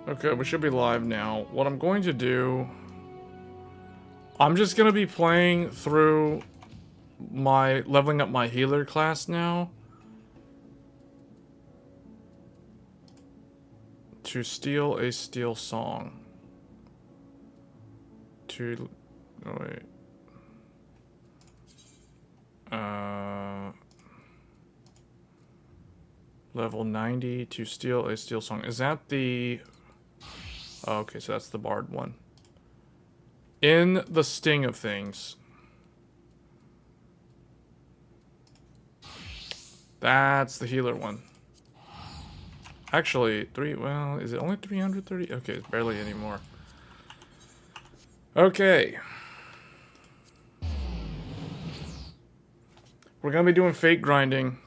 Okay, we should be live now. What I'm going to do... I'm just going to be playing through my... leveling up my healer class now. To steal a steel song. To... Oh, wait. Level 90 to steal a steel song. Is that the... Oh, okay, so that's the bard one. In the sting of things. That's the healer one. Actually, well, is it only 330? Okay, it's barely anymore. Okay. We're gonna be doing fate grinding.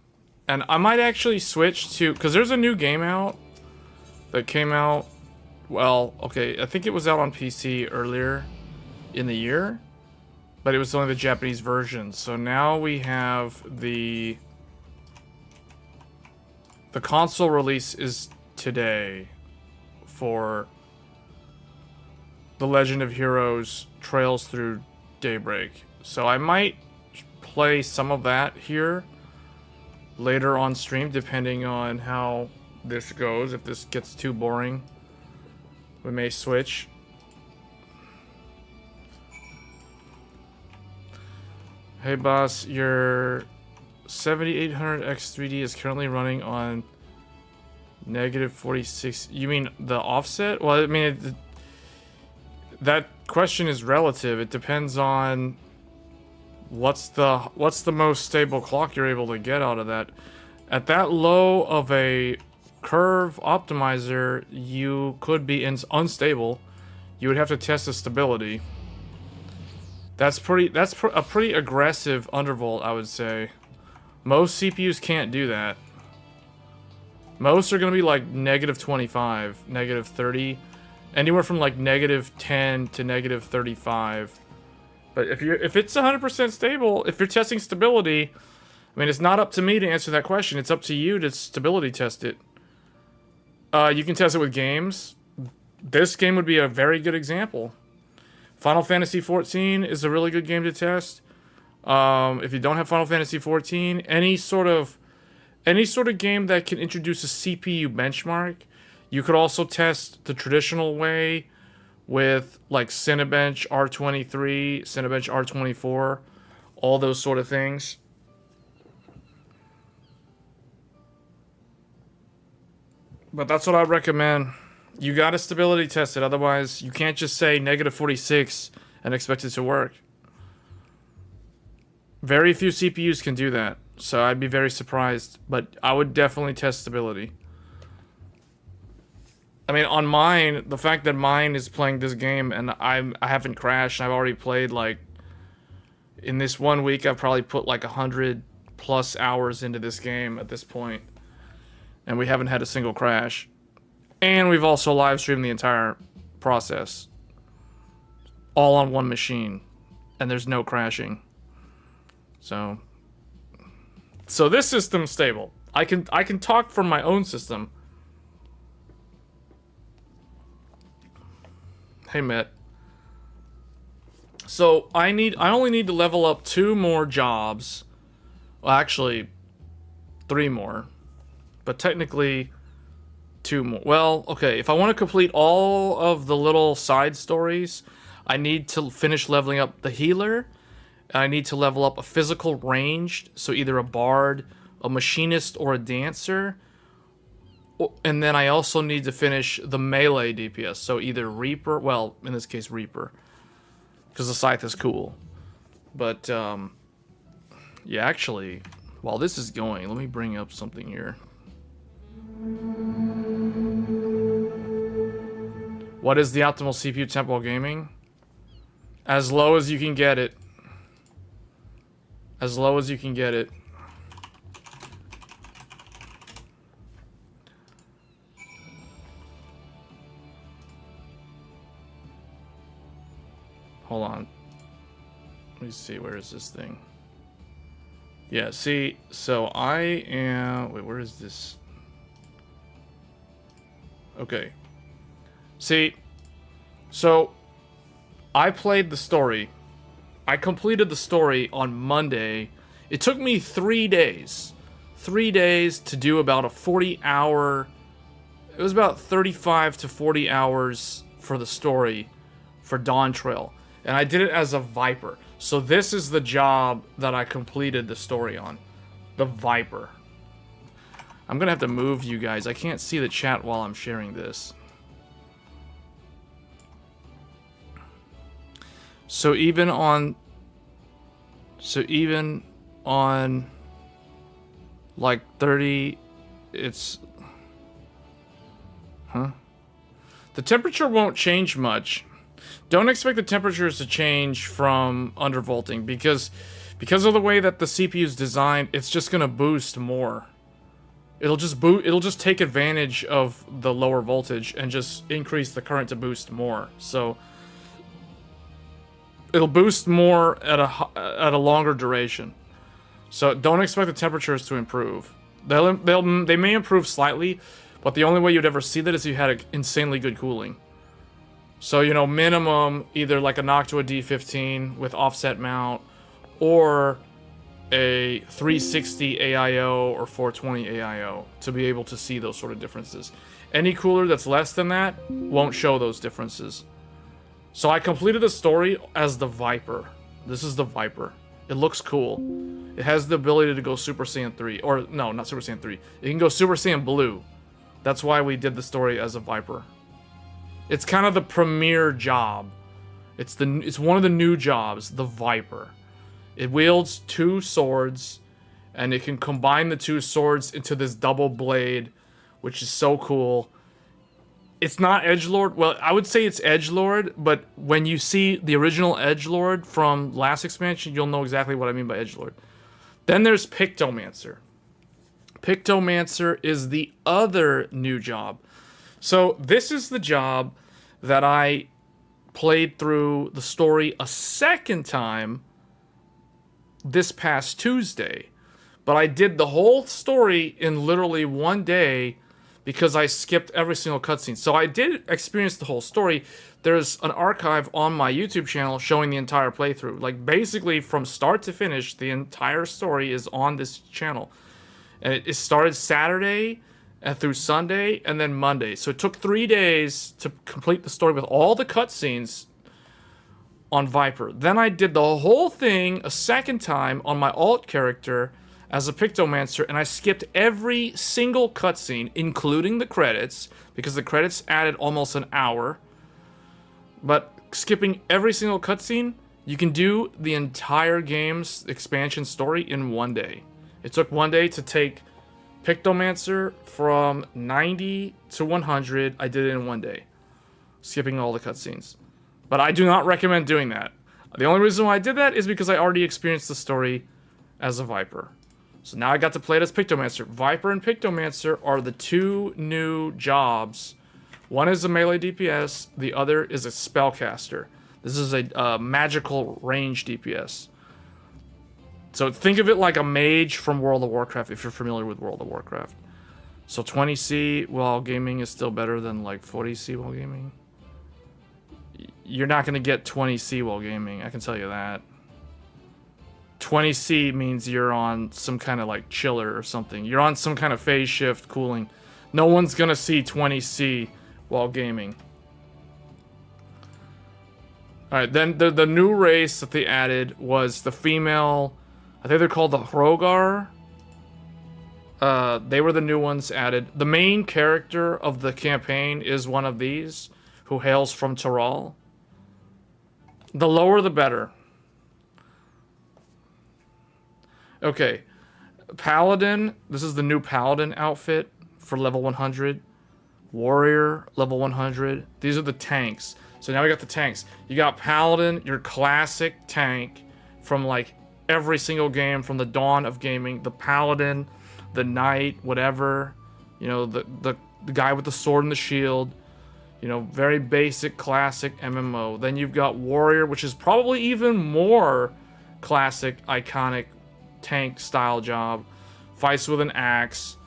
And I might actually switch to... Because there's a new game out that came out... Well, okay, I think it was out on PC earlier in the year. But it was only the Japanese version. So now we have the... The console release is today for The Legend of Heroes Trails Through Daybreak. So I might play some of that here later on stream, depending on how this goes. If this gets too boring, we may switch. Hey boss, your 7800X3D is currently running on -46. You mean the offset? Well, I mean, that question is relative. It depends on what's the most stable clock you're able to get out of that. At that low of a curve optimizer, you could be unstable. You would have to test the stability. That's a pretty aggressive undervolt, I would say. Most CPUs can't do that. Most are going to be like -25, -30, anywhere from like -10 to -35. But if it's 100% stable, if you're testing stability, I mean, it's not up to me to answer that question. It's up to you to stability test it. You can test it with games. This game would be a very good example. Final Fantasy XIV is a really good game to test. If you don't have Final Fantasy XIV, any sort of game that can introduce a CPU benchmark, you could also test the traditional way with like Cinebench R23, Cinebench R24, all those sort of things. But that's what I recommend. You gotta stability test it, otherwise you can't just say -46 and expect it to work. Very few CPUs can do that, so I'd be very surprised, but I would definitely test stability. I mean, on mine, the fact that mine is playing this game and I haven't crashed, I've already played like, in this 1 week, I've probably put like 100+ hours into this game at this point, and we haven't had a single crash. And we've also live streamed the entire process, all on one machine, and there's no crashing. So this system's stable. I can talk from my own system. Hey, Matt. So I only need to level up 2 more jobs. Well, actually, 3 more. But technically, 2 more. Well, okay, if I want to complete all of the little side stories, I need to finish leveling up the healer. I need to level up a physical ranged, so either a bard, a machinist, or a dancer. And then I also need to finish the melee DPS, so either Reaper, well, in this case Reaper, because the scythe is cool. But, yeah, actually, while this is going, let me bring up something here. What is the optimal CPU tempo while gaming? As low as you can get it. As low as you can get it. Hold on. Let me see, where is this thing? Yeah, see, so I am... Wait, where is this? Okay. See, so I played the story. I completed the story on Monday. It took me 3 days. 3 days to do about a 40-hour... It was about 35 to 40 hours for the story for Dawntrail. And I did it as a Viper. So this is the job that I completed the story on. The Viper. I'm gonna have to move you guys. I can't see the chat while I'm sharing this. So even on like 30, it's... Huh? The temperature won't change much. Don't expect the temperatures to change from undervolting because of the way that the CPU is designed, it's just gonna boost more. It'll just take advantage of the lower voltage and just increase the current to boost more. So it'll boost more at a longer duration. So don't expect the temperatures to improve. They may improve slightly, but the only way you'd ever see that is if you had insanely good cooling. So, you know, minimum either like a Noctua D15 with offset mount or a 360 AIO or 420 AIO to be able to see those sort of differences. Any cooler that's less than that won't show those differences. So I completed the story as the Viper. This is the Viper. It looks cool. It has the ability to go Super Saiyan 3. Or, no, not Super Saiyan 3. It can go Super Saiyan Blue. That's why we did the story as a Viper. It's kind of the premier job. It's one of the new jobs, the Viper. It wields 2 swords, and it can combine the 2 swords into this double blade, which is so cool. It's not Edgelord. Well, I would say it's Edgelord, but when you see the original Edgelord from last expansion, you'll know exactly what I mean by Edgelord. Then there's Pictomancer. Pictomancer is the other new job. So this is the job that I played through the story a second time this past Tuesday. But I did the whole story in literally 1 day because I skipped every single cutscene. So I did experience the whole story. There's an archive on my YouTube channel showing the entire playthrough. Like basically from start to finish, the entire story is on this channel. And it started Saturday and through Sunday and then Monday. So it took 3 days to complete the story with all the cutscenes on Viper. Then I did the whole thing a second time on my alt character as a Pictomancer, and I skipped every single cutscene, including the credits, because the credits added almost an hour. But skipping every single cutscene, you can do the entire game's expansion story in 1 day. It took 1 day to take Pictomancer from 90 to 100. I did it in 1 day, skipping all the cutscenes. But I do not recommend doing that. The only reason why I did that is because I already experienced the story as a Viper. So now I got to play it as Pictomancer. Viper and Pictomancer are the 2 new jobs. One is a melee DPS, the other is a spellcaster. This is a magical range DPS. So think of it like a mage from World of Warcraft, if you're familiar with World of Warcraft. So 20C while gaming is still better than like 40C while gaming. You're not going to get 20C while gaming, I can tell you that. 20C means you're on some kind of like chiller or something. You're on some kind of phase shift cooling. No one's going to see 20C while gaming. Alright, then the new race that they added was the female... I think they're called the Hrogar. They were the new ones added. The main character of the campaign is one of these, who hails from Tyrol. The lower the better. Okay. Paladin. This is the new Paladin outfit for level 100. Warrior, level 100. These are the tanks. So now we got the tanks. You got Paladin, your classic tank from like every single game from the dawn of gaming. The Paladin, the Knight, whatever. You know, the guy with the sword and the shield. You know, very basic, classic MMO. Then you've got Warrior, which is probably even more classic, iconic tank style job. Fights with an axe.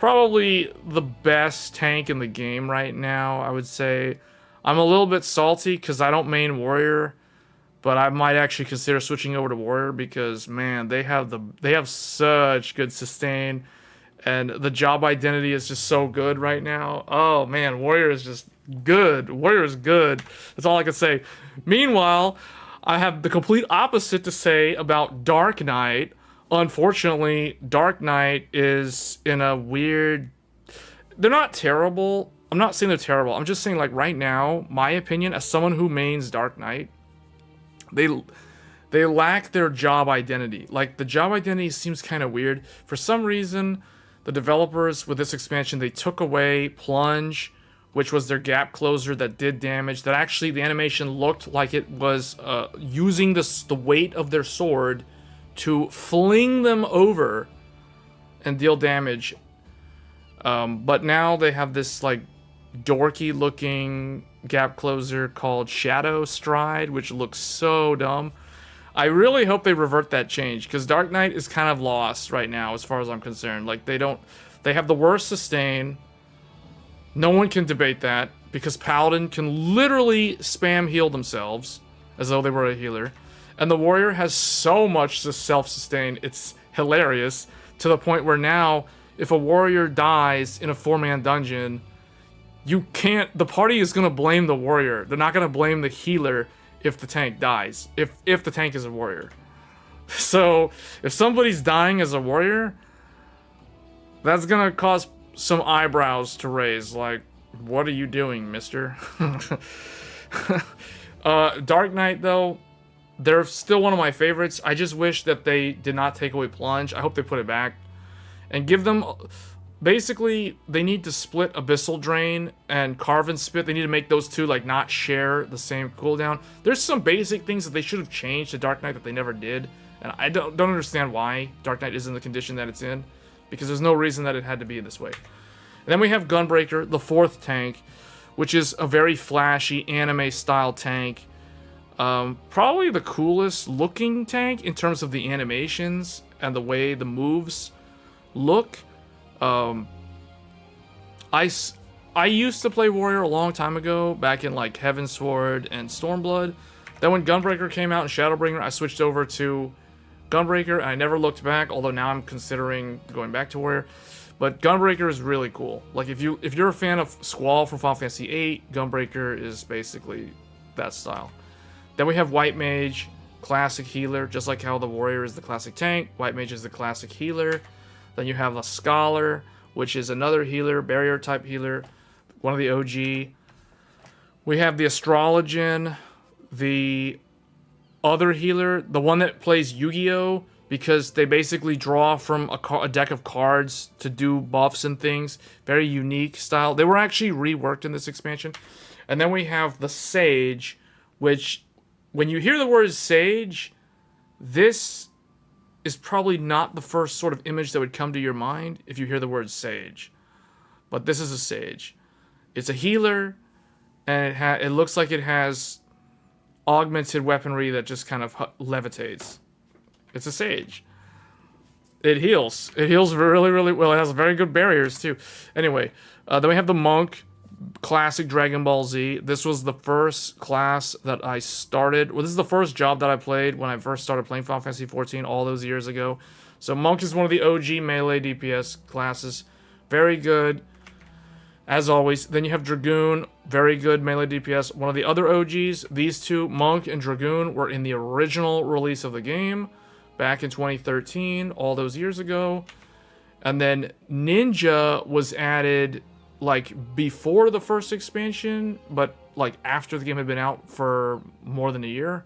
probably the best tank in the game right now, I would say. I'm a little bit salty because I don't main warrior, but I might actually consider switching over to warrior because, man, they have such good sustain, and the job identity is just so good right now. Oh man, warrior is just good. Warrior is good. That's all I can say. Meanwhile, I have the complete opposite to say about Dark Knight. Unfortunately, Dark Knight is in a weird... They're not terrible. I'm not saying they're terrible. I'm just saying, like, right now, my opinion, as someone who mains Dark Knight, they lack their job identity. Like, the job identity seems kind of weird. For some reason, the developers with this expansion, they took away Plunge, which was their gap closer that did damage. That actually, the animation looked like it was using the weight of their sword to fling them over and deal damage. But now they have this, like, dorky looking gap closer called Shadow Stride, which looks so dumb. I really hope they revert that change, because Dark Knight is kind of lost right now as far as I'm concerned. Like, they have the worst sustain. No one can debate that, because Paladin can literally spam heal themselves as though they were a healer. And the warrior has so much to self-sustain, it's hilarious, to the point where now, if a warrior dies in a 4-man dungeon, you can't... The party is going to blame the warrior. They're not going to blame the healer if the tank dies. If the tank is a warrior. So, if somebody's dying as a warrior, that's going to cause some eyebrows to raise. Like, what are you doing, mister? Dark Knight, though, they're still one of my favorites. I just wish that they did not take away Plunge. I hope they put it back. And give them... Basically, they need to split Abyssal Drain and Carve and Spit. They need to make those two, like, not share the same cooldown. There's some basic things that they should have changed to Dark Knight that they never did. And I don't understand why Dark Knight is in the condition that it's in. Because there's no reason that it had to be this way. And then we have Gunbreaker, the 4th tank, which is a very flashy anime-style tank. Probably the coolest looking tank in terms of the animations and the way the moves look. I used to play Warrior a long time ago, back in like Heavensward and Stormblood. Then when Gunbreaker came out and Shadowbringer, I switched over to Gunbreaker, and I never looked back, although now I'm considering going back to Warrior. But Gunbreaker is really cool. Like, if you're a fan of Squall from Final Fantasy VIII, Gunbreaker is basically that style. Then we have White Mage, classic healer, just like how the Warrior is the classic tank, White Mage is the classic healer. Then you have a Scholar, which is another healer, barrier type healer, one of the OG. We have the Astrologian, the other healer, the one that plays Yu-Gi-Oh! Because they basically draw from a deck of cards to do buffs and things. Very unique style. They were actually reworked in this expansion. And then we have the Sage, which, when you hear the word Sage, this is probably not the first sort of image that would come to your mind if you hear the word Sage. But this is a Sage. It's a healer, and it looks like it has augmented weaponry that just kind of levitates. It's a Sage. It heals. It heals really, really well. It has very good barriers, too. Anyway, then we have the Monk, classic Dragon Ball Z. This was the first class that I started. Well, this is the first job that I played when I first started playing Final Fantasy XIV all those years ago. So Monk is one of the OG melee DPS classes. Very good, as always. Then you have Dragoon, very good melee DPS. One of the other OGs, these two, Monk and Dragoon, were in the original release of the game back in 2013, all those years ago. And then Ninja was added like before the first expansion, but like after the game had been out for more than a year.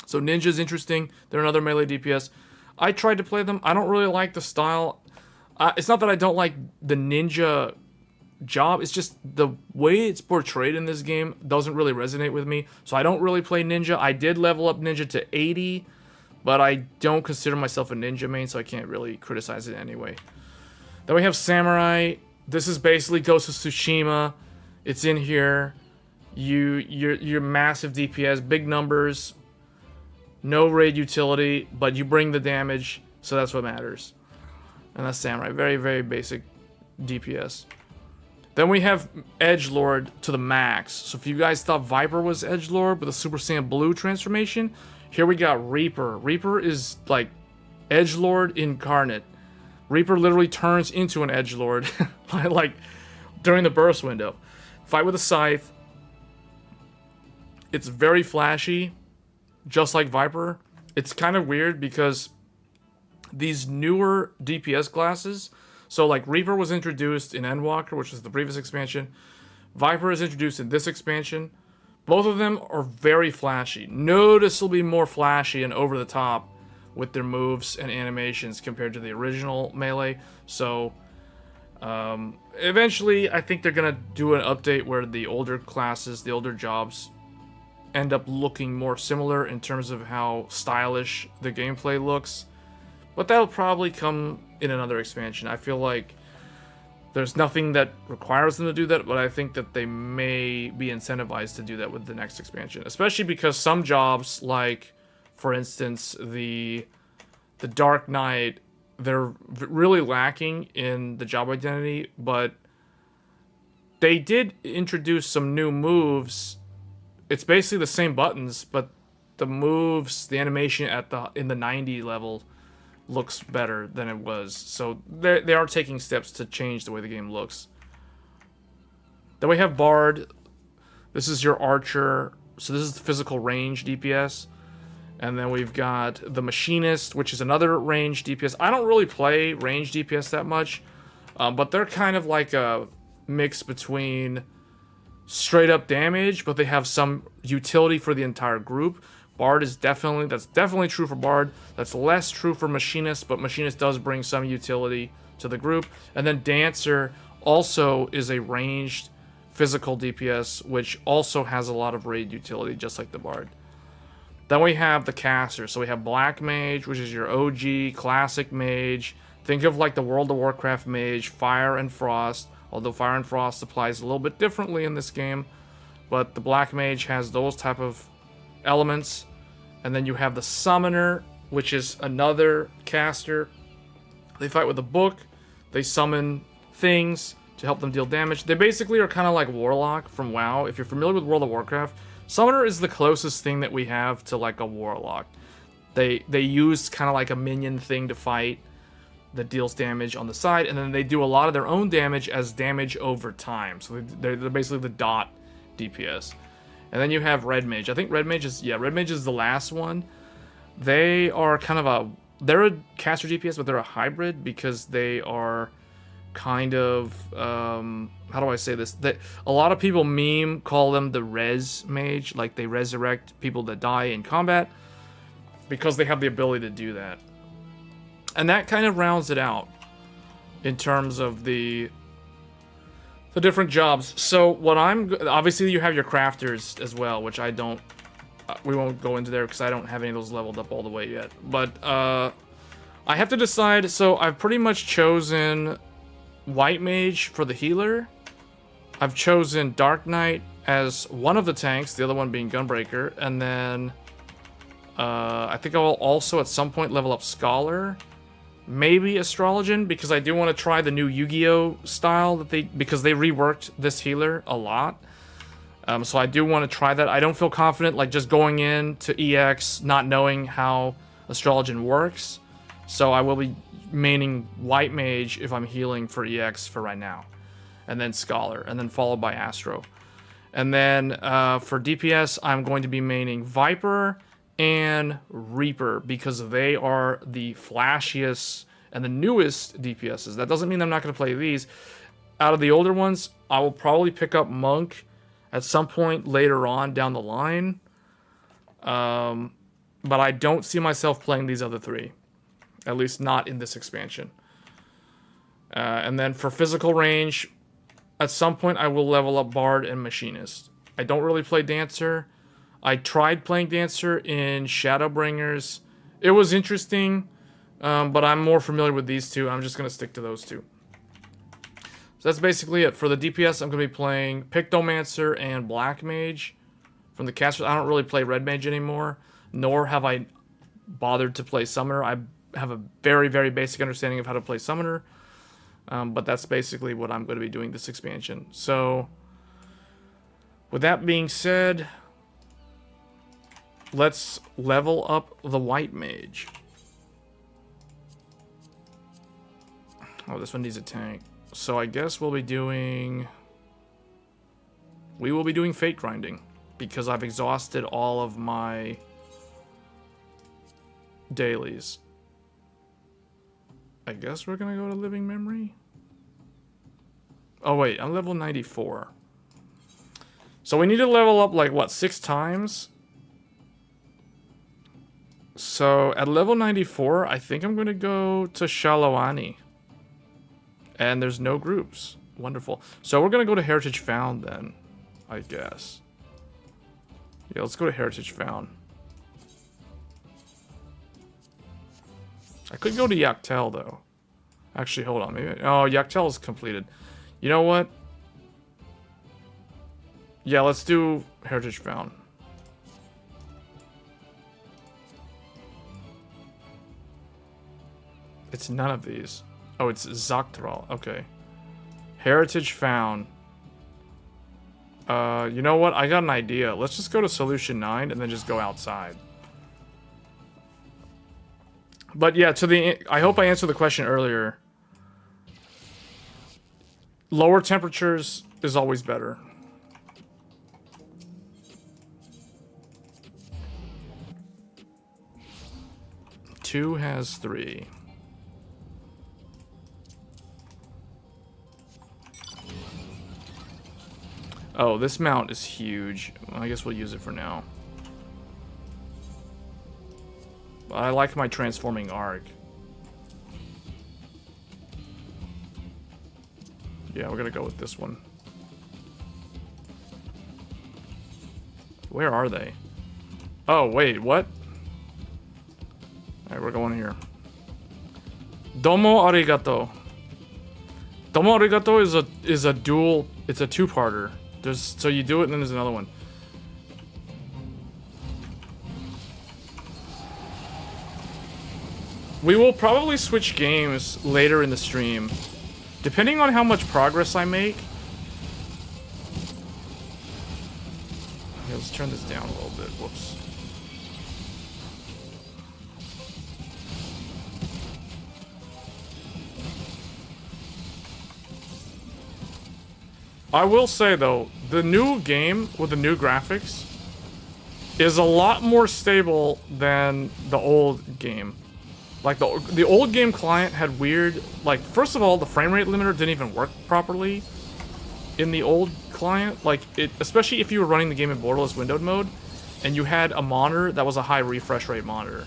So Ninja's interesting. They're another melee DPS. I tried to play them. I don't really like the style. It's not that I don't like the Ninja job. It's just the way it's portrayed in this game doesn't really resonate with me. So I don't really play Ninja. I did level up Ninja to 80, but I don't consider myself a Ninja main, so I can't really criticize it anyway. Then we have Samurai. This is basically Ghost of Tsushima. It's in here. You're massive DPS, big numbers, no raid utility, but you bring the damage, so that's what matters. And that's Samurai. Very, very basic DPS. Then we have Edgelord to the max. So if you guys thought Viper was Edgelord with a Super Saiyan Blue transformation, here we got Reaper. Reaper is like Edgelord incarnate. Reaper literally turns into an Edgelord like during the burst window. Fight with a scythe. It's very flashy, just like Viper. It's kind of weird because these newer DPS classes, so like Reaper was introduced in Endwalker, which is the previous expansion. Viper is introduced in this expansion. Both of them are very flashy, noticeably more flashy and over the top with their moves and animations compared to the original Melee. So eventually I think they're gonna do an update where the older classes, the older jobs, end up looking more similar in terms of how stylish the gameplay looks. But that'll probably come in another expansion. I feel like there's nothing that requires them to do that, but I think that they may be incentivized to do that with the next expansion. Especially because some jobs, like, for instance, the Dark Knight, they're really lacking in the job identity, but they did introduce some new moves. It's basically the same buttons, but the moves, the animation in the 90 level looks better than it was. So they are taking steps to change the way the game looks. Then we have Bard. This is your archer. So this is the physical range DPS. And then we've got the Machinist, which is another range DPS. I don't really play range DPS that much, but they're kind of like a mix between straight up damage, but they have some utility for the entire group. Bard is that's definitely true for Bard. That's less true for Machinist, but Machinist does bring some utility to the group. And then Dancer also is a ranged physical DPS, which also has a lot of raid utility, just like the Bard. Then we have the Caster. So we have Black Mage, which is your OG classic mage. Think of like the World of Warcraft mage, Fire and Frost. Although Fire and Frost applies a little bit differently in this game. But the Black Mage has those type of elements. And then you have the Summoner, which is another caster. They fight with a book. They summon things to help them deal damage. They basically are kind of like Warlock from WoW. If you're familiar with World of Warcraft, Summoner is the closest thing that we have to like a Warlock. They use kind of like a minion thing to fight that deals damage on the side, and then they do a lot of their own damage as damage over time. So they're basically the dot DPS. And then you have Red Mage. I think Red Mage is the last one. They are kind of they're a caster DPS, but they're a hybrid because they are kind of, how do I say this? A lot of people call them the Res Mage, like they resurrect people that die in combat because they have the ability to do that. And that kind of rounds it out in terms of the different jobs. So what obviously you have your crafters as well, which I don't, we won't go into there because I don't have any of those leveled up all the way yet. But I have to decide. So I've pretty much chosen White Mage for the healer. I've chosen Dark Knight as one of the tanks, the other one being Gunbreaker. And then I think I will also at some point level up Scholar. Maybe Astrologian, because I do want to try the new Yu-Gi-Oh style because they reworked this healer a lot. So I do want to try that. I don't feel confident like just going into EX not knowing how Astrologian works. So I will be maining White Mage if I'm healing for EX for right now. And then Scholar, and then followed by Astro. And then for DPS, I'm going to be maining Viper and Reaper because they are the flashiest and the newest DPSs. That doesn't mean I'm not going to play these. Out of the older ones, I will probably pick up Monk at some point later on down the line. But I don't see myself playing these other three. At least not in this expansion. And then for physical range, at some point I will level up Bard and Machinist. I don't really play Dancer. I tried playing Dancer in Shadowbringers. It was interesting, but I'm more familiar with these two. I'm just going to stick to those two. So that's basically it. For the DPS, I'm going to be playing Pictomancer and Black Mage. From the casters, I don't really play Red Mage anymore, nor have I bothered to play Summoner. I have a very, very basic understanding of how to play Summoner. But that's basically what I'm going to be doing this expansion. So, with that being said, let's level up the White Mage. Oh, this one needs a tank. So I guess we'll be doing... We will be doing Fate Grinding, because I've exhausted all of my dailies. I guess we're gonna go to Living Memory? Oh wait, I'm level 94. So we need to level up like, what, 6 times? So at level 94, I think I'm gonna go to Shalawani. And there's no groups. Wonderful. So we're gonna go to Heritage Found then, I guess. Yeah, let's go to Heritage Found. I could go to Yaktel though. Actually, hold on. Maybe. Oh, Yaktel is completed. You know what? Yeah, let's do Heritage Found. It's none of these. Oh, it's Zoctral. Okay. Heritage Found. You know what? I got an idea. Let's just go to Solution 9 and then just go outside. But yeah, I hope I answered the question earlier. Lower temperatures is always better. Two has 3. Oh, this mount is huge. Well, I guess we'll use it for now. I like my transforming arc. Yeah, we're gonna go with this one. Where are they? Oh, wait, what? Alright, we're going here. Domo arigato. Domo arigato is a dual, it's a two-parter. So you do it and then there's another one. We will probably switch games later in the stream. Depending on how much progress I make. Okay, let's turn this down a little bit. Whoops. I will say though, the new game with the new graphics is a lot more stable than the old game. Like the old game client had weird, like, first of all, the frame rate limiter didn't even work properly in the old client. Like, especially if you were running the game in borderless windowed mode and you had a monitor that was a high refresh rate monitor.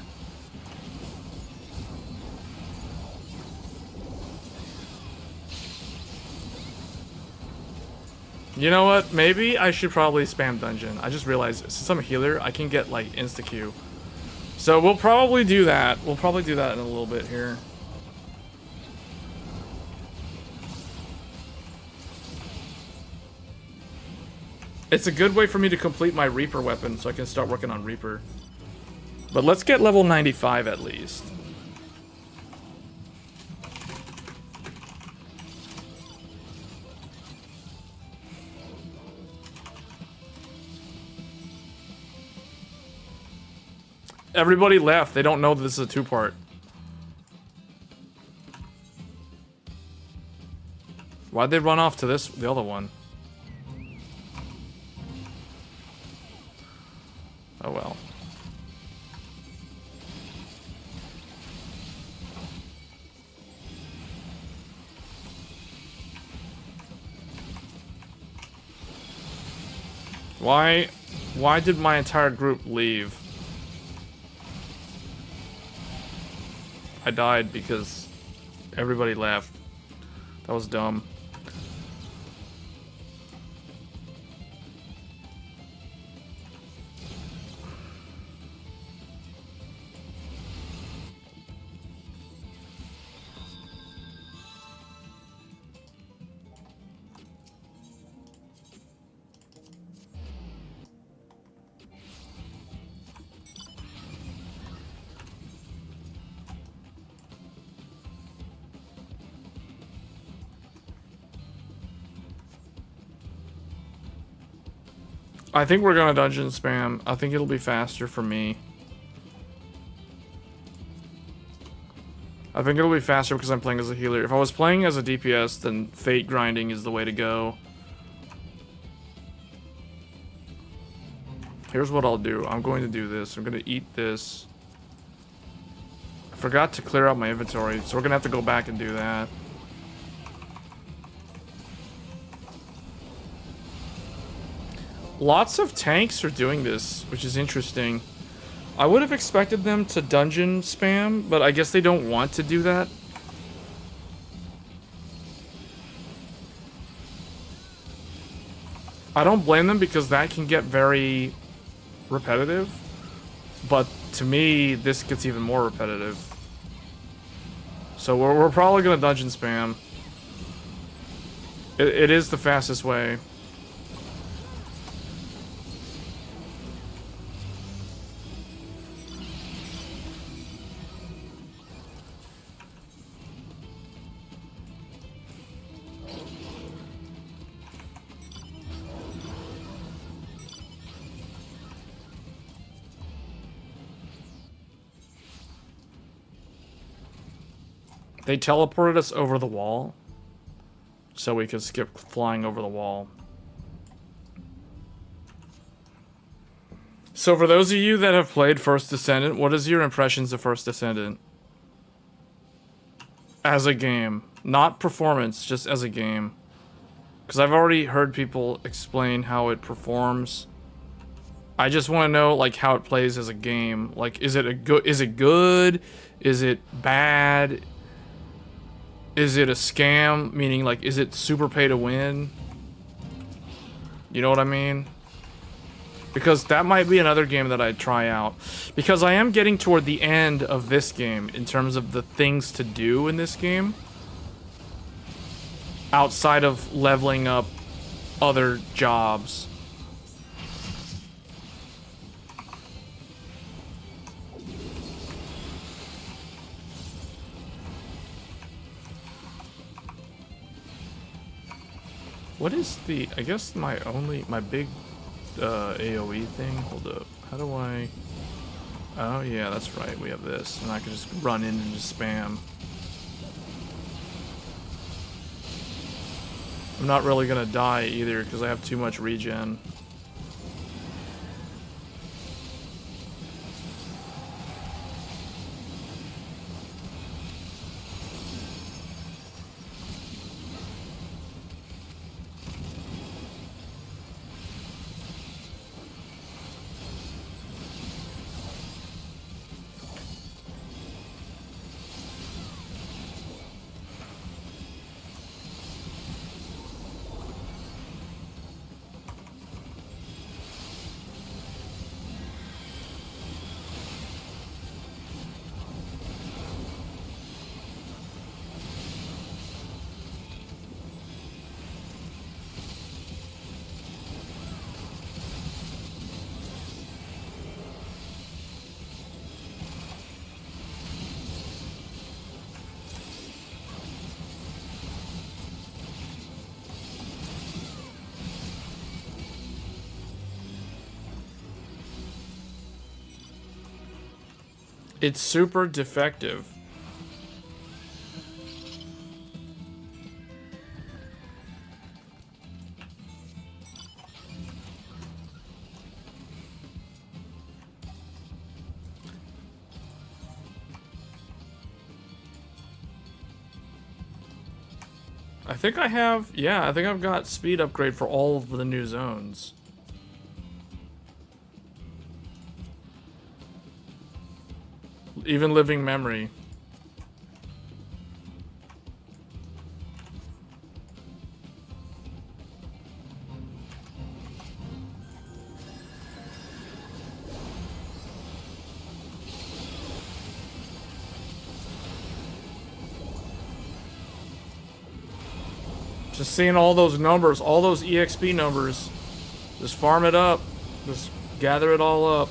You know what? Maybe I should probably spam dungeon. I just realized since I'm a healer, I can get like insta-Q. So we'll probably do that. We'll probably do that in a little bit here. It's a good way for me to complete my Reaper weapon so I can start working on Reaper. But let's get level 95 at least. Everybody left. They don't know that this is a two-part. Why'd they run off to the other one? Oh well. Why did my entire group leave? I died because everybody left. That was dumb. I think we're gonna dungeon spam. I think it'll be faster for me. I think it'll be faster because I'm playing as a healer. If I was playing as a DPS, then fate grinding is the way to go. Here's what I'll do. I'm going to do this. I'm going to eat this. I forgot to clear out my inventory, so we're going to have to go back and do that. Lots of tanks are doing this, which is interesting. I would have expected them to dungeon spam, but I guess they don't want to do that. I don't blame them because that can get very repetitive, but to me, this gets even more repetitive. So we're probably gonna dungeon spam. It is the fastest way. They teleported us over the wall, so we could skip flying over the wall. So for those of you that have played First Descendant, what is your impressions of First Descendant? As a game. Not performance, just as a game. Because I've already heard people explain how it performs. I just want to know, like, how it plays as a game. Like, is it good? Is it bad? Is it a scam? Meaning, like, is it super pay to win? You know what I mean? Because that might be another game that I'd try out. Because I am getting toward the end of this game in terms of the things to do in this game. Outside of leveling up other jobs. What is the, I guess my big AoE thing? Hold up. How do I, oh yeah, that's right, we have this. And I can just run in and just spam. I'm not really gonna die either because I have too much regen. It's super defective. I think I have, yeah, I think I've got speed upgrade for all of the new zones. Even living memory. Just seeing all those numbers, all those EXP numbers. Just farm it up. Just gather it all up.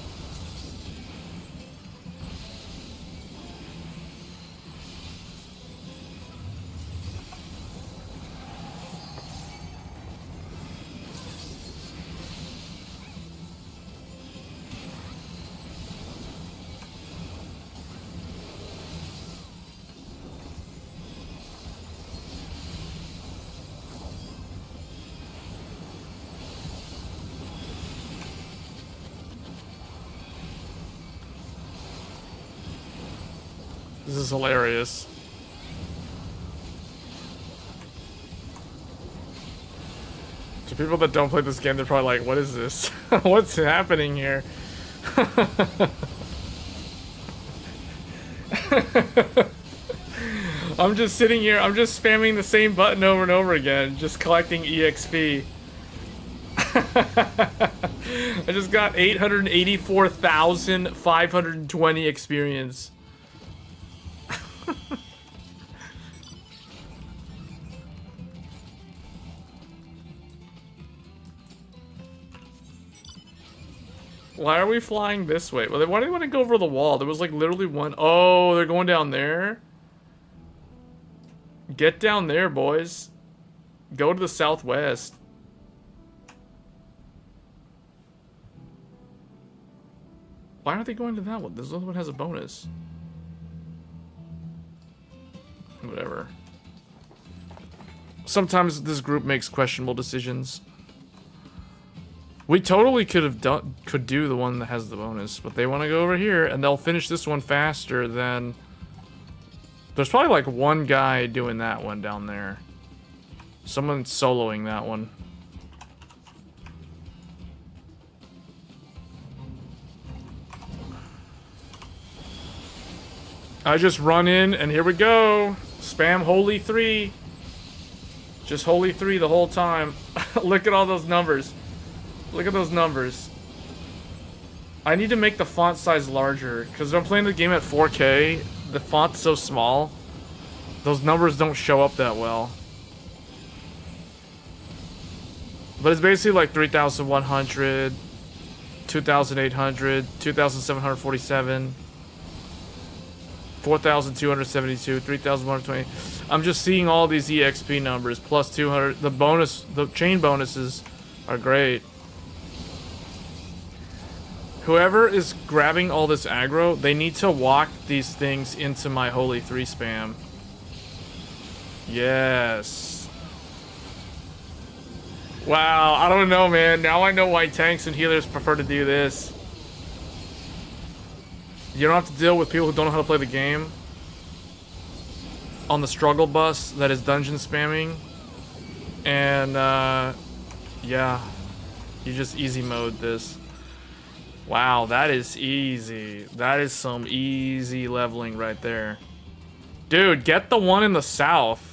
This is hilarious. To people that don't play this game, they're probably like, what is this? What's happening here? I'm just sitting here, I'm just spamming the same button over and over again, just collecting EXP. I just got 884,520 experience. Why are we flying this way? Well, why do they want to go over the wall? There was like literally one. Oh, they're going down there? Get down there, boys. Go to the southwest. Why aren't they going to that one? This other one has a bonus. Whatever. Sometimes this group makes questionable decisions. We totally could do the one that has the bonus, but they want to go over here, and they'll finish this one faster than... There's probably like one guy doing that one down there. Someone soloing that one. I just run in, and here we go. Spam Holy 3. Just Holy 3 the whole time. Look at all those numbers. Look at those numbers. I need to make the font size larger, because I'm playing the game at 4K. The font's so small. Those numbers don't show up that well. But it's basically like 3,100, 2,800, 2,747, 4,272, 3,120. I'm just seeing all these EXP numbers, plus 200. The chain bonuses are great. Whoever is grabbing all this aggro, they need to walk these things into my Holy 3 spam. Yes. Wow, I don't know, man. Now I know why tanks and healers prefer to do this. You don't have to deal with people who don't know how to play the game. On the struggle bus that is dungeon spamming. And, yeah. You just easy mode this. Wow, that is easy. That is some easy leveling right there. Dude, get the one in the south.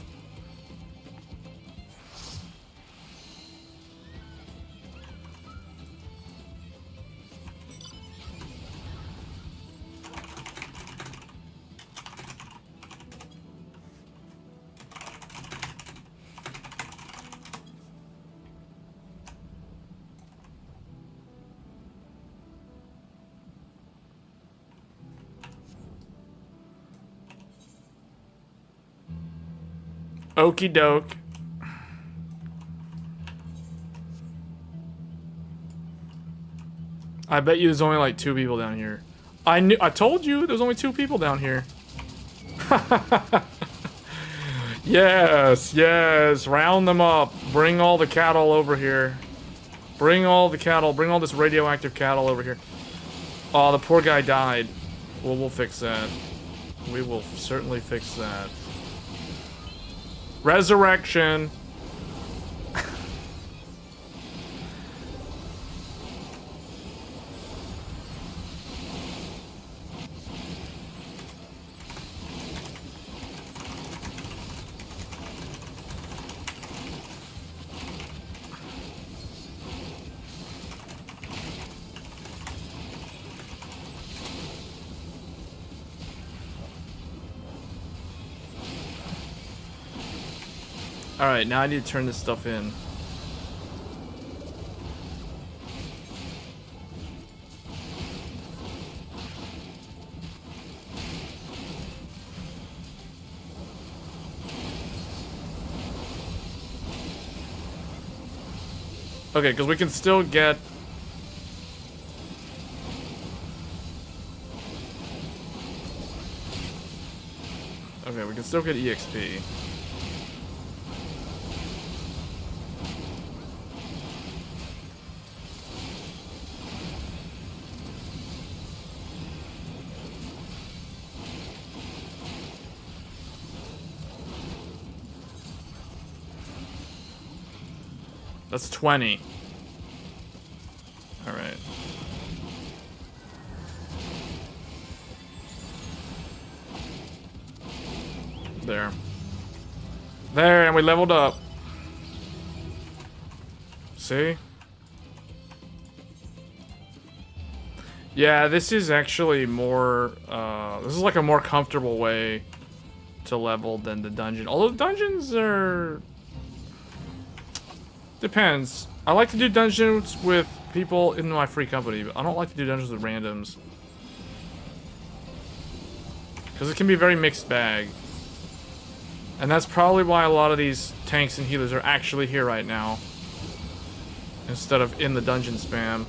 Okie doke. I bet you there's only like 2 people down here. I told you there's only 2 people down here. Yes, yes. Round them up. Bring all the cattle over here. Bring all the cattle. Bring all this radioactive cattle over here. Oh, the poor guy died. Well, we'll fix that. We will certainly fix that. Resurrection. Alright, now I need to turn this stuff in. Okay, because we can still get... Okay, we can still get EXP. That's 20. Alright. There. There, and we leveled up. See? Yeah, this is actually more, this is like a more comfortable way to level than the dungeon. Although dungeons are... Depends. I like to do dungeons with people in my free company, but I don't like to do dungeons with randoms. Because it can be a very mixed bag. And that's probably why a lot of these tanks and healers are actually here right now. Instead of in the dungeon spam.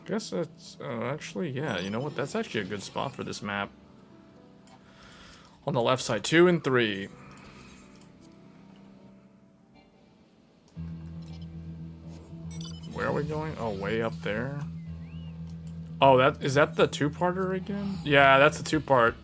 I guess that's, actually, yeah, you know what? That's actually a good spot for this map. On the left side, 2 and 3. Where are we going? Oh, way up there. Oh, is that the two-parter again? Yeah, that's the two-part.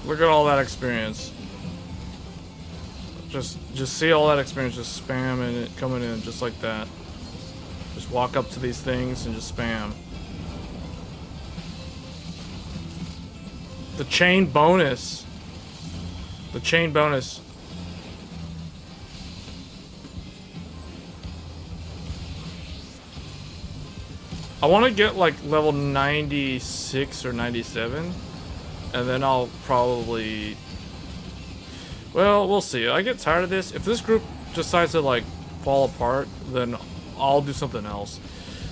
Look at all that experience. Just see all that experience, just spamming it, coming in just like that. Just walk up to these things and just spam. The chain bonus. The chain bonus. I want to get like level 96 or 97. And then I'll probably... Well, we'll see. I get tired of this. If this group decides to, like, fall apart, then I'll do something else.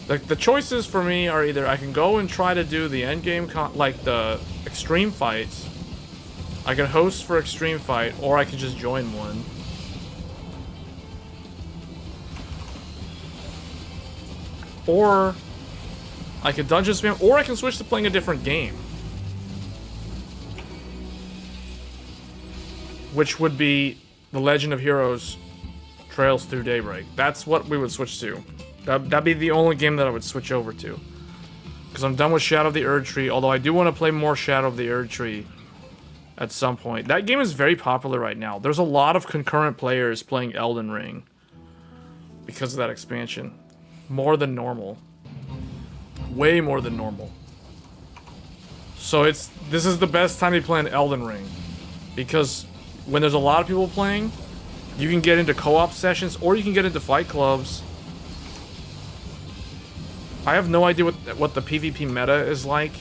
Like, the choices for me are either I can go and try to do the endgame, like, the extreme fights. I can host for extreme fight, or I can just join one. Or I can dungeon spam, or I can switch to playing a different game. Which would be The Legend of Heroes Trails Through Daybreak. That's what we would switch to. That'd be the only game that I would switch over to. Because I'm done with Shadow of the Erdtree, although I do want to play more Shadow of the Erdtree at some point. That game is very popular right now. There's a lot of concurrent players playing Elden Ring because of that expansion. More than normal. Way more than normal. So this is the best time to play an Elden Ring. Because when there's a lot of people playing, you can get into co-op sessions, or you can get into fight clubs. I have no idea what the PvP meta is like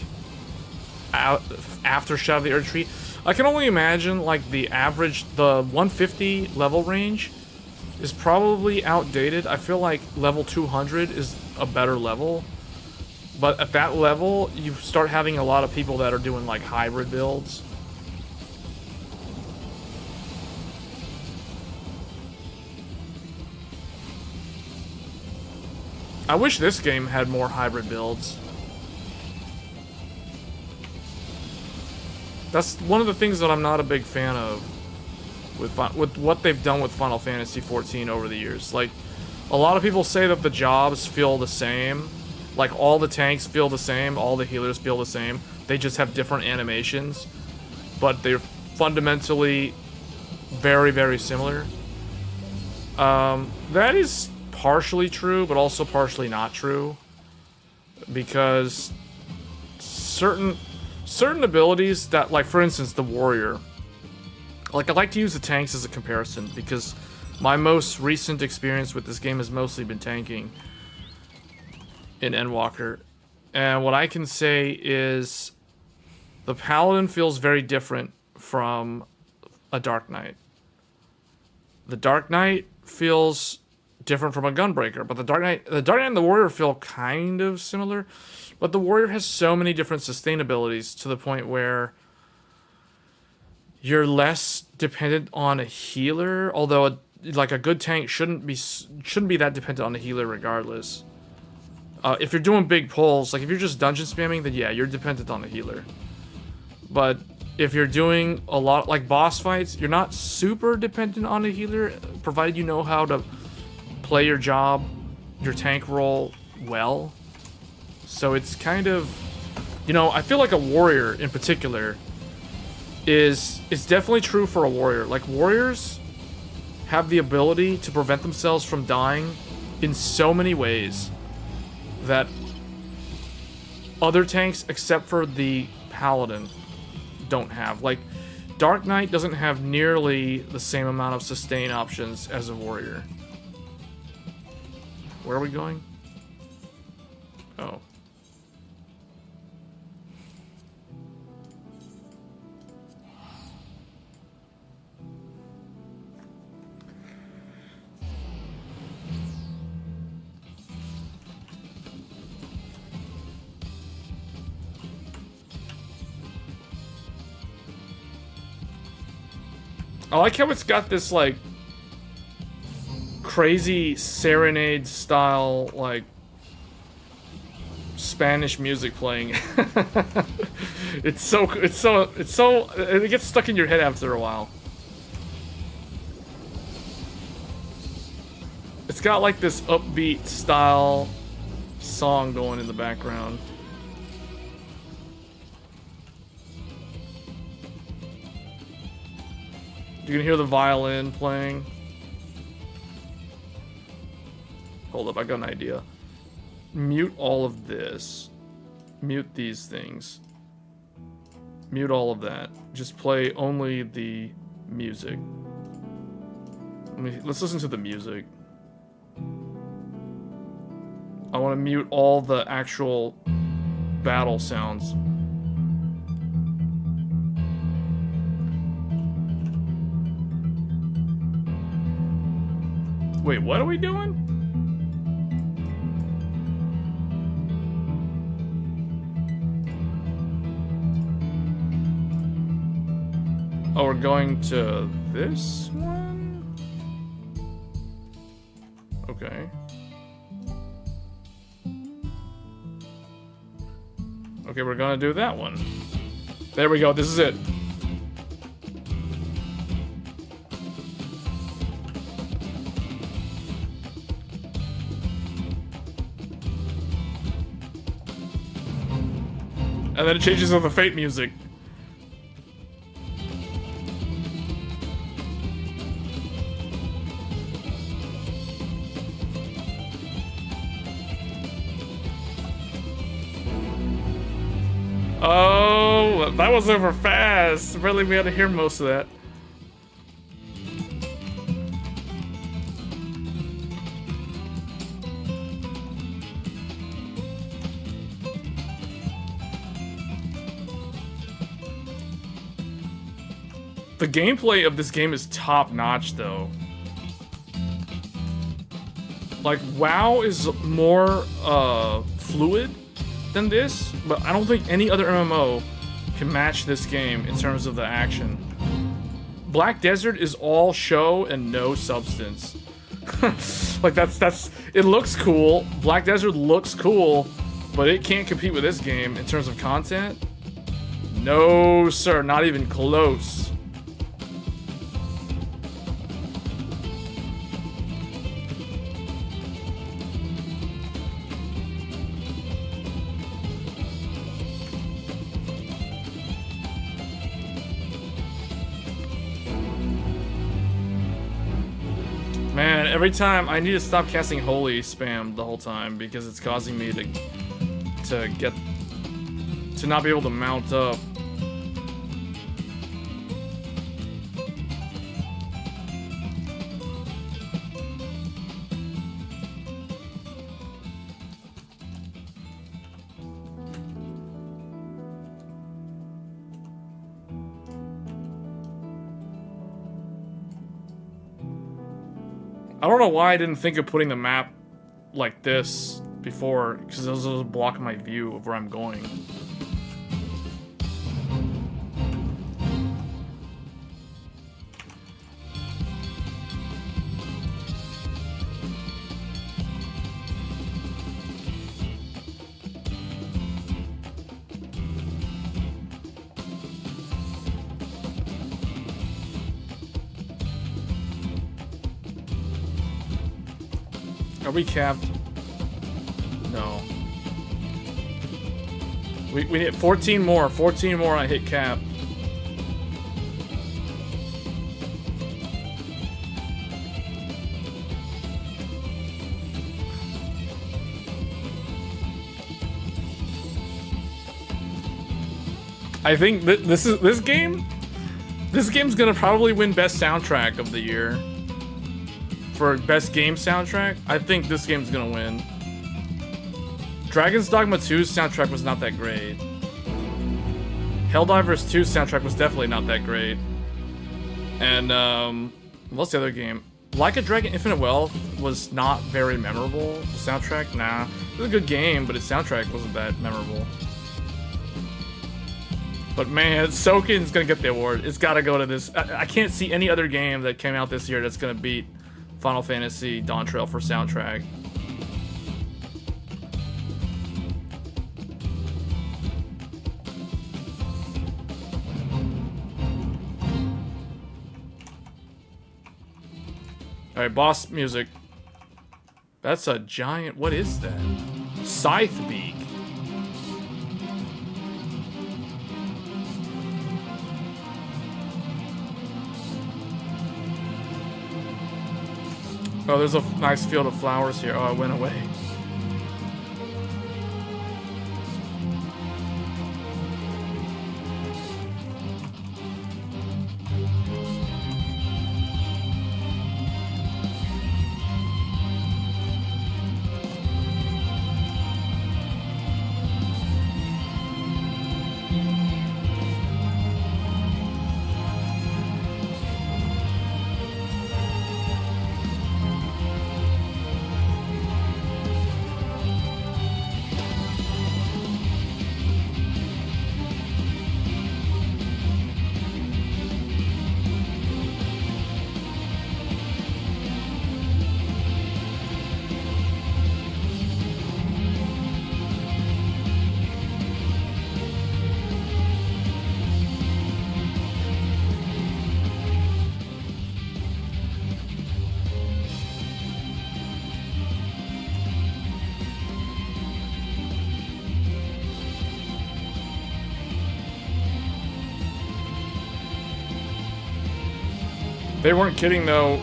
after Shadow of the Erdtree. I can only imagine, like, the 150 level range is probably outdated. I feel like level 200 is a better level. But at that level, you start having a lot of people that are doing, like, hybrid builds. I wish this game had more hybrid builds. That's one of the things that I'm not a big fan of with what they've done with Final Fantasy XIV over the years. Like, a lot of people say that the jobs feel the same. Like, all the tanks feel the same, all the healers feel the same. They just have different animations. But they're fundamentally very, very similar. That is partially true, but also partially not true. Because certain abilities that, like, for instance, the warrior. Like, I like to use the tanks as a comparison because my most recent experience with this game has mostly been tanking in Endwalker. And what I can say is the Paladin feels very different from a Dark Knight. The Dark Knight feels different from a Gunbreaker, but the Dark Knight and the Warrior feel kind of similar. But the Warrior has so many different sustain abilities to the point where you're less dependent on a healer, although like a good tank shouldn't be that dependent on a healer regardless. If you're doing big pulls, like if you're just dungeon spamming, then yeah, you're dependent on the healer. But if you're doing a lot, like boss fights, you're not super dependent on a healer, provided you know how to play your job, your tank role well. So it's kind of, you know, I feel like a warrior in particular it's definitely true for a warrior. Like, warriors have the ability to prevent themselves from dying in so many ways that other tanks, except for the Paladin, don't have. Like, Dark Knight doesn't have nearly the same amount of sustain options as a warrior. Where are we going? Oh. I like how it's got this, like, crazy serenade style, like, Spanish music playing. it gets stuck in your head after a while. It's got, like, this upbeat style song going in the background. You can hear the violin playing. Hold up, I got an idea. Mute all of this. Mute these things. Mute all of that. Just play only the music. Let's listen to the music. I want to mute all the actual battle sounds. Wait, what are we doing? Oh, we're going to this one? Okay. Okay, we're gonna do that one. There we go, this is it. And then it changes to the Fate music. Oh, that was over fast. Barely be able to hear most of that. The gameplay of this game is top-notch, though. Like, WoW is more, fluid than this, but I don't think any other MMO can match this game in terms of the action. Black Desert is all show and no substance. Like that's it looks cool. Black Desert looks cool, but it can't compete with this game in terms of content. No, sir, not even close. Man, every time I need to stop casting holy spam the whole time because it's causing me to not be able to mount up. I don't know why I didn't think of putting the map like this before, because those will block my view of where I'm going. Are we capped? No. We need 14 more. 14 more, I hit cap. I think this game's gonna probably win best soundtrack of the year. For best game soundtrack, I think this game's gonna win. Dragon's Dogma 2's soundtrack was not that great. Helldivers 2's soundtrack was definitely not that great. And what's the other game? Like a Dragon Infinite Wealth was not very memorable. The soundtrack, nah. It was a good game, but its soundtrack wasn't that memorable. But man, Soken's gonna get the award. It's gotta go to this. I can't see any other game that came out this year that's gonna beat Final Fantasy Dawntrail for soundtrack. Alright, boss music. That's a giant... What is that? Scythe Beak. Oh, there's a nice field of flowers here. Oh, it went away. They weren't kidding though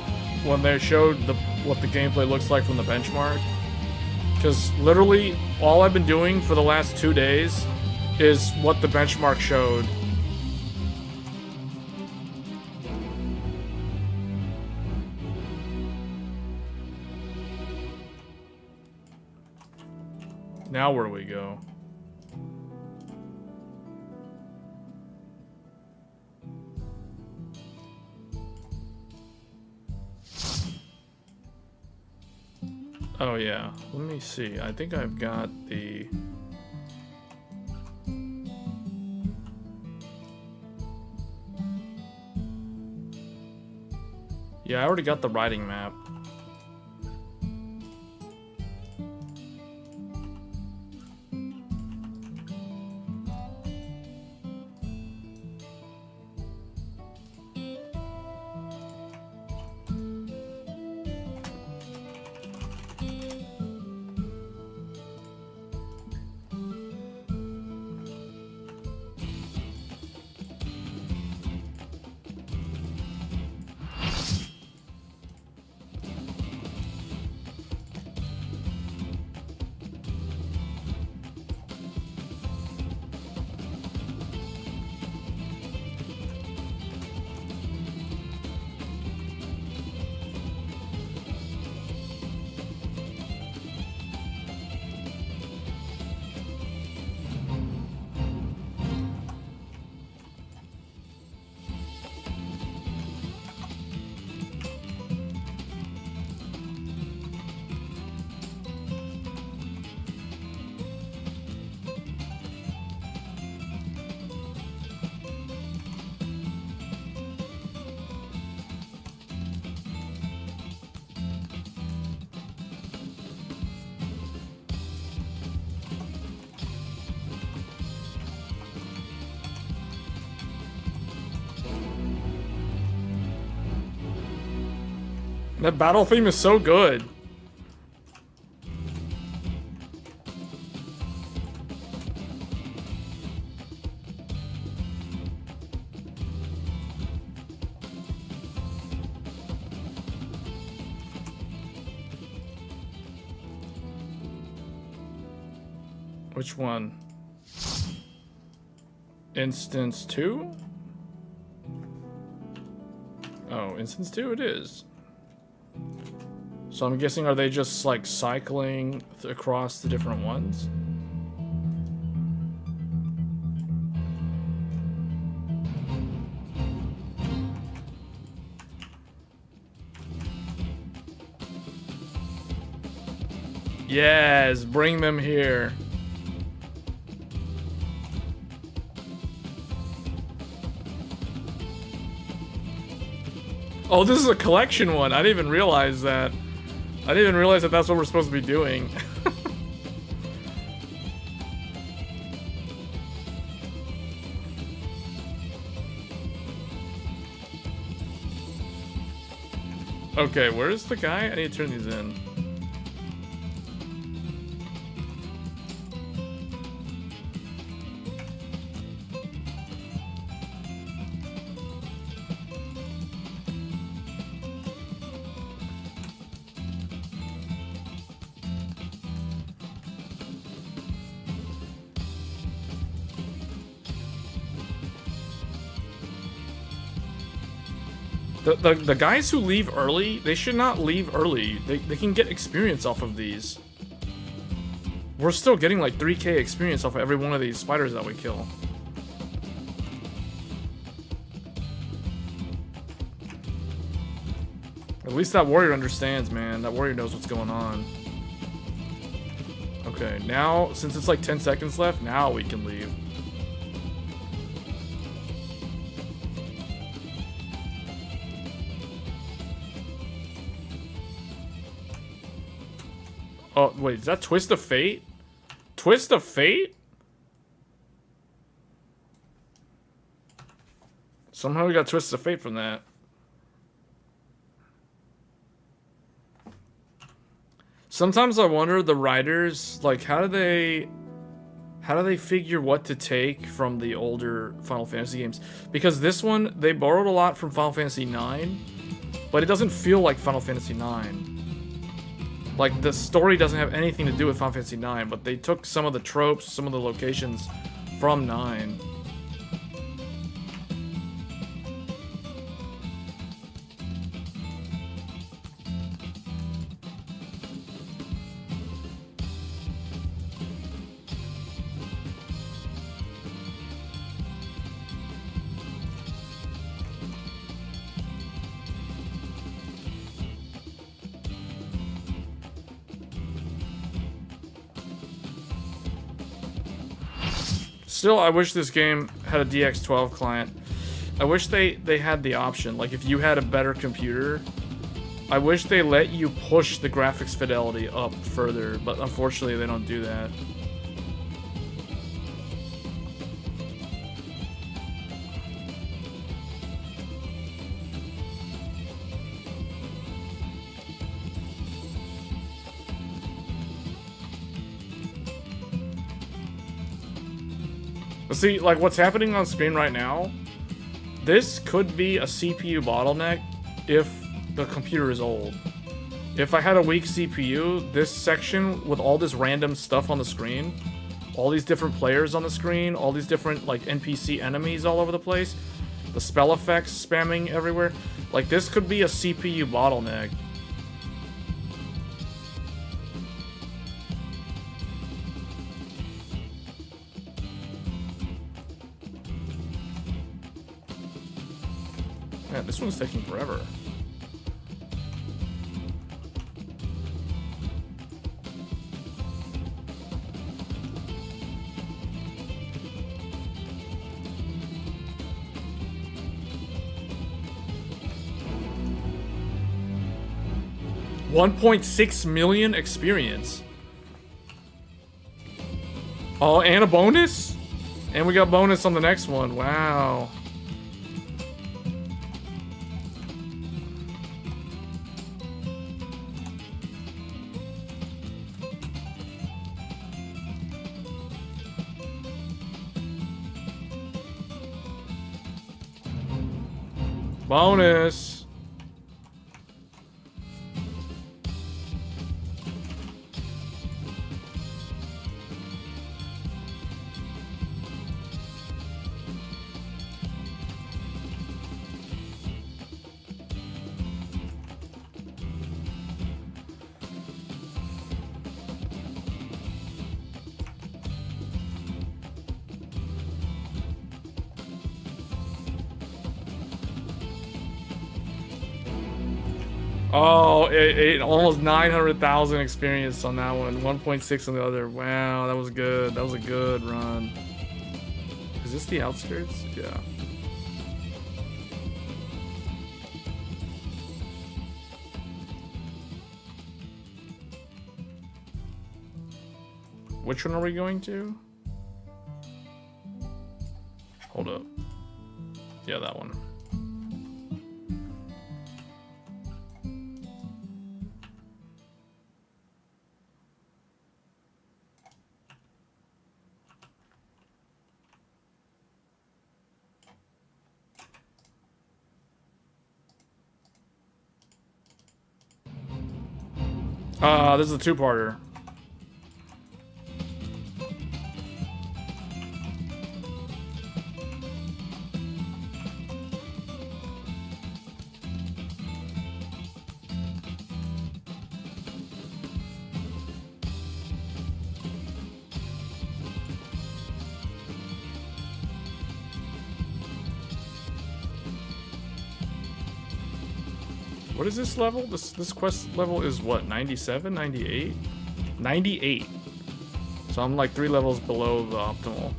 when they showed what the gameplay looks like from the benchmark. Because literally all I've been doing for the last 2 days is what the benchmark showed. Now where do we go? Oh yeah, let me see. I think I've got the... Yeah, I already got the riding map. That battle theme is so good. Which one? Instance 2? Oh, instance 2 it is. So I'm guessing, are they just like cycling across the different ones? Yes, bring them here. Oh, this is a collection one. I didn't even realize that. I didn't even realize that that's what we're supposed to be doing. Okay, where's the guy? I need to turn these in. The guys who leave early, they should not leave early. They can get experience off of these. We're still getting like 3k experience off of every one of these spiders that we kill. At least that warrior understands, man. That warrior knows what's going on. Okay, now, since it's like 10 seconds left, now we can leave. Oh, wait, is that Twist of Fate? Twist of Fate? Somehow we got Twist of Fate from that. Sometimes I wonder, the writers, like, how do they figure what to take from the older Final Fantasy games? Because this one, they borrowed a lot from Final Fantasy IX, but it doesn't feel like Final Fantasy IX. Like, the story doesn't have anything to do with Final Fantasy IX, but they took some of the tropes, some of the locations from 9. Still, I wish this game had a DX12 client. I wish they had the option. Like, if you had a better computer, I wish they let you push the graphics fidelity up further, but unfortunately they don't do that. See, like, what's happening on screen right now, this could be a CPU bottleneck if the computer is old. If I had a weak CPU, this section with all this random stuff on the screen, all these different players on the screen, all these different, like, NPC enemies all over the place, the spell effects spamming everywhere, like, this could be a CPU bottleneck. Man, this one's taking forever. $1.6 million experience. Oh, and a bonus? And we got bonus on the next one. Wow. Bonus. Oh, almost 900,000 experience on that one. 1.6 on the other. Wow, that was good. That was a good run. Is this the outskirts? Yeah. Which one are we going to? Hold up. Yeah, that one. This is a two-parter. What is this level? This quest level is what, 97, 98? 98. So I'm like 3 levels below the optimal.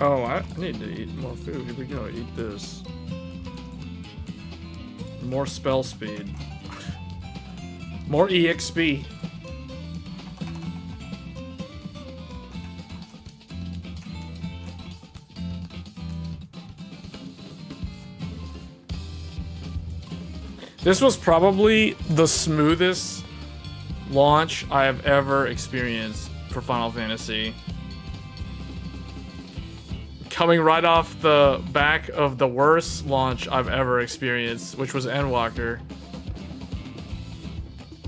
Oh, I need to eat more food. Here we go. Eat this. More spell speed. More EXP. This was probably the smoothest launch I have ever experienced for Final Fantasy. Coming right off the back of the worst launch I've ever experienced, which was Endwalker.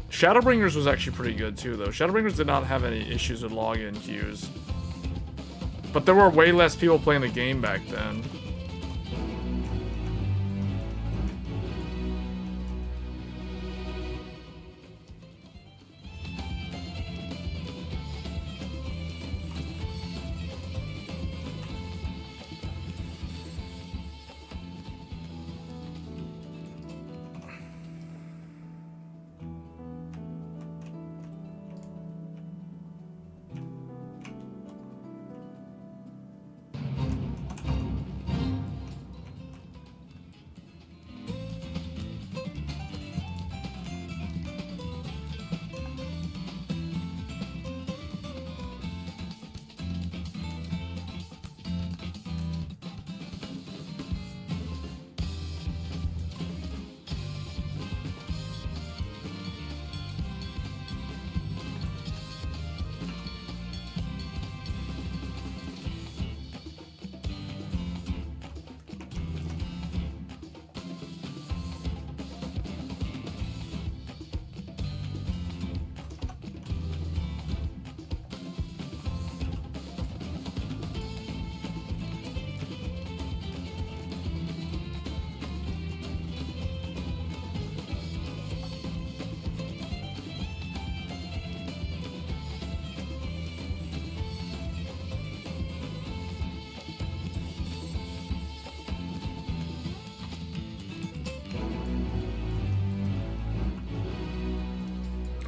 Shadowbringers was actually pretty good too, though. Shadowbringers did not have any issues with login queues. But there were way less people playing the game back then.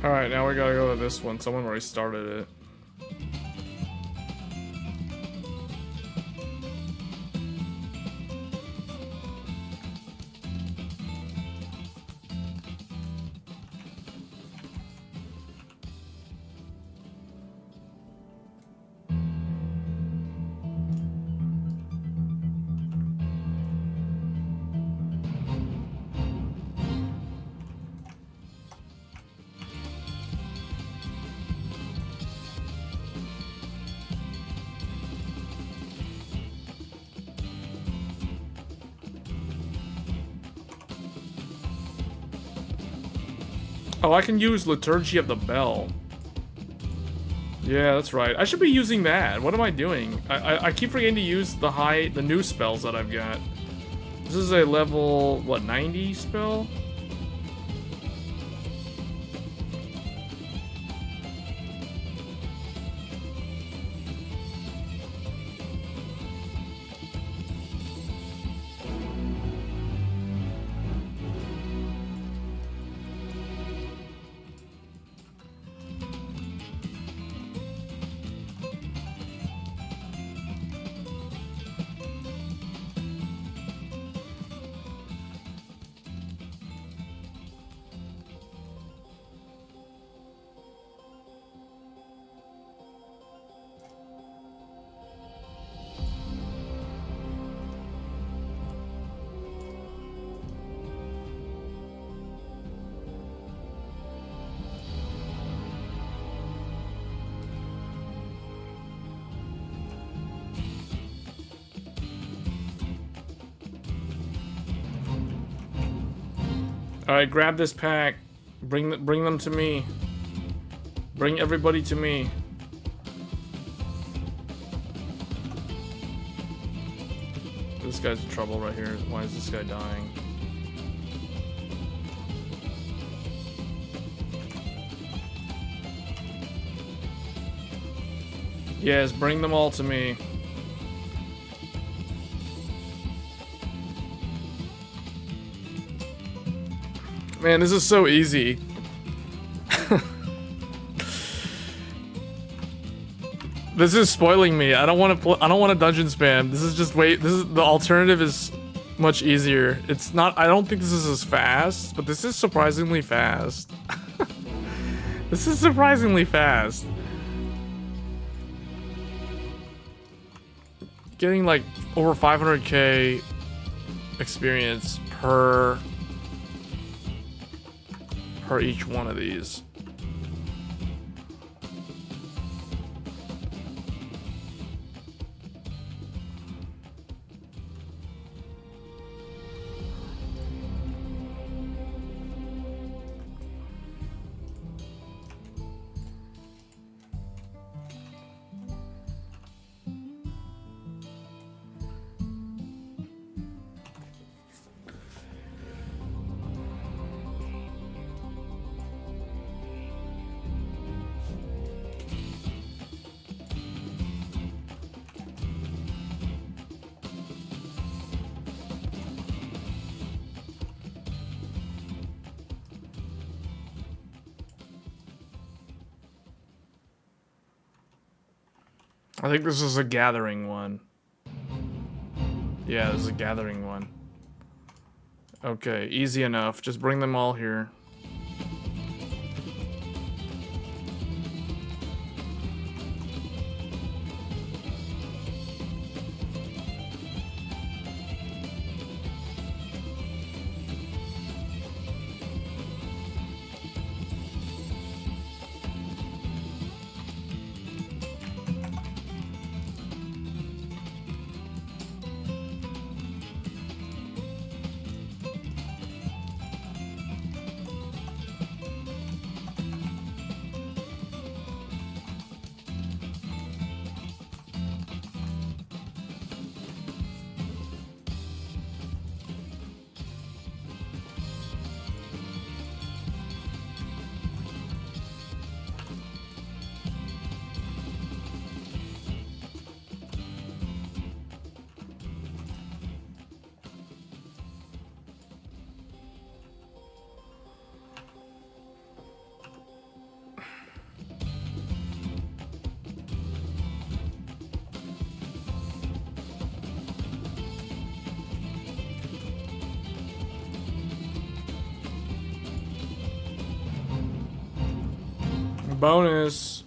Alright, now we gotta go to this one. Someone already started it. Oh, I can use Liturgy of the Bell. Yeah, that's right. I should be using that. What am I doing? I keep forgetting to use the new spells that I've got. This is a level, what, 90 spell? Alright, grab this pack. Bring them to me. Bring everybody to me. This guy's in trouble right here. Why is this guy dying? Yes, bring them all to me. Man, this is so easy. This is spoiling me. I don't want to dungeon spam. This is just the alternative is much easier. It's not. I don't think this is as fast, but this is surprisingly fast. This is surprisingly fast. Getting like over 500k experience per each one of these. I think this is a gathering one. Yeah, this is a gathering one. Okay, easy enough. Just bring them all here. Bonus.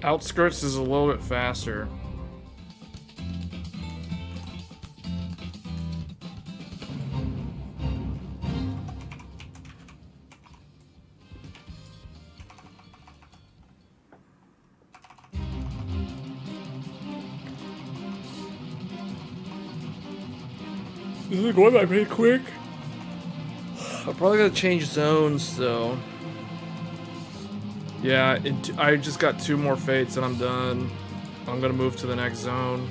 Outskirts is a little bit faster. This is going by pretty quick. I'm probably gonna change zones though. Yeah, I just got 2 more fates and I'm done. I'm gonna move to the next zone.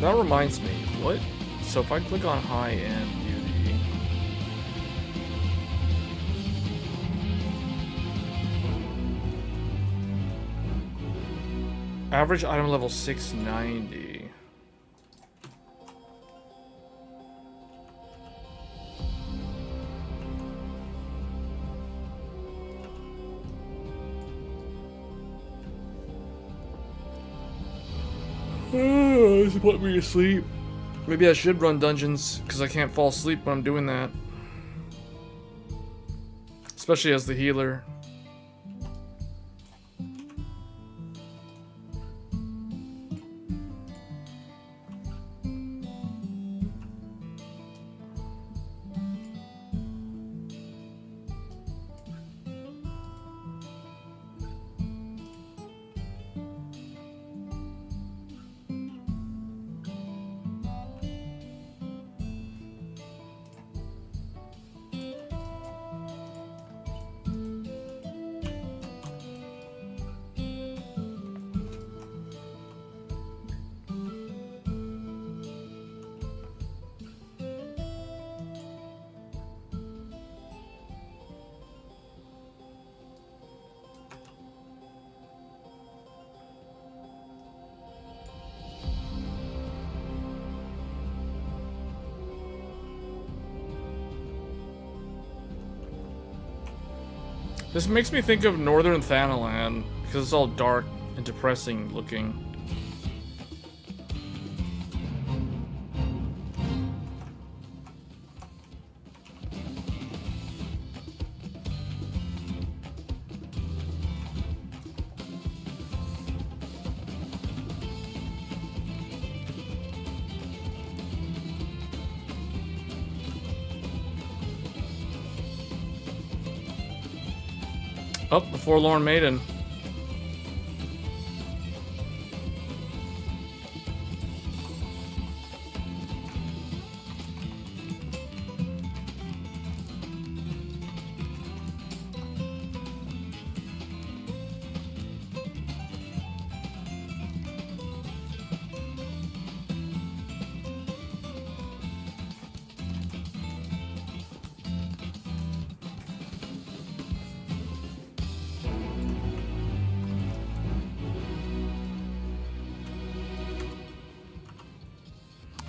That reminds me, what? So if I click on high-end beauty, average item level 690. This put me to sleep. Maybe I should run dungeons, because I can't fall asleep when I'm doing that. Especially as the healer. This makes me think of Northern Thanalan, because it's all dark and depressing looking. Oh, the Forlorn Maiden.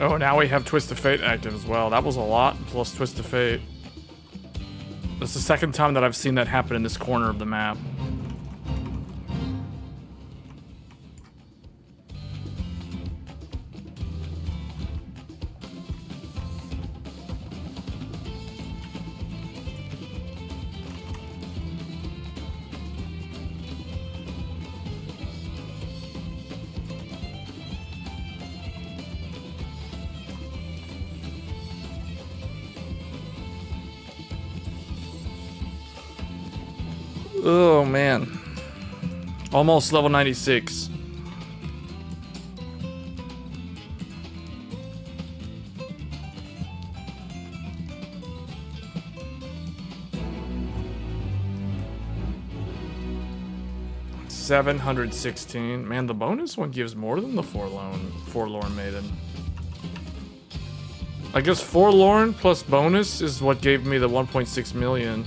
Oh, now we have Twist of Fate active as well. That was a lot, plus Twist of Fate. That's the second time that I've seen that happen in this corner of the map. Oh man. Almost level 96. $716. Man, the bonus one gives more than the Forlorn Maiden. I guess Forlorn plus bonus is what gave me the 1.6 million.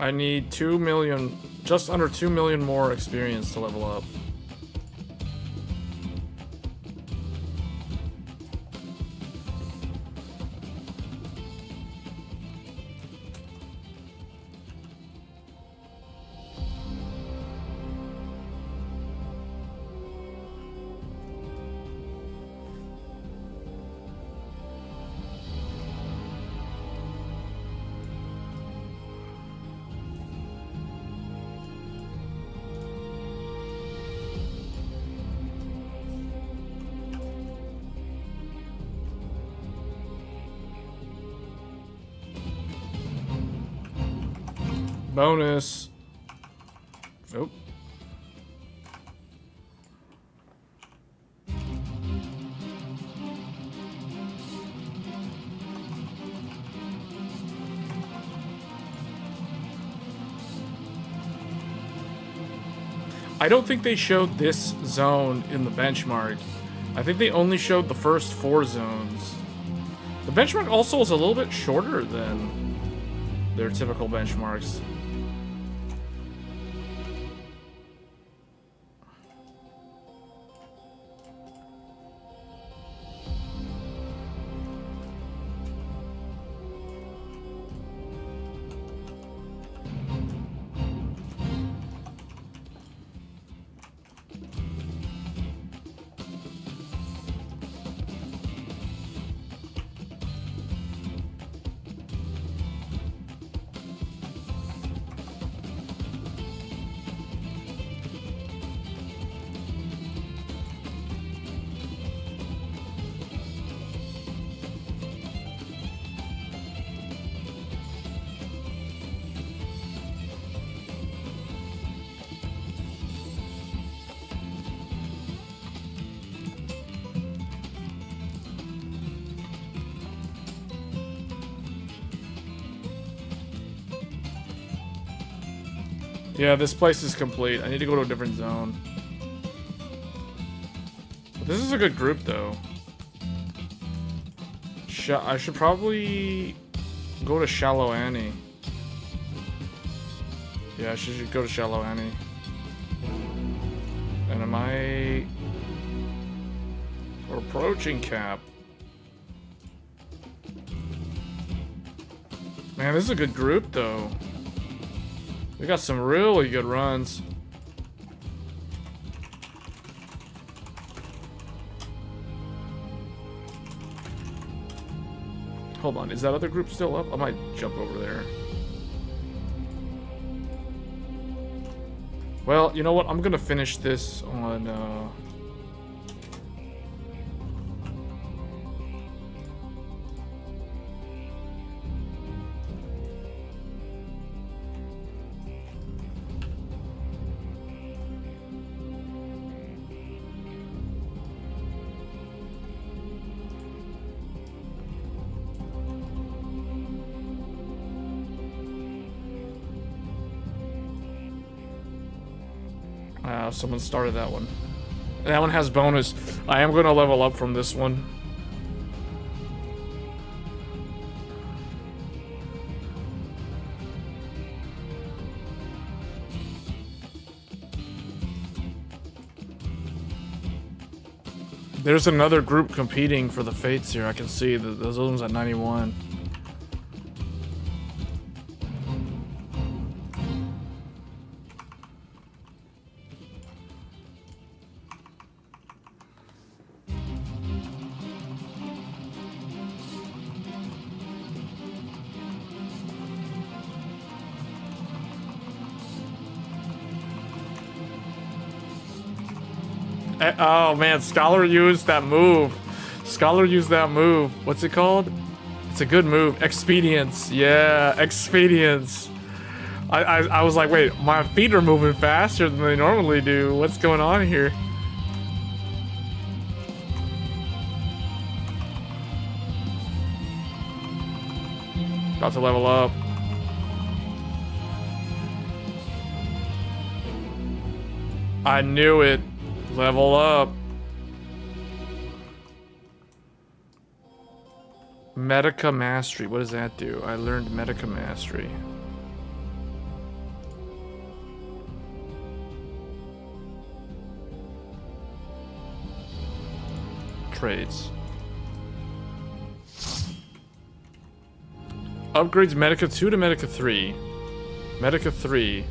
I need 2 million, just under 2 million more experience to level up. Bonus. Oh. I don't think they showed this zone in the benchmark. I think they only showed the first 4 zones. The benchmark also is a little bit shorter than their typical benchmarks. Yeah, this place is complete. I need to go to a different zone. But this is a good group, though. I should probably go to Shallow Annie. Yeah, I should go to Shallow Annie. And am I... We're approaching cap. Man, this is a good group, though. We got some really good runs. Hold on, is that other group still up? I might jump over there. Well, you know what? I'm gonna finish this on, someone started that one. That one has bonus. I am going to level up from this one. There's another group competing for the fates here. I can see that those ones at 91. Oh man, Scholar used that move. Scholar used that move. What's it called? It's a good move. Expedience. Yeah, expedience. I was like, wait, my feet are moving faster than they normally do. What's going on here? About to level up. I knew it. Level up. Medica Mastery. What does that do? I learned Medica Mastery. Trades. Upgrades Medica 2 to Medica 3. Medica 3.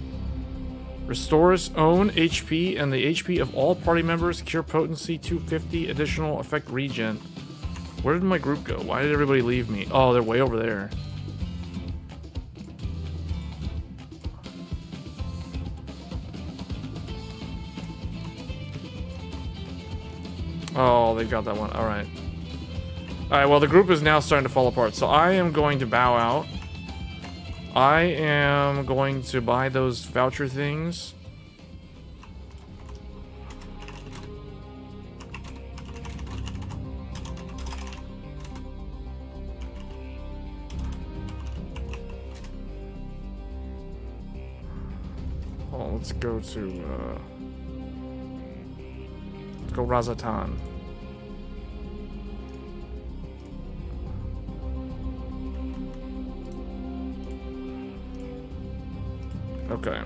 Restores own HP and the HP of all party members. Cure potency 250. Additional effect regen. Where did my group go? Why did everybody leave me? Oh, they're way over there. Oh, they got that one. Alright. Alright, well, the group is now starting to fall apart. So I am going to bow out. I am going to buy those voucher things. Oh, let's go to, let's go Razatan. Okay.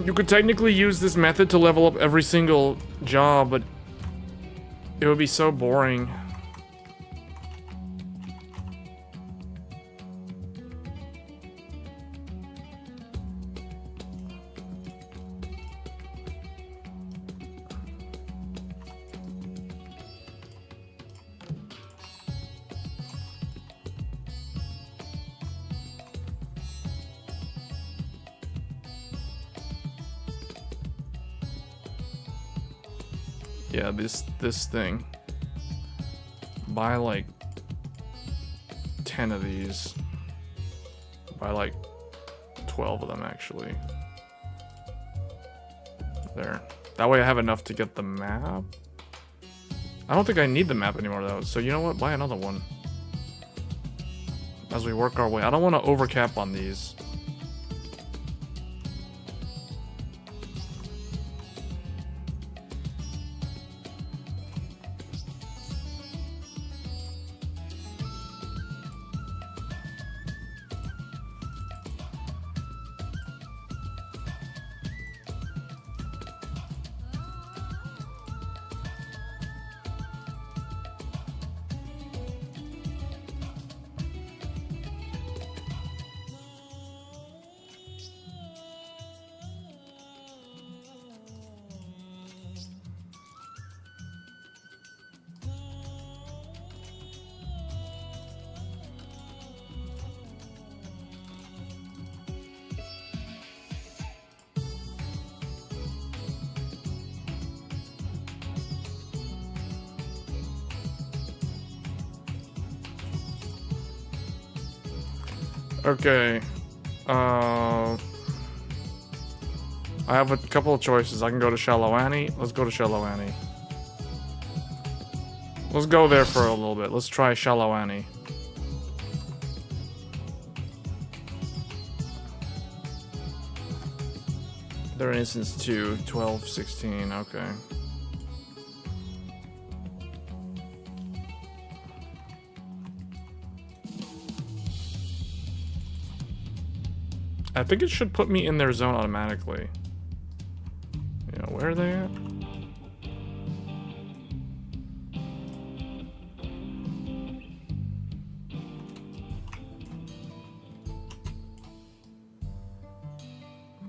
You could technically use this method to level up every single job, but it would be so boring. Yeah, this thing. Buy like 10 of these. Buy like 12 of them actually. There. That way I have enough to get the map. I don't think I need the map anymore though, so you know what? Buy another one. As we work our way. I don't want to overcap on these. Okay. I have a couple of choices. I can go to Shalawani. Let's go to Shalawani. Let's go there for a little bit. Let's try Shalawani. They're in instance 2, 12, 16, okay. I think it should put me in their zone automatically. You know, where are they at?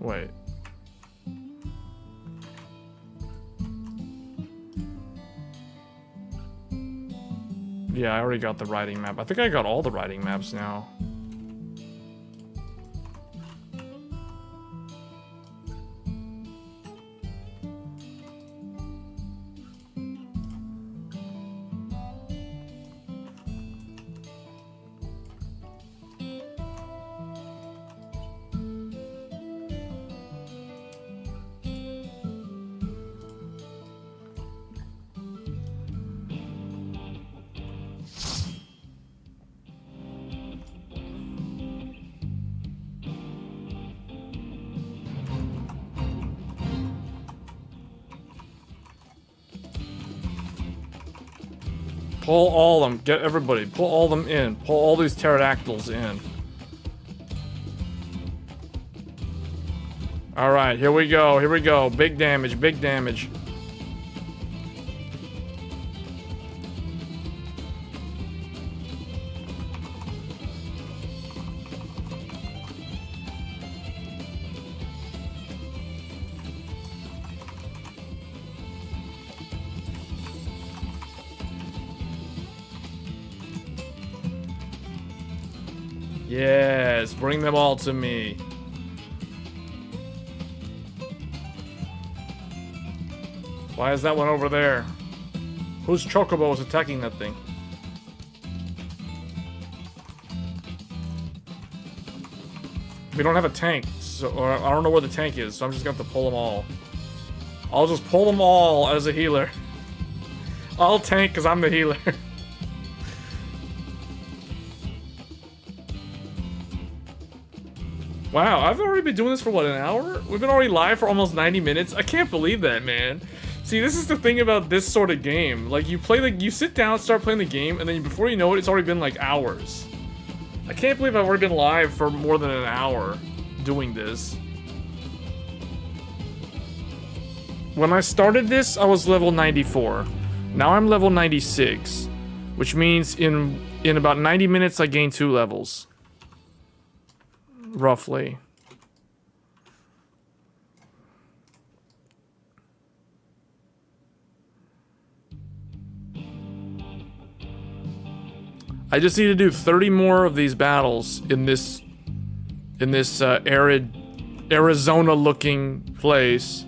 Wait. Yeah, I already got the riding map. I think I got all the riding maps now. Pull all of them. Get everybody. Pull all of them in. Pull all these pterodactyls in. Alright, here we go. Here we go. Big damage. Big damage. Yes, bring them all to me. Why is that one over there? Whose chocobo is attacking that thing? We don't have a tank, so, or I don't know where the tank is, so I'm just gonna have to pull them all. I'll just pull them all as a healer. I'll tank because I'm the healer. Wow, I've already been doing this for what, an hour? We've been already live for almost 90 minutes? I can't believe that, man. See, this is the thing about this sort of game. Like, you play you sit down, start playing the game, and then before you know it, it's already been like hours. I can't believe I've already been live for more than an hour doing this. When I started this, I was level 94. Now I'm level 96, which means in about 90 minutes, I gained 2 levels. Roughly. I just need to do 30 more of these battles in this arid Arizona looking place.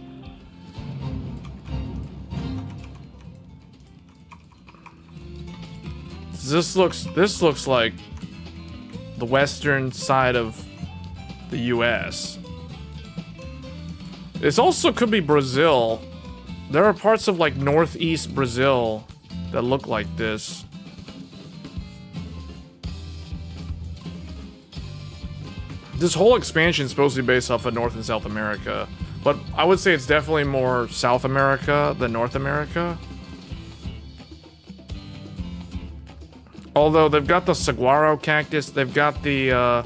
This looks like the western side of the US. This also could be Brazil. There are parts of like northeast Brazil that look like this. This whole expansion is supposed to be based off of North and South America, but I would say it's definitely more South America than North America. Although they've got the saguaro cactus, they've got the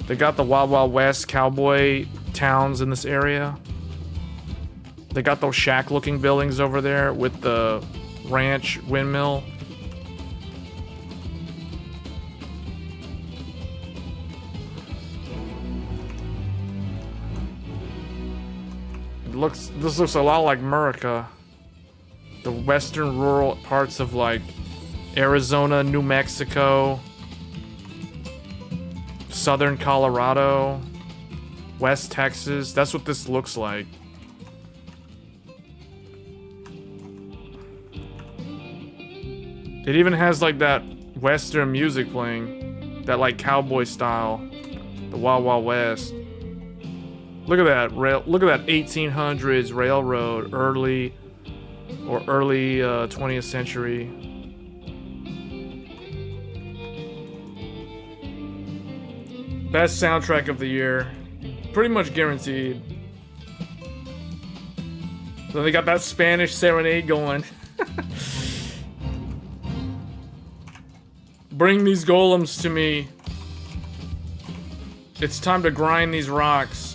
Wild Wild West cowboy towns in this area. They got those shack-looking buildings over there with the ranch windmill. This looks a lot like America. The western rural parts of like Arizona, New Mexico, southern Colorado, West Texas. That's what this looks like. It even has like that western music playing, that like cowboy style, the Wild Wild West. Look at that look at that 1800s railroad, early 20th century. Best soundtrack of the year. Pretty much guaranteed. Then they got that Spanish serenade going. Bring these golems to me. It's time to grind these rocks.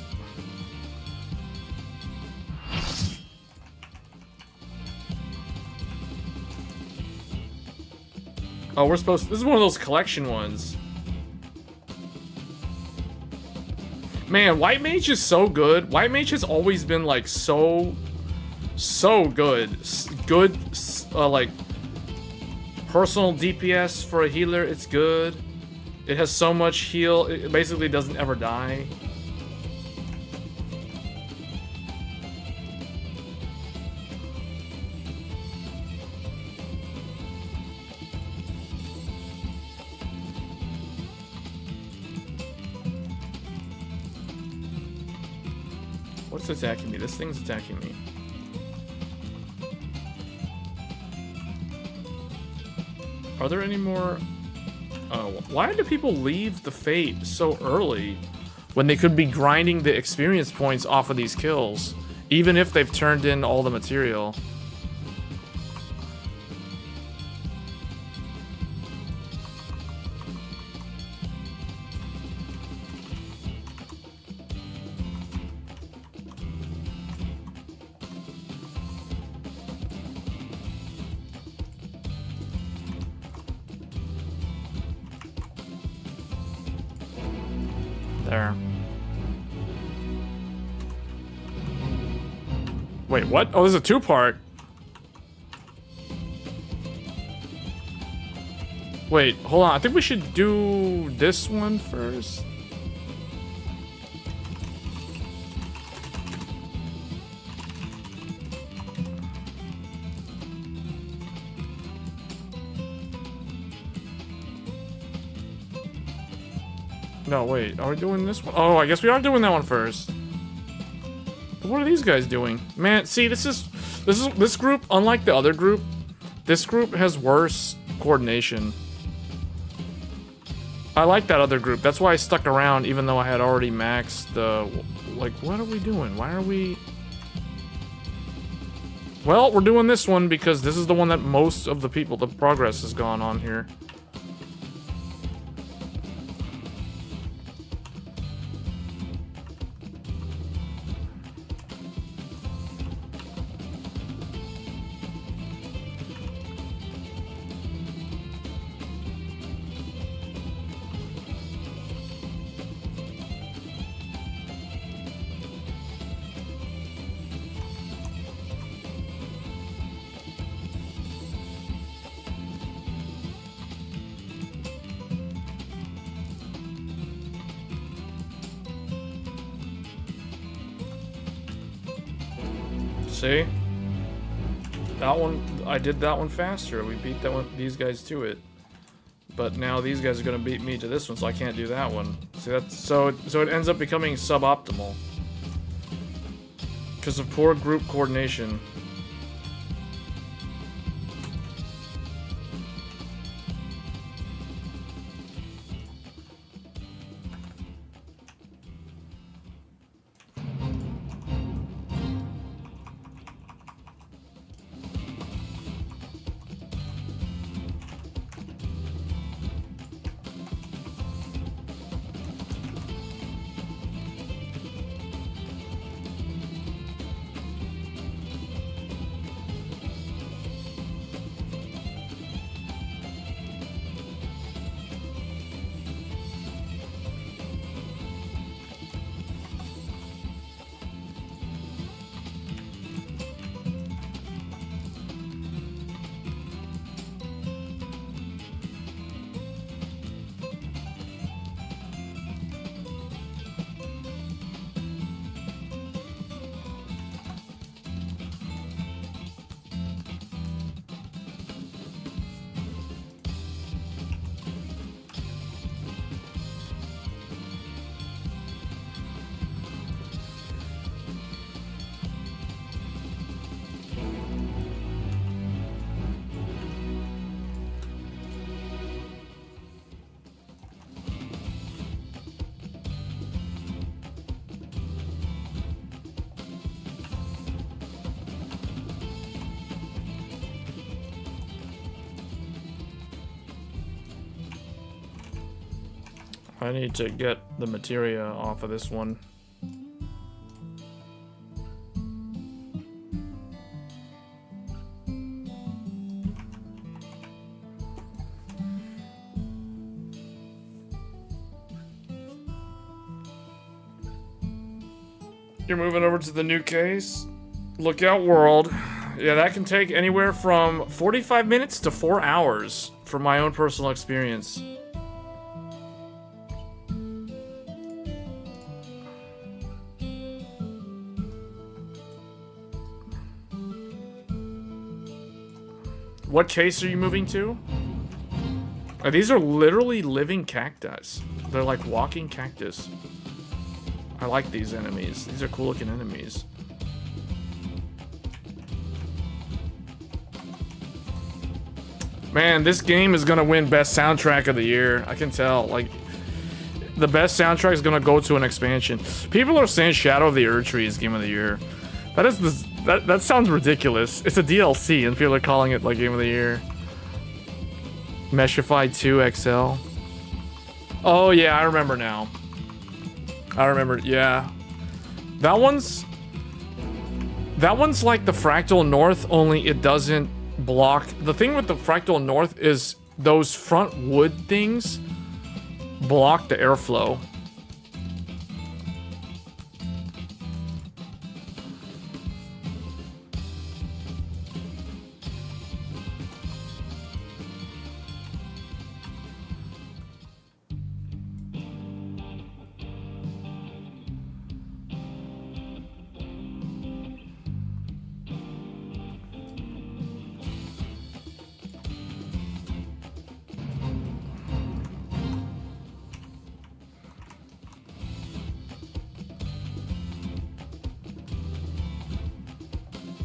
Oh, we're supposed to, this is one of those collection ones. Man, White Mage is so good. White Mage has always been like so good. Good, like, personal DPS for a healer, it's good. It has so much heal, it basically doesn't ever die. What's attacking me? This thing's attacking me. Are there any more? Oh, why do people leave the Fate so early when they could be grinding the experience points off of these kills, even if they've turned in all the material? There. Wait, what? Oh, this is a two-part. Wait, hold on. I think we should do this one first. No, wait. Are we doing this one? Oh, I guess we are doing that one first. But what are these guys doing? Man, see, this group, unlike the other group, this group has worse coordination. I like that other group. That's why I stuck around, even though I had already maxed the... Like, what are we doing? Why are we... Well, we're doing this one because this is the one that most of the people, the progress has gone on here. See? That one, I did that one faster. We beat that one, these guys to it. But now these guys are gonna beat me to this one, so I can't do that one. See, that's so it ends up becoming suboptimal because of poor group coordination. I need to get the materia off of this one. You're moving over to the new case. Lookout World. Yeah, that can take anywhere from 45 minutes to 4 hours from my own personal experience. What case are you moving to? These are literally living cactus. They're like walking cactus. I like these enemies. These are cool looking enemies. Man, this game is gonna win best soundtrack of the year. I can tell. Like, the best soundtrack is gonna go to an expansion. People are saying Shadow of the Erdtree is game of the year. That is this. That sounds ridiculous. It's a DLC, and people are calling it like game of the year. Meshify 2 XL. Oh yeah, I remember now. I remember. Yeah, that one's like the Fractal North, only it doesn't block. The thing with the Fractal North is those front wood things block the airflow.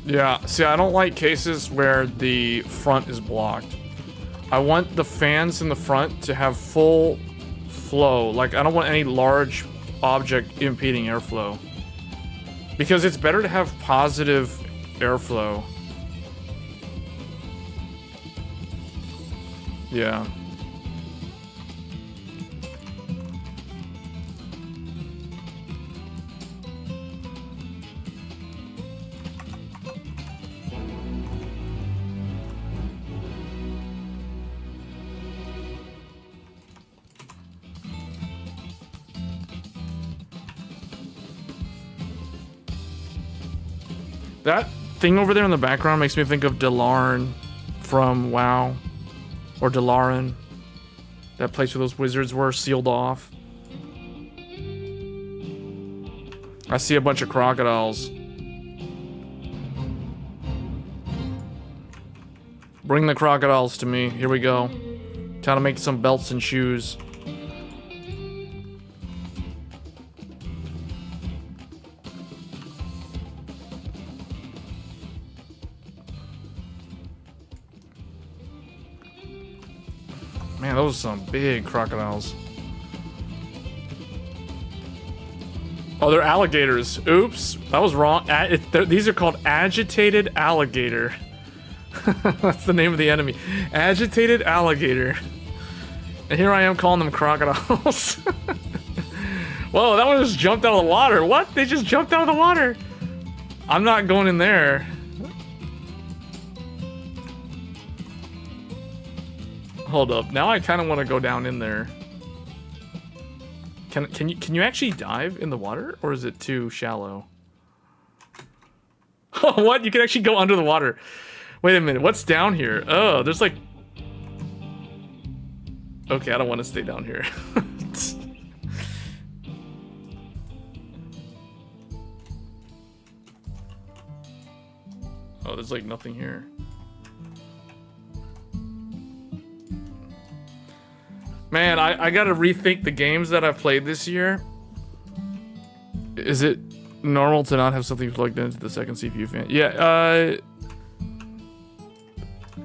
Yeah, see, I don't like cases where the front is blocked. I want the fans in the front to have full flow. Like, I don't want any large object impeding airflow. Because it's better to have positive airflow. Yeah. That thing over there in the background makes me think of Delarn from WoW. Or Delaran. That place where those wizards were sealed off. I see a bunch of crocodiles. Bring the crocodiles to me. Here we go. Time to make some belts and shoes. Man, those are some big crocodiles. Oh, they're alligators. Oops, that was wrong. These are called agitated alligator. That's the name of the enemy. Agitated alligator. And here I am calling them crocodiles. Whoa, that one just jumped out of the water. What? They just jumped out of the water. I'm not going in there. Hold up. Now I kind of want to go down in there. Can you actually dive in the water, or is it too shallow? Oh, what? You can actually go under the water. Wait a minute. What's down here? Oh, there's like... Okay, I don't want to stay down here. Oh, there's like nothing here. Man, I gotta rethink the games that I've played this year. Is it normal to not have something plugged into the second CPU fan? Yeah,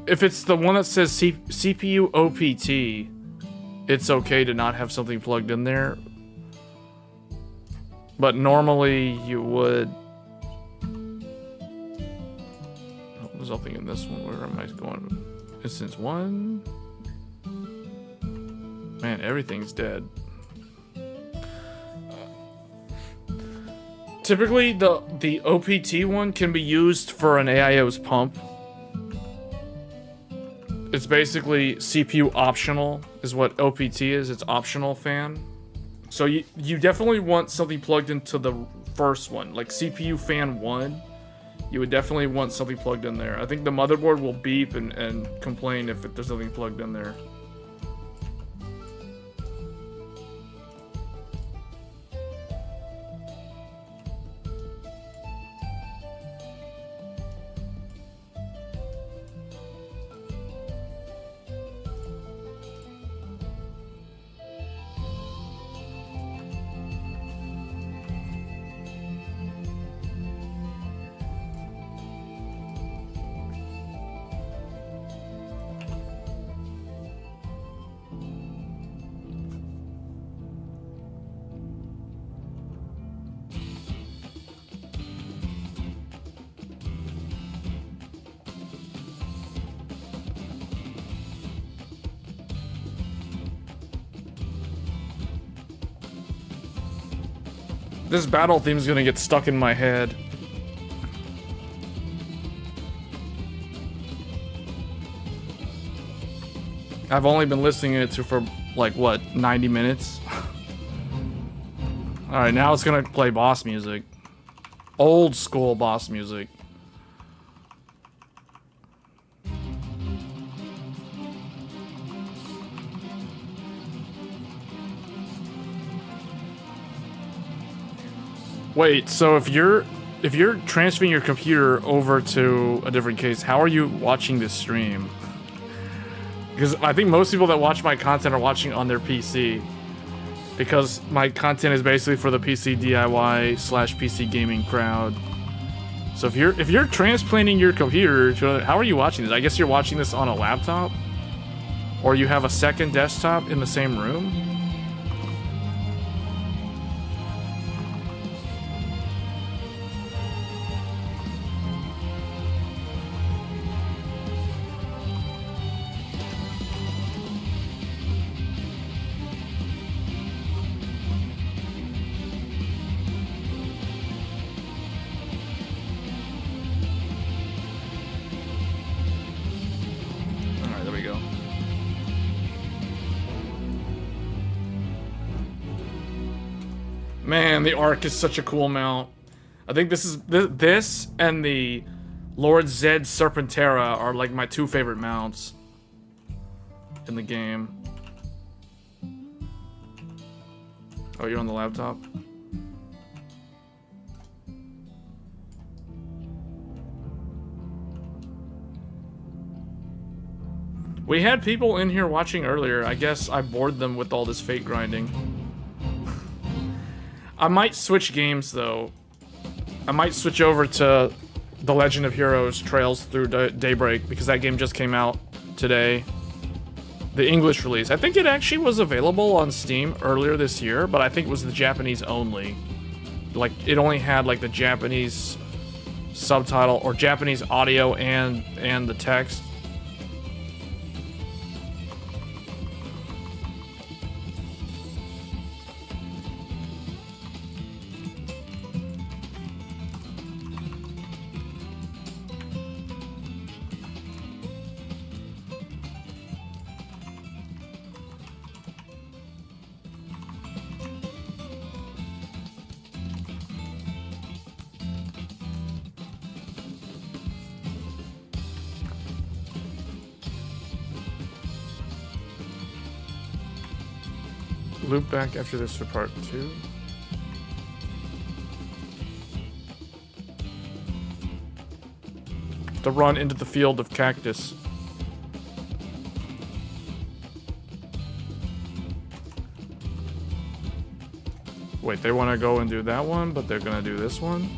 if it's the one that says CPU OPT, it's okay to not have something plugged in there. But normally you would... Oh, there's nothing in this one. Where am I going? Instance 1... Man, everything's dead. typically the OPT one can be used for an AIO's pump. It's basically CPU optional is what OPT is. It's optional fan. So you definitely want something plugged into the first one, like CPU fan 1. You would definitely want something plugged in there. I think the motherboard will beep and complain if there's nothing plugged in there. This battle theme is gonna get stuck in my head. I've only been listening to it for like what, 90 minutes? Alright, now it's gonna play boss music. Old school boss music. Wait, so if you're transferring your computer over to a different case, how are you watching this stream? Because I think most people that watch my content are watching on their PC. Because my content is basically for the PC DIY / PC gaming crowd. So if you're transplanting your computer to, how are you watching this? I guess you're watching this on a laptop? Or you have a second desktop in the same room? Man, the Arc is such a cool mount. I think this and the Lord Zed Serpentera are like my 2 favorite mounts in the game. Oh, you're on the laptop? We had people in here watching earlier. I guess I bored them with all this fake grinding. I might switch games, though. I might switch over to The Legend of Heroes Trails Through Daybreak, because that game just came out today. The English release. I think it actually was available on Steam earlier this year, but I think it was the Japanese only. Like, it only had, like, the Japanese subtitle, or Japanese audio and the text. Loop back after this for part 2. To run into the field of cactus. Wait, they want to go and do that one, but they're gonna do this one?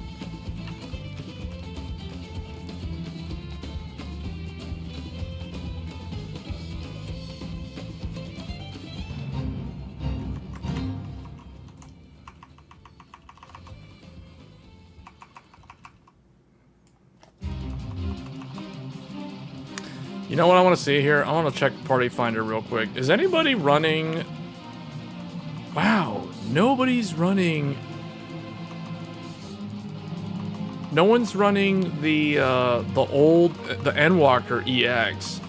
You know what I want to see here? I want to check Party Finder real quick. Is anybody running... Wow, nobody's running No one's running the Endwalker EX.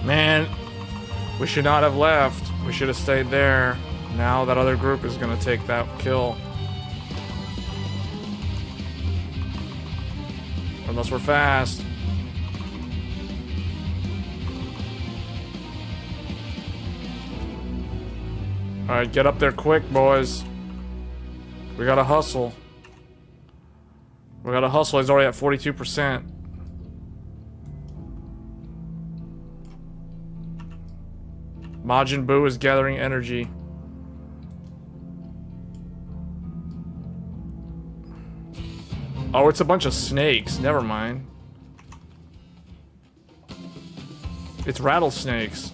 Man, we should not have left. We should have stayed there. Now that other group is gonna take that kill. Unless we're fast. Alright, get up there quick, boys. We gotta hustle. We gotta hustle. He's already at 42%. Majin Buu is gathering energy. Oh, it's a bunch of snakes. Never mind. It's rattlesnakes.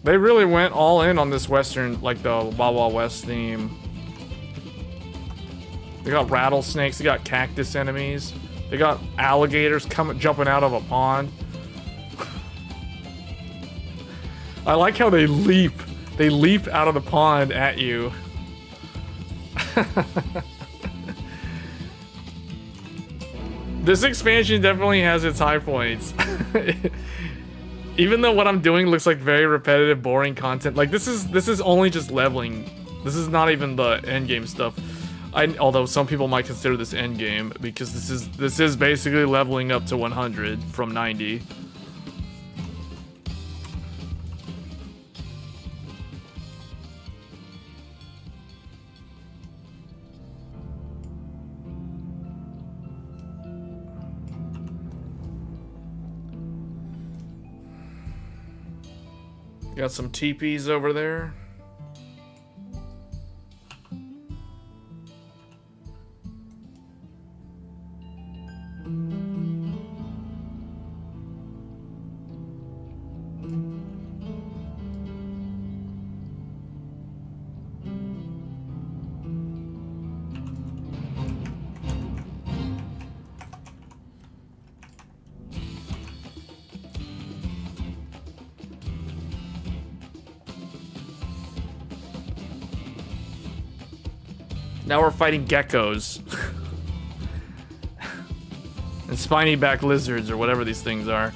They really went all in on this Western, like the Wild Wild West theme. They got rattlesnakes, they got cactus enemies. They got alligators jumping out of a pond. I like how they leap. They leap out of the pond at you. This expansion definitely has its high points. Even though what I'm doing looks like very repetitive, boring content. Like this is only just leveling. This is not even the end game stuff. Although some people might consider this end game because this is basically leveling up to 100 from 90. Got some teepees over there. Now we're fighting geckos. And spiny back lizards or whatever these things are.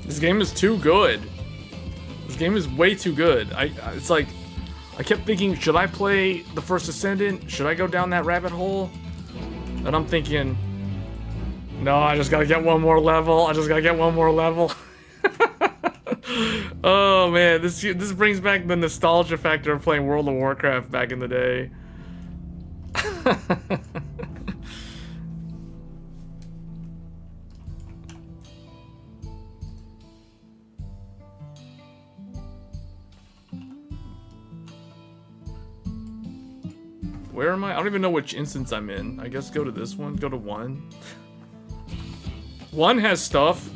This game is too good. This game is way too good. It's like, I kept thinking, should I play the First Ascendant? Should I go down that rabbit hole? And I'm thinking, no, I just gotta get one more level. I just gotta get one more level. Oh man, this brings back the nostalgia factor of playing World of Warcraft back in the day. Where am I? I don't even know which instance I'm in. I guess go to this one. Go to 1. 1 has stuff.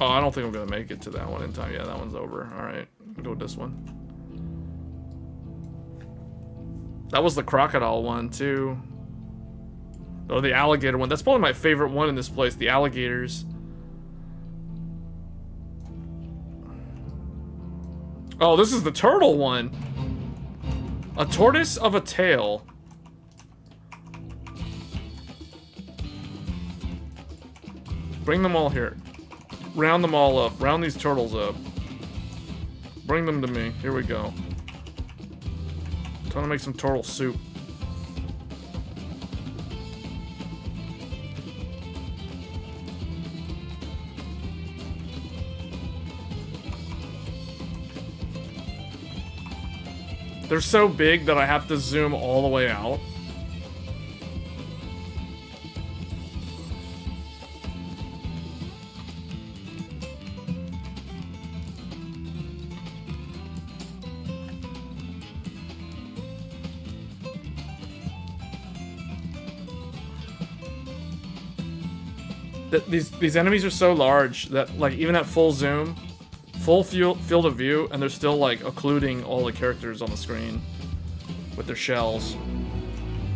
Oh, I don't think I'm gonna make it to that one in time. Yeah, that one's over. Alright, go with this one. That was the crocodile one, too. Oh, the alligator one. That's probably my favorite one in this place, the alligators. Oh, this is the turtle one. A tortoise of a tail. Bring them all here. Round them all up. Round these turtles up. Bring them to me. Here we go. Trying to make some turtle soup. They're so big that I have to zoom all the way out. These enemies are so large that, like, even at full zoom, full field of view, and they're still, like, occluding all the characters on the screen with their shells.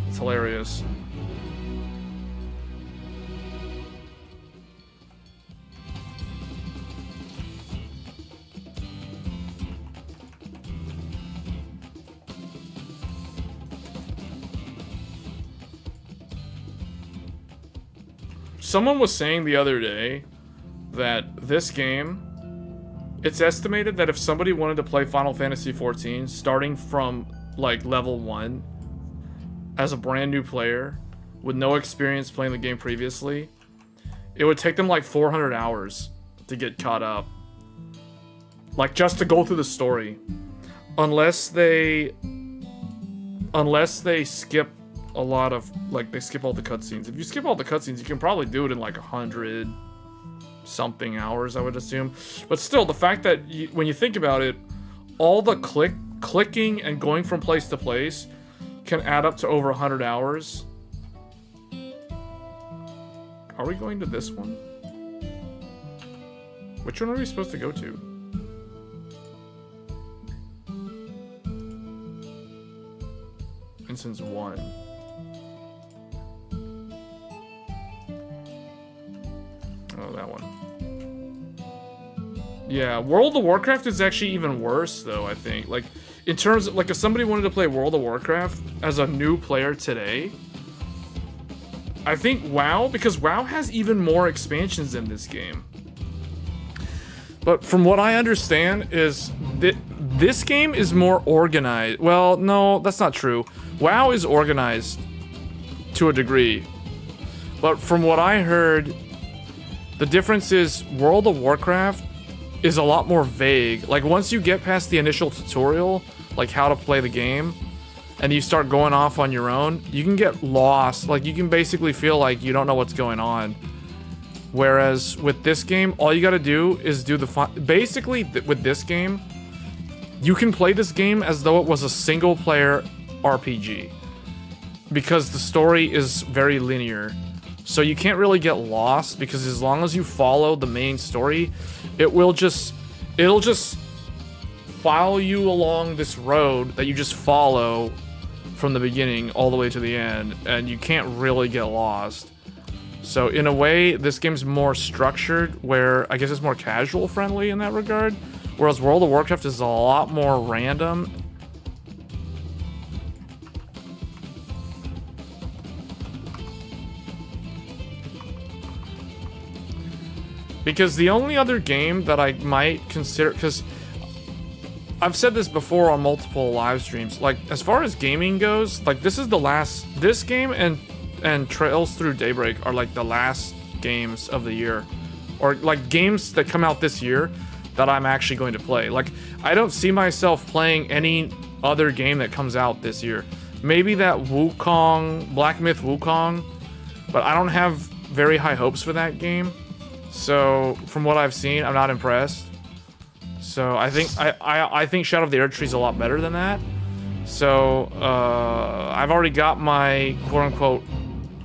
It's hilarious. Someone was saying the other day that this game, it's estimated that if somebody wanted to play Final Fantasy XIV starting from like level 1 as a brand new player with no experience playing the game previously, it would take them like 400 hours to get caught up. Like just to go through the story. Unless they skip a lot of, like, they skip all the cutscenes. If you skip all the cutscenes, you can probably do it in like 100 something hours, I would assume. But still, the fact that when you think about it, all the clicking and going from place to place can add up to over 100 hours. Are we going to this one? Which one are we supposed to go to? Instance 1. Oh, that one. Yeah, World of Warcraft is actually even worse, though, I think. Like, in terms of, like, if somebody wanted to play World of Warcraft as a new player today, I think WoW, because WoW has even more expansions in this game. But from what I understand is that this game is more organized. Well, no, that's not true. WoW is organized to a degree. But from what I heard, the difference is World of Warcraft is a lot more vague. Like, once you get past the initial tutorial, like how to play the game, and you start going off on your own, you can get lost. Like, you can basically feel like you don't know what's going on. Whereas with this game, all you gotta do is do the basically, with this game, you can play this game as though it was a single-player RPG. Because the story is very linear. So you can't really get lost, because as long as you follow the main story, it'll just follow you along this road that you just follow from the beginning all the way to the end, and you can't really get lost. So in a way, this game's more structured, where I guess it's more casual friendly in that regard, whereas World of Warcraft is a lot more random. Because the only other game that I might consider, because I've said this before on multiple live streams, like, as far as gaming goes, like, this game and Trails Through Daybreak are like the last games of the year, or like games that come out this year that I'm actually going to play. Like, I don't see myself playing any other game that comes out this year. Maybe that Wukong, Black Myth Wukong, but I don't have very high hopes for that game. So from what I've seen, I'm not impressed. So I think I think Shadow of the Erdtree is a lot better than that. So, I've already got my quote-unquote...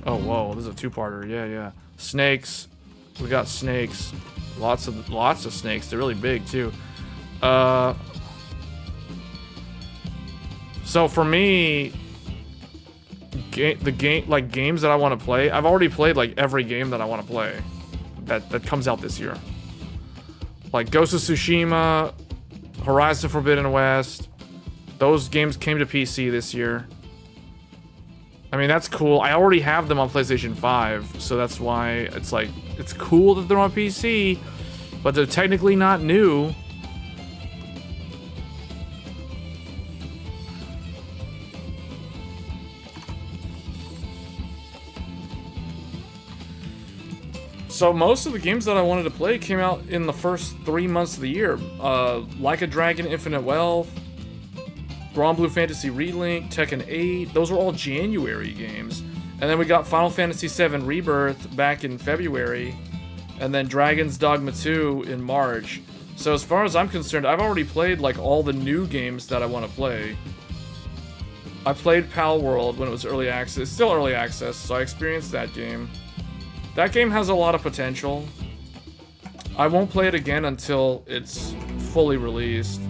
Oh, whoa, this is a two-parter. Yeah, yeah. Snakes. We got snakes. Lots of snakes. They're really big, too. So, for me... games that I want to play... I've already played, like, every game that I want to play. That comes out this year. Like, Ghost of Tsushima... Horizon Forbidden West... Those games came to PC this year. I mean, that's cool. I already have them on PlayStation 5, so that's why it's like, it's cool that they're on PC, but they're technically not new. So most of the games that I wanted to play came out in the first 3 months of the year. Like a Dragon Infinite Wealth, Grand Blue Fantasy Relink, Tekken 8, those were all January games. And then we got Final Fantasy VII Rebirth back in February, and then Dragon's Dogma 2 in March. So as far as I'm concerned, I've already played like all the new games that I want to play. I played Pal World when it was early access. It's still early access, so I experienced that game. That game has a lot of potential. I won't play it again until it's fully released.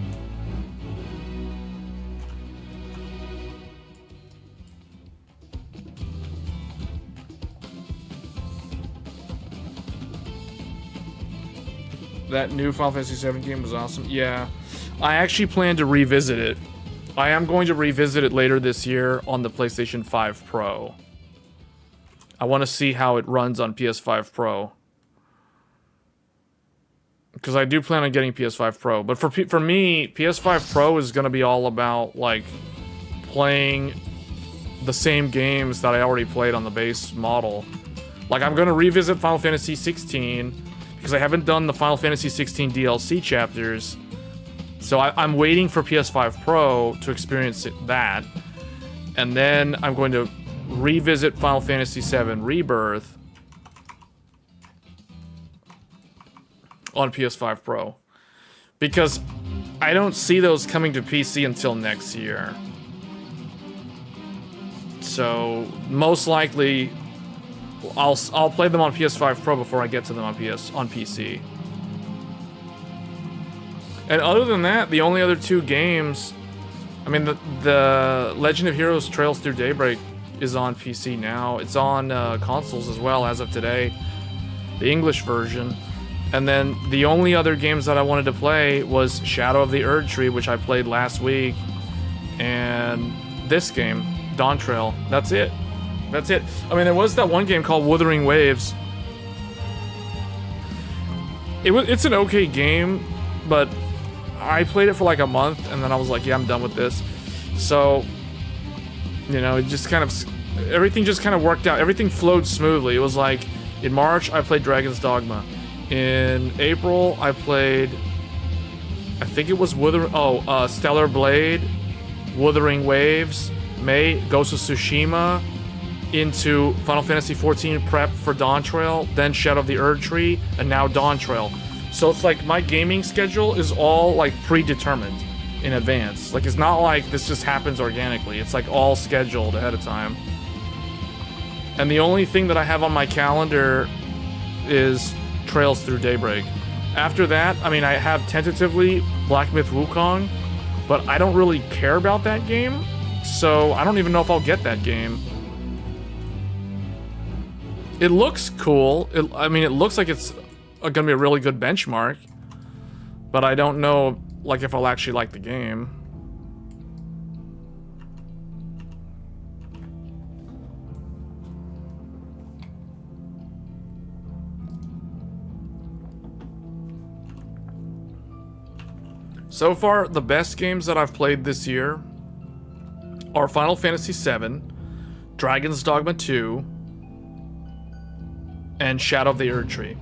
That new Final Fantasy VII game was awesome. Yeah, I actually plan to revisit it. I am going to revisit it later this year on the PlayStation 5 Pro. I want to see how it runs on PS5 Pro. Because I do plan on getting PS5 Pro. But for me, PS5 Pro is going to be all about, like, playing the same games that I already played on the base model. Like, I'm going to revisit Final Fantasy 16... because I haven't done the Final Fantasy 16 DLC chapters. So I'm waiting for PS5 Pro to experience that. And then I'm going to revisit Final Fantasy VII Rebirth on PS5 Pro. Because I don't see those coming to PC until next year. So most likely... I'll play them on PS5 Pro before I get to them on PC. And other than that, the only other two games, I mean, the Legend of Heroes Trails Through Daybreak is on PC now. It's on consoles as well as of today, the English version. And then the only other games that I wanted to play was Shadow of the Erdtree, which I played last week, and this game, Dawntrail. That's it. That's it. I mean, there was that one game called Wuthering Waves. It's an okay game, but I played it for like a month, and then I was like, yeah, I'm done with this. So, you know, it just kind of... everything just kind of worked out. Everything flowed smoothly. It was like, in March, I played Dragon's Dogma. In April, I played... I think it was Stellar Blade, Wuthering Waves, May, Ghost of Tsushima, into Final Fantasy XIV prep for Dawntrail, then Shadow of the Erdtree, and now Dawntrail. So it's like my gaming schedule is all like predetermined in advance. Like, it's not like this just happens organically. It's like all scheduled ahead of time. And the only thing that I have on my calendar is Trails Through Daybreak. After that, I mean, I have tentatively Black Myth Wukong, but I don't really care about that game, so I don't even know if I'll get that game. It looks cool. I mean, it looks like it's gonna be a really good benchmark, but I don't know, like, if I'll actually like the game. So far, the best games that I've played this year are Final Fantasy VII, Dragon's Dogma 2, and Shadow of the Erdtree.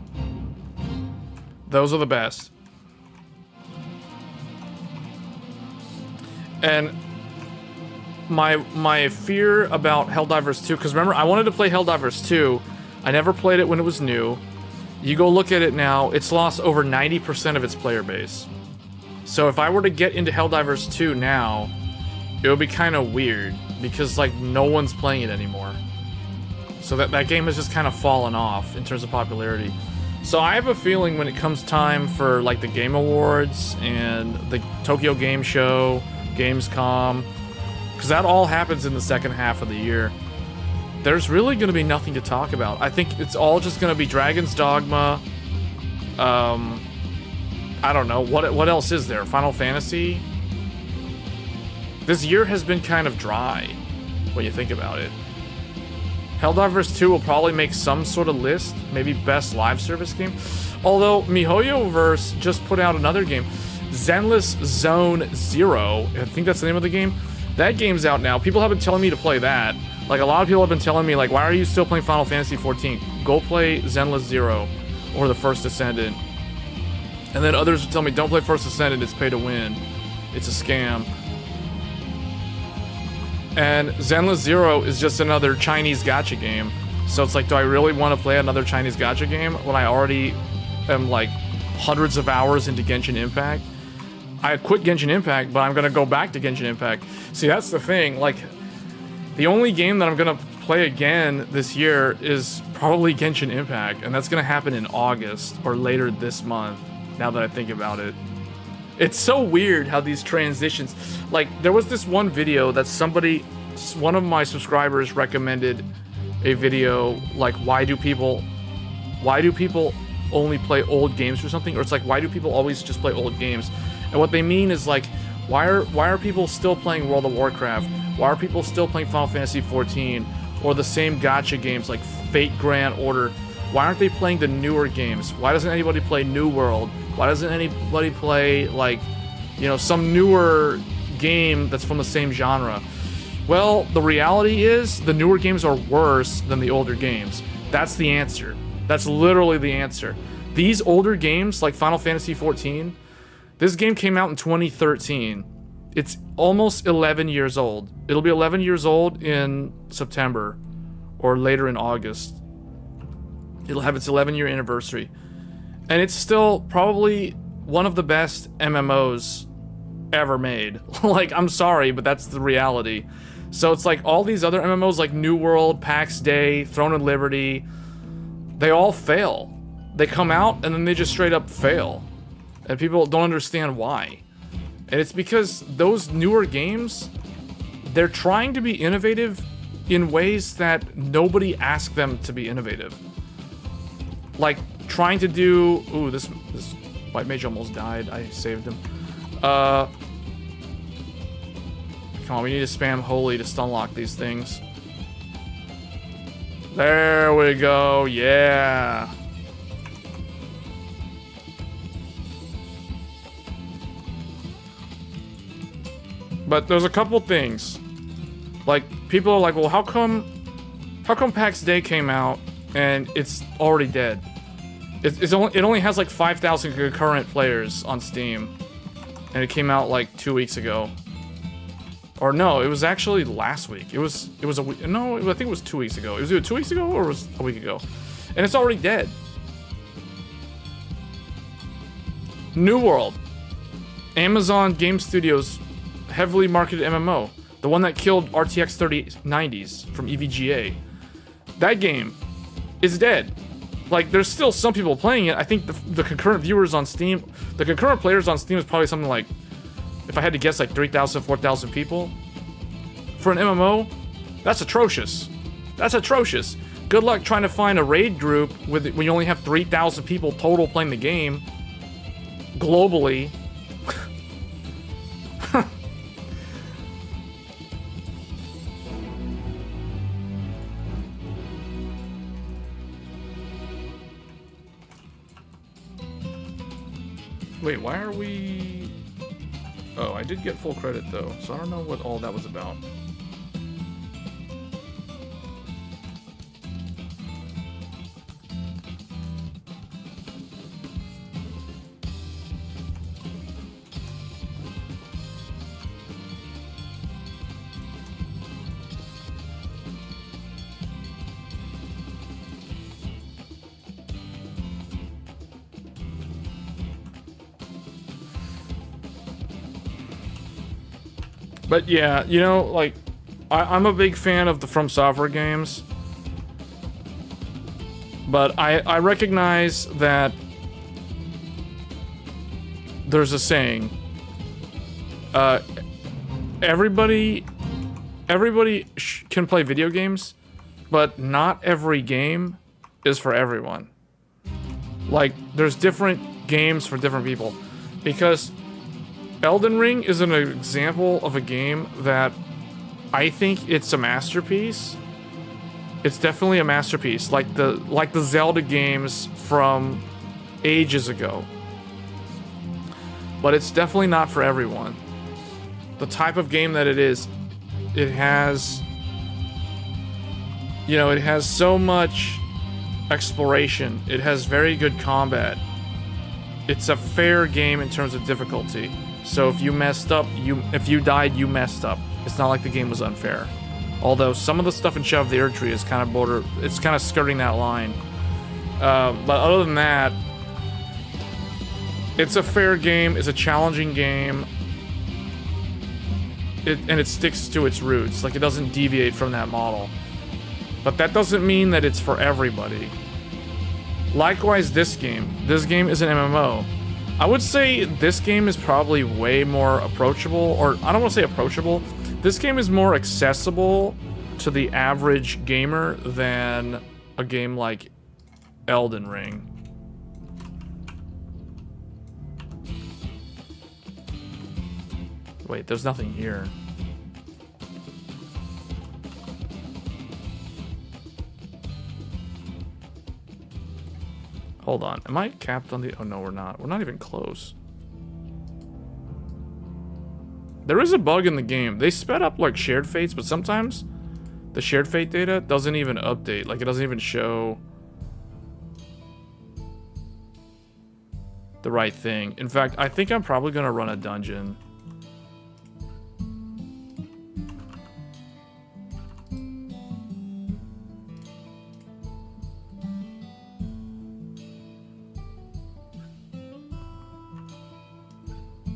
Those are the best. And my fear about Helldivers 2, because remember, I wanted to play Helldivers 2. I never played it when it was new. You go look at it now, it's lost over 90% of its player base. So if I were to get into Helldivers 2 now, it would be kind of weird because like no one's playing it anymore. So that game has just kind of fallen off in terms of popularity. So I have a feeling when it comes time for like the Game Awards and the Tokyo Game Show, Gamescom, because that all happens in the second half of the year, there's really going to be nothing to talk about. I think it's all just going to be Dragon's Dogma. I don't know. What else is there? Final Fantasy? This year has been kind of dry when you think about it. Helldivers 2 will probably make some sort of list. Maybe best live service game. Although MiHoYoverse just put out another game. Zenless Zone Zero. I think that's the name of the game. That game's out now. People have been telling me to play that. Like, a lot of people have been telling me, like, why are you still playing Final Fantasy XIV? Go play Zenless Zero or the First Descendant. And then others would tell me, don't play First Descendant, it's pay to win. It's a scam. And Zenless Zero is just another Chinese gacha game. So it's like, do I really want to play another Chinese gacha game when I already am like hundreds of hours into Genshin Impact? I quit Genshin Impact, but I'm going to go back to Genshin Impact. See, that's the thing. Like, the only game that I'm going to play again this year is probably Genshin Impact. And that's going to happen in August or later this month, now that I think about it. It's so weird how these transitions, like there was this one video that one of my subscribers recommended a video like why do people only play old games or something, or it's like why do people always just play old games? And what they mean is like why are people still playing World of Warcraft? Why are people still playing Final Fantasy XIV or the same gacha games like Fate Grand Order? Why aren't they playing the newer games? Why doesn't anybody play New World? Why doesn't anybody play, like, you know, some newer game that's from the same genre? Well, the reality is the newer games are worse than the older games. That's the answer. That's literally the answer. These older games, like Final Fantasy XIV, this game came out in 2013. It's almost 11 years old. It'll be 11 years old in September or later in August. It'll have its 11-year anniversary. And it's still probably one of the best MMOs ever made. Like, I'm sorry, but that's the reality. So it's like all these other MMOs like New World, PAX Day, Throne of Liberty, they all fail. They come out and then they just straight up fail. And people don't understand why. And it's because those newer games, they're trying to be innovative in ways that nobody asked them to be innovative. Like trying to do, ooh, this white mage almost died. I saved him. Come on, we need to spam holy to stunlock these things. There we go. Yeah. But there's a couple things. Like people are like, well, how come PAX Day came out and it's already dead? It only has like 5,000 concurrent players on Steam, and it came out like 2 weeks ago. Or no, it was actually last week. It was a week. No, I think it was 2 weeks ago. It was either 2 weeks ago or it was a week ago, and it's already dead. New World, Amazon Game Studios, heavily marketed MMO, the one that killed RTX 3090s from EVGA. That game is dead. Like, there's still some people playing it. I think the concurrent viewers on Steam, the concurrent players on Steam is probably something like, if I had to guess, like 3,000, 4,000 people. For an MMO, that's atrocious. That's atrocious. Good luck trying to find a raid group when you only have 3,000 people total playing the game globally. Wait, why are we... Oh, I did get full credit though, so I don't know what all that was about. But yeah, you know, like, I'm a big fan of the From Software games. But I recognize that there's a saying. Everybody can play video games, but not every game is for everyone. Like, there's different games for different people. Because Elden Ring is an example of a game that I think it's a masterpiece. It's definitely a masterpiece, like the Zelda games from ages ago. But it's definitely not for everyone. The type of game that it is, it has, you know, it has so much exploration. It has very good combat. It's a fair game in terms of difficulty. So if you messed up, if you died, you messed up. It's not like the game was unfair. Although some of the stuff in Shadow of the Erdtree is kind of it's kind of skirting that line. But other than that, it's a fair game, it's a challenging game. And it sticks to its roots, like it doesn't deviate from that model. But that doesn't mean that it's for everybody. Likewise, this game is an MMO. I would say this game is probably way more approachable, or I don't want to say approachable. This game is more accessible to the average gamer than a game like Elden Ring. Wait, there's nothing here. Hold on, am I capped on the... Oh no, we're not. We're not even close. There is a bug in the game. They sped up like shared fates, but sometimes the shared fate data doesn't even update. Like it doesn't even show the right thing. In fact, I think I'm probably gonna run a dungeon.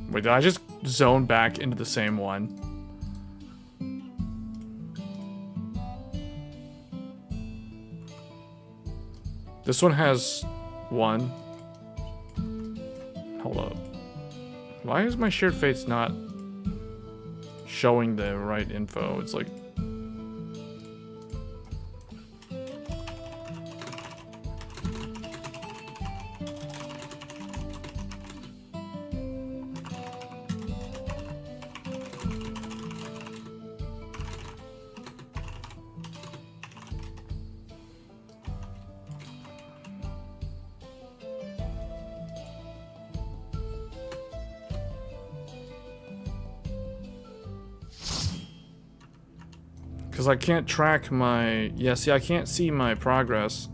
Wait, did I just zone back into the same one? This one has one. Hold up. Why is my shared fates not showing the right info? It's like... Because I can't track my... Yeah, see, I can't see my progress.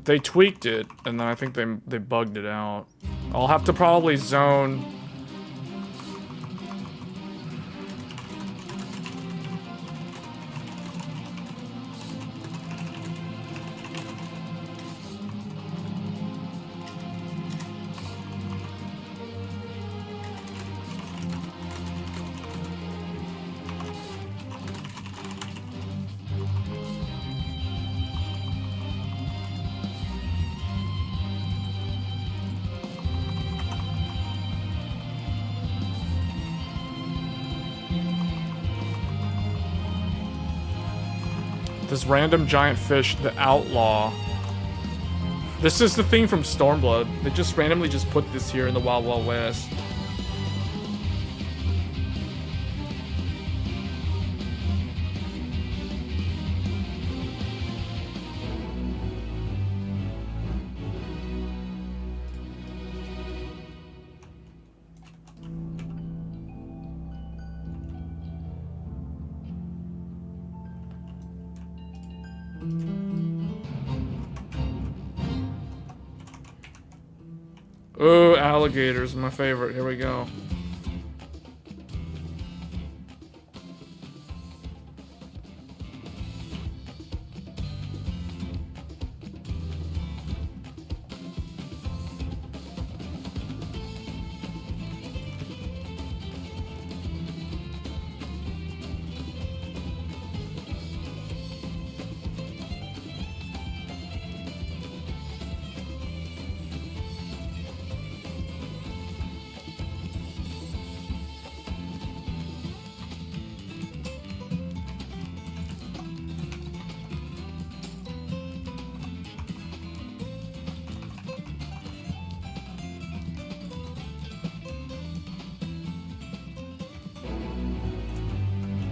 They tweaked it, and then I think they bugged it out. I'll have to probably zone... This random giant fish, the outlaw. This is the thing from Stormblood. They just randomly just put this here in the Wild Wild West. Oh, alligators, my favorite. Here we go.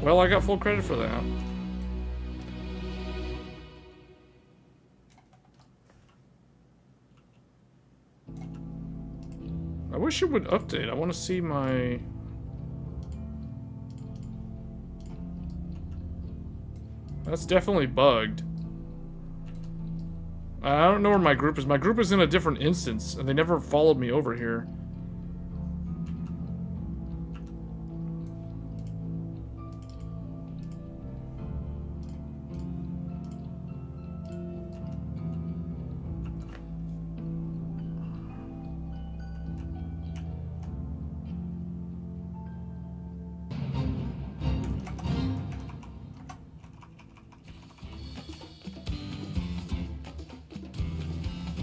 Well, I got full credit for that. I wish it would update. I want to see my... That's definitely bugged. I don't know where my group is. My group is in a different instance, and they never followed me over here.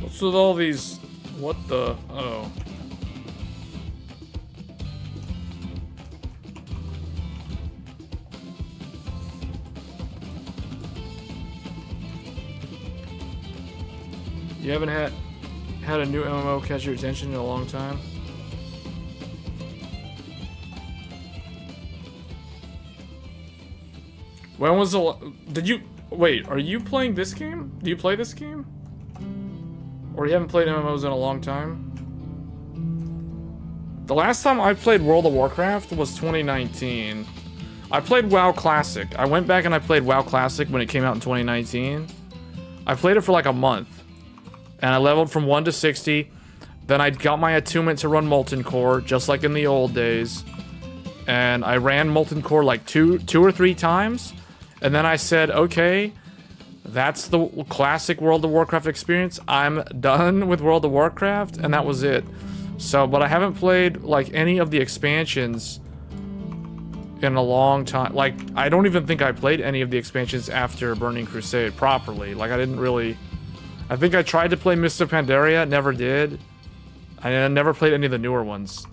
What's with all these... What the... Oh. You haven't had a new MMO catch your attention in a long time? When was the... Did you... Wait, are you playing this game? Do you play this game? Or you haven't played MMOs in a long time? The last time I played World of Warcraft was 2019. I played WoW Classic. I went back and I played WoW Classic when it came out in 2019. I played it for like a month. And I leveled from 1 to 60. Then I got my attunement to run Molten Core, just like in the old days. And I ran Molten Core like two or three times. And then I said, okay... That's the classic World of Warcraft experience. I'm done with World of Warcraft, and that was it. So, but I haven't played, like, any of the expansions in a long time. Like, I don't even think I played any of the expansions after Burning Crusade properly. Like, I didn't really... I think I tried to play Mists of Pandaria, never did. I never played any of the newer ones.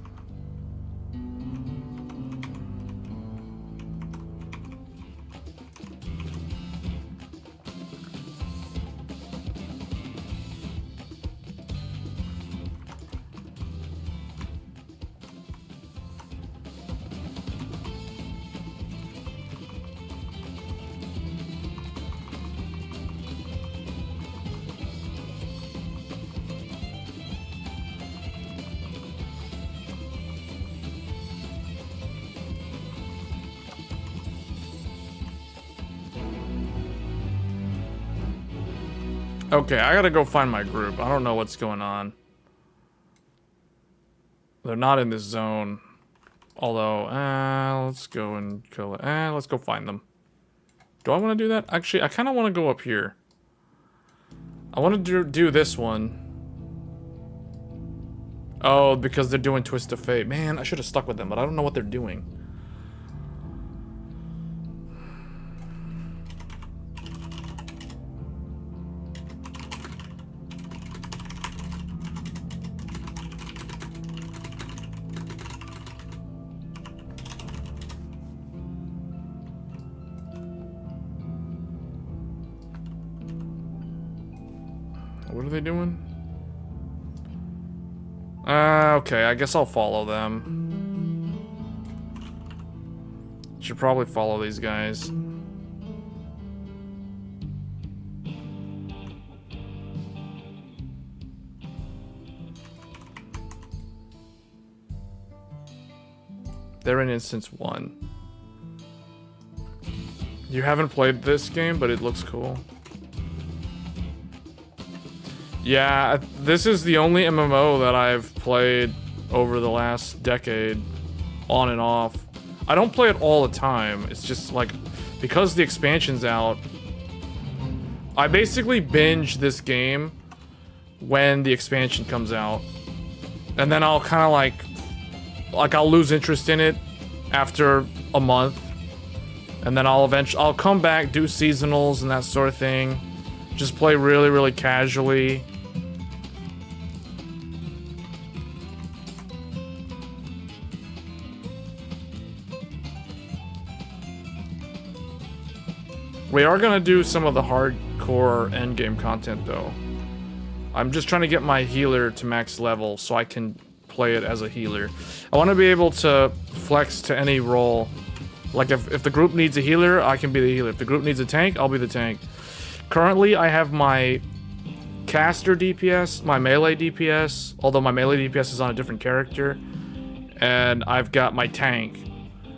Okay, I gotta go find my group. I don't know what's going on. They're not in this zone. Although, let's go and kill it. Let's go find them. Do I want to do that? Actually, I kind of want to go up here. I want to do this one. Oh, because they're doing Twist of Fate. Man, I should have stuck with them, but I don't know what they're doing. What are they doing? Okay, I guess I'll follow them. Should probably follow these guys. They're in instance 1. You haven't played this game, but it looks cool. Yeah, this is the only MMO that I've played over the last decade, on and off. I don't play it all the time. It's just like, because the expansion's out, I basically binge this game when the expansion comes out. And then I'll kind of like I'll lose interest in it after a month. And then I'll come back, do seasonals and that sort of thing. Just play really, really casually. We are gonna do some of the hardcore endgame content though. I'm just trying to get my healer to max level so I can play it as a healer. I want to be able to flex to any role Like, if the group needs a healer, I can be the healer. If the group needs a tank, I'll be the tank. Currently, I have my caster DPS, my melee DPS, although my melee DPS is on a different character, and I've got my tank.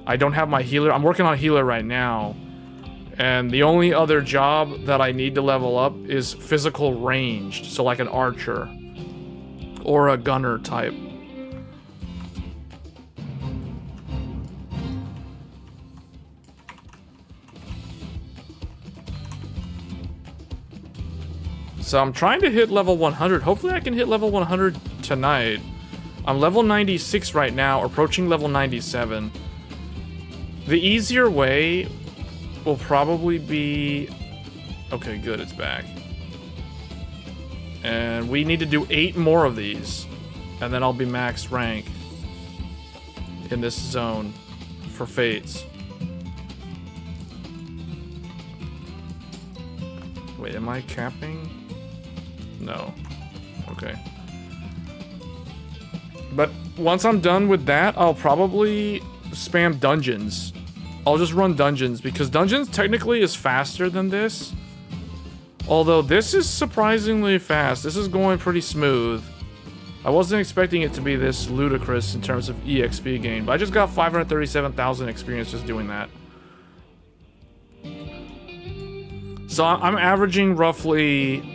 I don't have my healer. I'm working on healer right now, and the only other job that I need to level up is physical ranged, so like an archer or a gunner type. So I'm trying to hit level 100. Hopefully I can hit level 100 tonight. I'm level 96 right now, approaching level 97. The easier way will probably be... Okay, good, it's back. And we need to do 8 more of these. And then I'll be max rank in this zone for Fates. Wait, am I capping? No. Okay. But once I'm done with that, I'll probably spam dungeons. I'll just run dungeons, because dungeons technically is faster than this. Although this is surprisingly fast. This is going pretty smooth. I wasn't expecting it to be this ludicrous in terms of EXP gain, but I just got 537,000 experience just doing that. So I'm averaging roughly,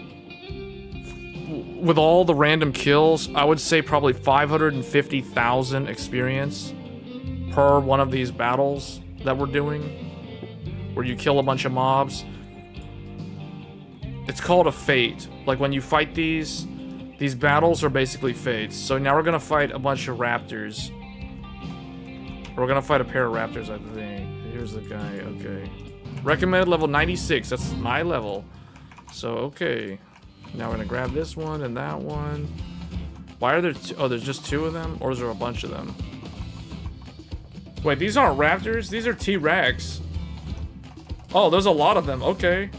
with all the random kills, I would say probably 550,000 experience per one of these battles that we're doing, where you kill a bunch of mobs. It's called a fate. Like, when you fight these battles are basically fates. So now we're gonna fight a bunch of raptors. We're gonna fight a pair of raptors, I think. Here's the guy, okay. Recommended level 96, that's my level. So, okay. Now we're gonna grab this one and that one. Why are there oh, there's just 2 of them? Or is there a bunch of them? Wait, these aren't raptors? These are T-Rex. Oh, there's a lot of them, okay.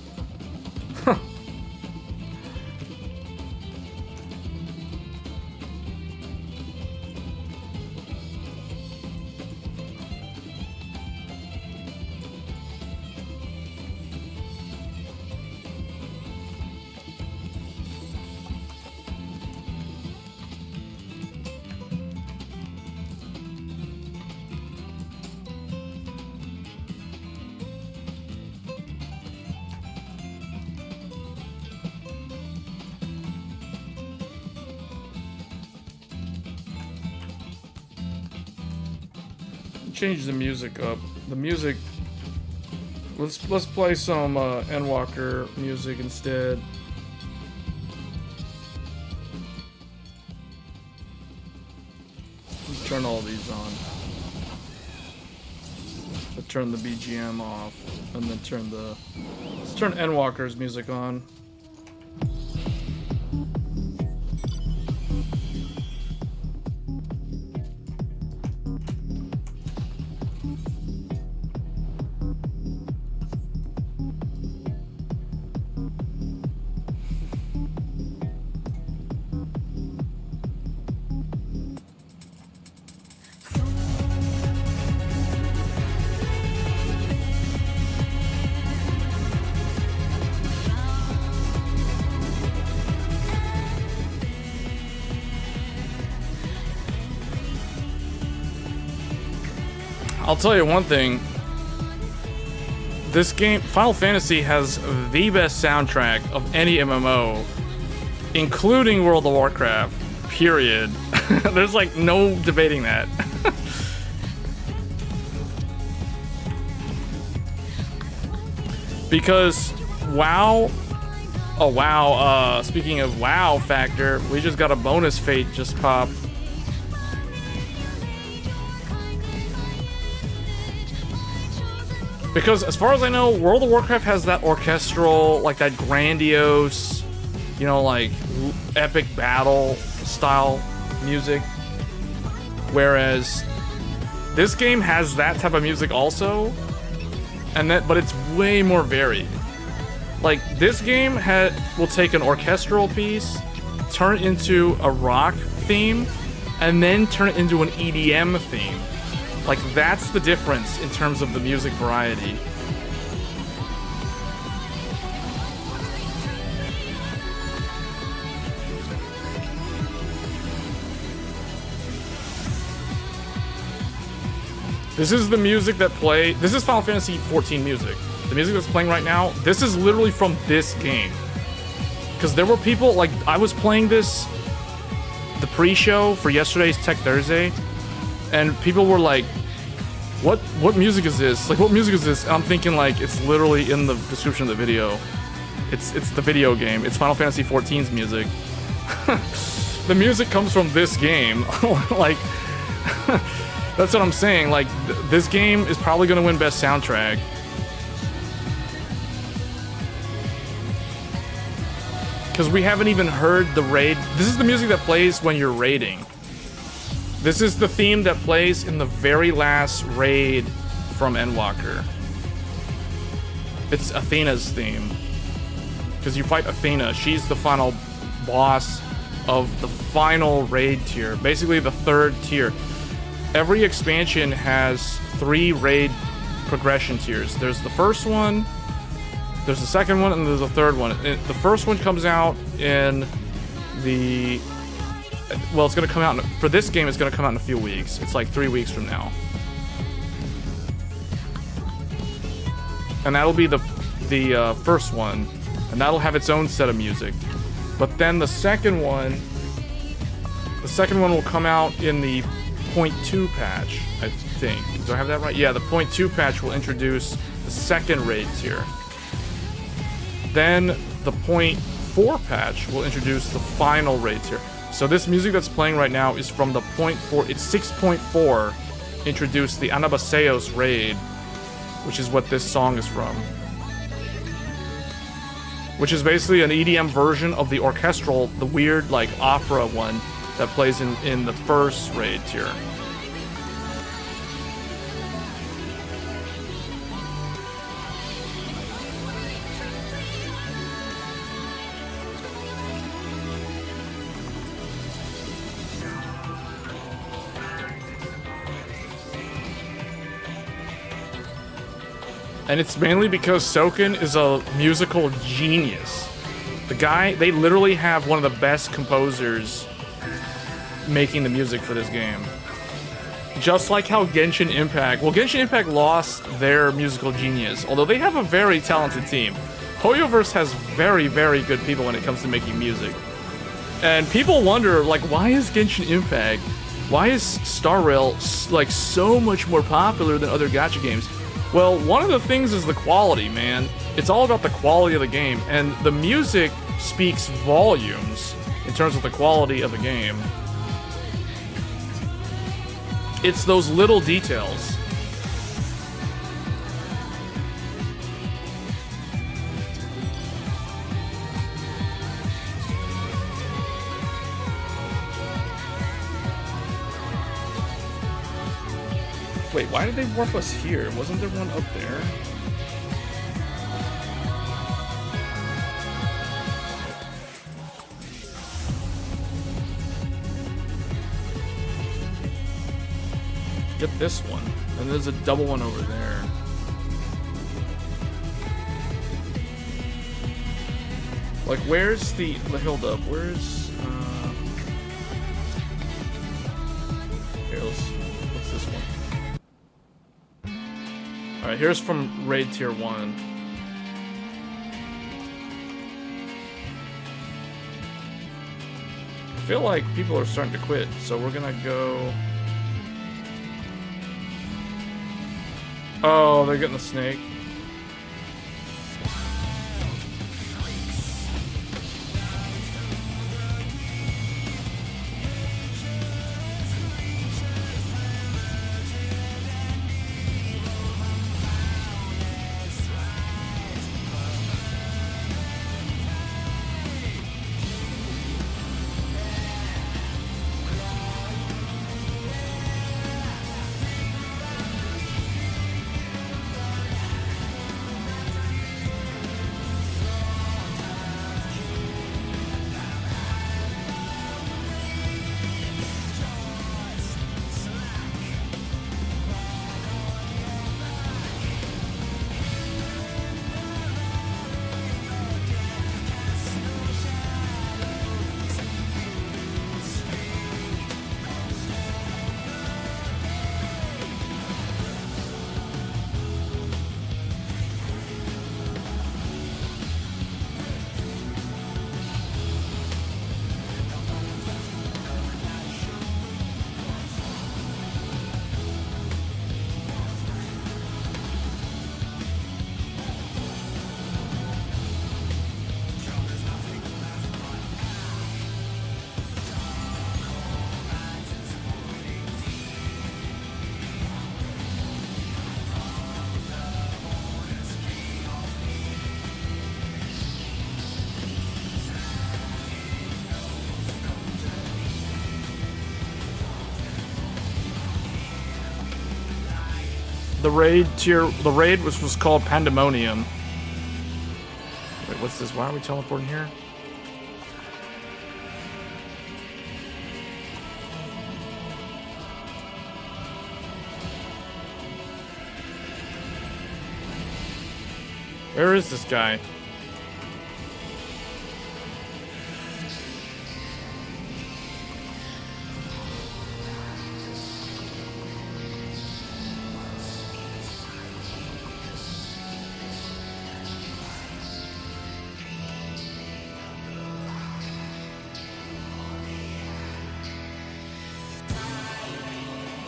Change the music up. The music. Let's play some Endwalker music instead. Let's turn all these on. Let's turn the BGM off, and then let's turn Endwalker's music on. I'll tell you one thing. This game, Final Fantasy, has the best soundtrack of any MMO, including World of Warcraft, period. There's like no debating that. Because WoW, oh wow, speaking of WoW factor, we just got a bonus fate just popped. Because as far as I know, World of Warcraft has that orchestral, like that grandiose, you know, like epic battle style music. Whereas this game has that type of music also, but it's way more varied. Like, this game will take an orchestral piece, turn it into a rock theme, and then turn it into an EDM theme. Like, that's the difference in terms of the music variety. This is the music that this is Final Fantasy XIV music. The music that's playing right now, this is literally from this game. Because there were people, like, I was playing this, the pre-show for yesterday's Tech Thursday, and people were like, what music is this? Like, what music is this? And I'm thinking, like, it's literally in the description of the video. It's the video game. It's Final Fantasy XIV's music. The music comes from this game. Like, that's what I'm saying. Like, this game is probably going to win Best Soundtrack. Because we haven't even heard the raid. This is the music that plays when you're raiding. This is the theme that plays in the very last raid from Endwalker. It's Athena's theme. Because you fight Athena. She's the final boss of the final raid tier. Basically the third tier. Every expansion has 3 raid progression tiers. There's the first one, there's the second one, and there's the third one. The first one comes out in the... Well, it's going to come out... For this game, it's going to come out in a few weeks. It's like 3 weeks from now. And that'll be the first one. And that'll have its own set of music. But then the second one... The second one will come out in the 0.2 patch, I think. Do I have that right? Yeah, the 0.2 patch will introduce the second raid tier. Then the 0.4 patch will introduce the final raid tier. So this music that's playing right now is from the 0.4. It's 6.4 introduced the Anabaseos raid, which is what this song is from. Which is basically an EDM version of the orchestral, the weird, like, opera one that plays in the first raid tier. And it's mainly because Soken is a musical genius. The guy, they literally have one of the best composers making the music for this game. Just like how Genshin Impact... Well, Genshin Impact lost their musical genius, although they have a very talented team. Hoyoverse has very, very good people when it comes to making music. And people wonder, like, why is Genshin Impact... Why is Star Rail, like, so much more popular than other gacha games? Well, one of the things is the quality, man. It's all about the quality of the game, and the music speaks volumes in terms of the quality of the game. It's those little details. Wait, why did they warp us here? Wasn't there one up there? Get this one. And there's a double one over there. Like, where's the Hilda? Where's, here, what's this one? Alright, here's from Raid Tier 1. I feel like people are starting to quit, so we're gonna go... Oh, they're getting the snake. the raid tier, the raid which was called Pandemonium. Wait, what's this? Why are we teleporting here? Where is this guy?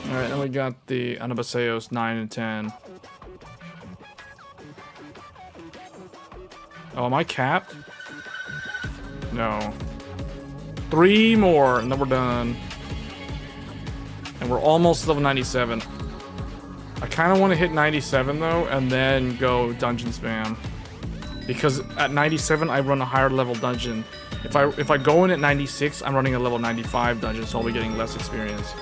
Alright, then we got the Anabaseos 9 and 10. Oh, am I capped? No. 3 more, and then we're done. And we're almost level 97. I kind of want to hit 97, though, and then go dungeon spam. Because at 97, I run a higher level dungeon. If I go in at 96, I'm running a level 95 dungeon, so I'll be getting less experience.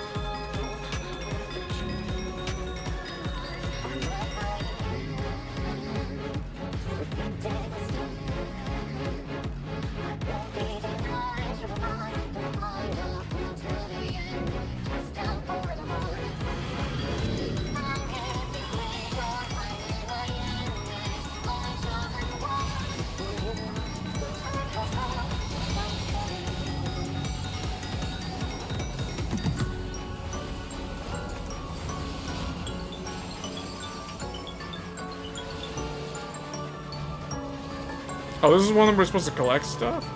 Oh, this is one that we're supposed to collect stuff?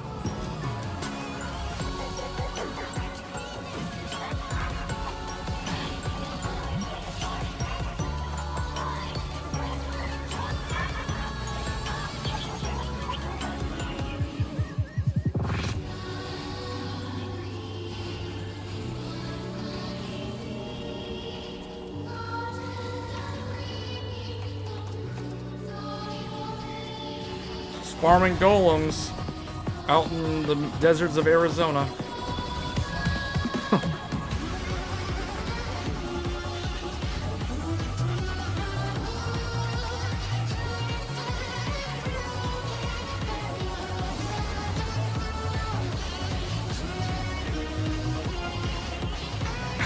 Farming golems out in the deserts of Arizona.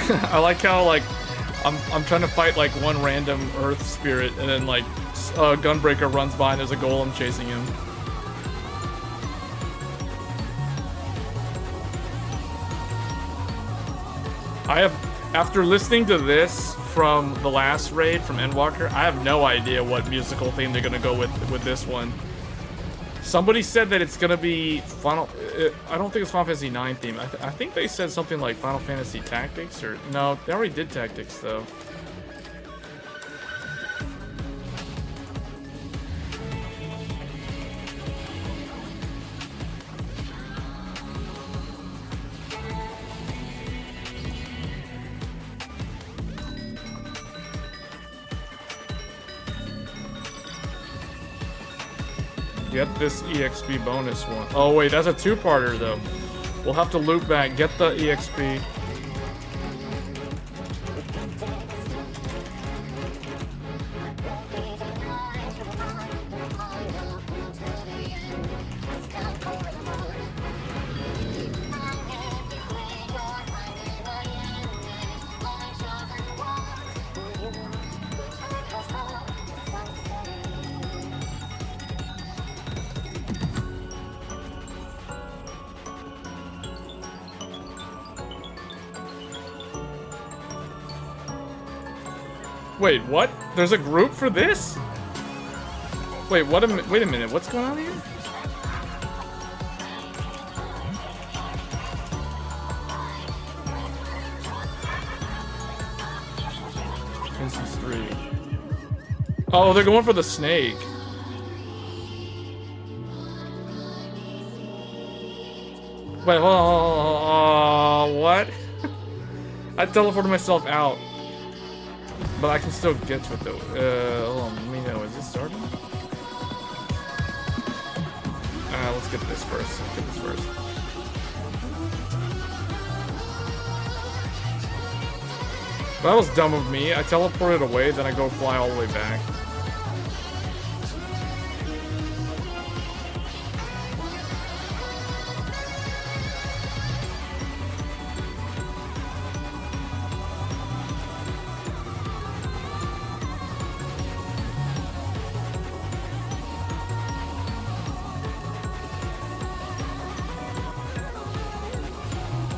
I like how like I'm trying to fight like one random earth spirit and then like a gunbreaker runs by and there's a golem chasing him. After listening to this from the last raid from Endwalker, I have no idea what musical theme they're gonna go with this one. Somebody said that it's gonna be Final. I don't think it's Final Fantasy IX theme. I think they said something like Final Fantasy Tactics or no, they already did Tactics though. Get this EXP bonus one. Oh wait, that's a two-parter though. We'll have to loop back, get the EXP. Wait, what? There's a group for this? Wait, wait a minute, what's going on here? Instance 3. Oh, they're going for the snake. Wait, hold on, what? I teleported myself out. But I can still get to it though. Hold on, let me know. Is this starting? Let's get this first. Let's get this first. That was dumb of me. I teleported away, then I go fly all the way back.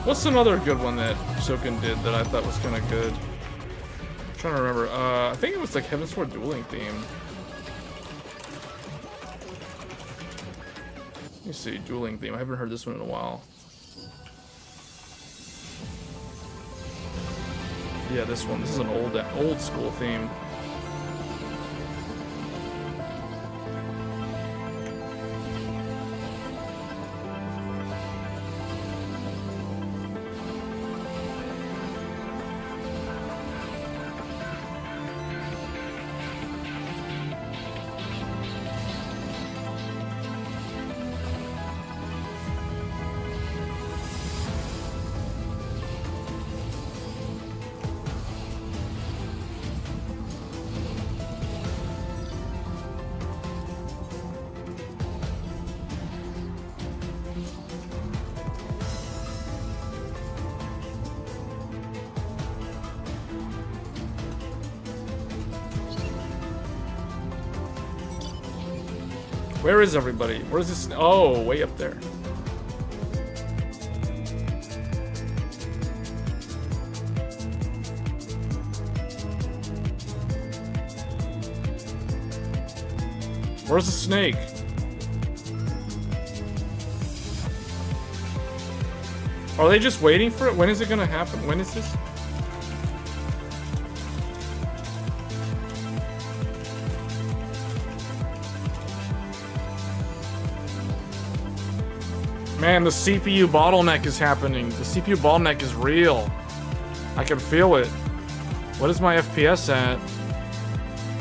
What's another good one that Soken did that I thought was kind of good? I'm trying to remember. I think it was like Heavensward Dueling theme. Let me see, Dueling theme. I haven't heard this one in a while. Yeah, this one. This is an old school theme. Where is everybody? Where's this? Oh, way up there. Where's the snake? Are they just waiting for it? When is it gonna happen? When is this? Man, the CPU bottleneck is happening. The CPU bottleneck is real. I can feel it. What is my FPS at?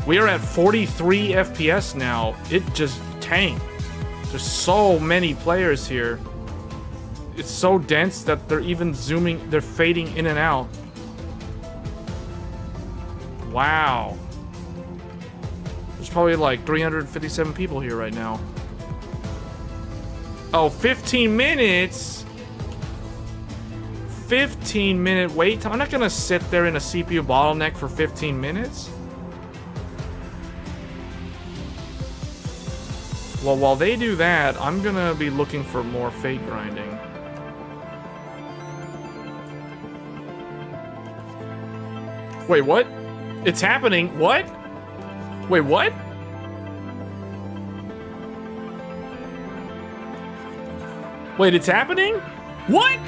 We are at 43 FPS now. It just tanked. There's so many players here. It's so dense that they're even zooming, they're fading in and out. Wow. There's probably like 357 people here right now. Oh, 15 minutes? 15-minute wait time? I'm not gonna sit there in a CPU bottleneck for 15 minutes. Well, while they do that, I'm gonna be looking for more fate grinding. Wait, what? It's happening? What? Wait, what? Wait, it's happening? What?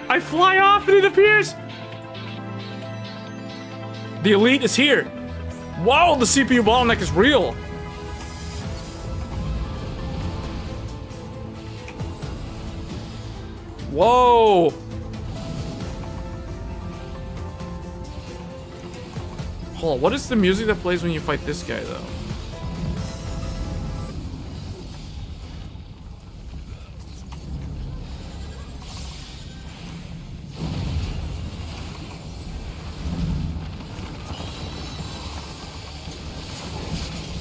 I fly off and it appears. The elite is here. Whoa, the CPU bottleneck is real. Whoa. Hold on, what is the music that plays when you fight this guy, though?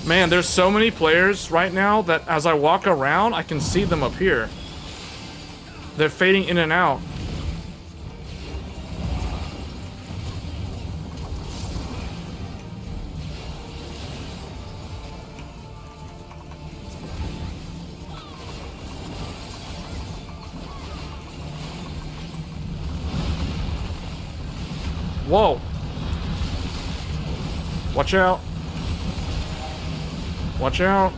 Man, there's so many players right now that as I walk around, I can see them up here. They're fading in and out. Whoa. Watch out. Watch out.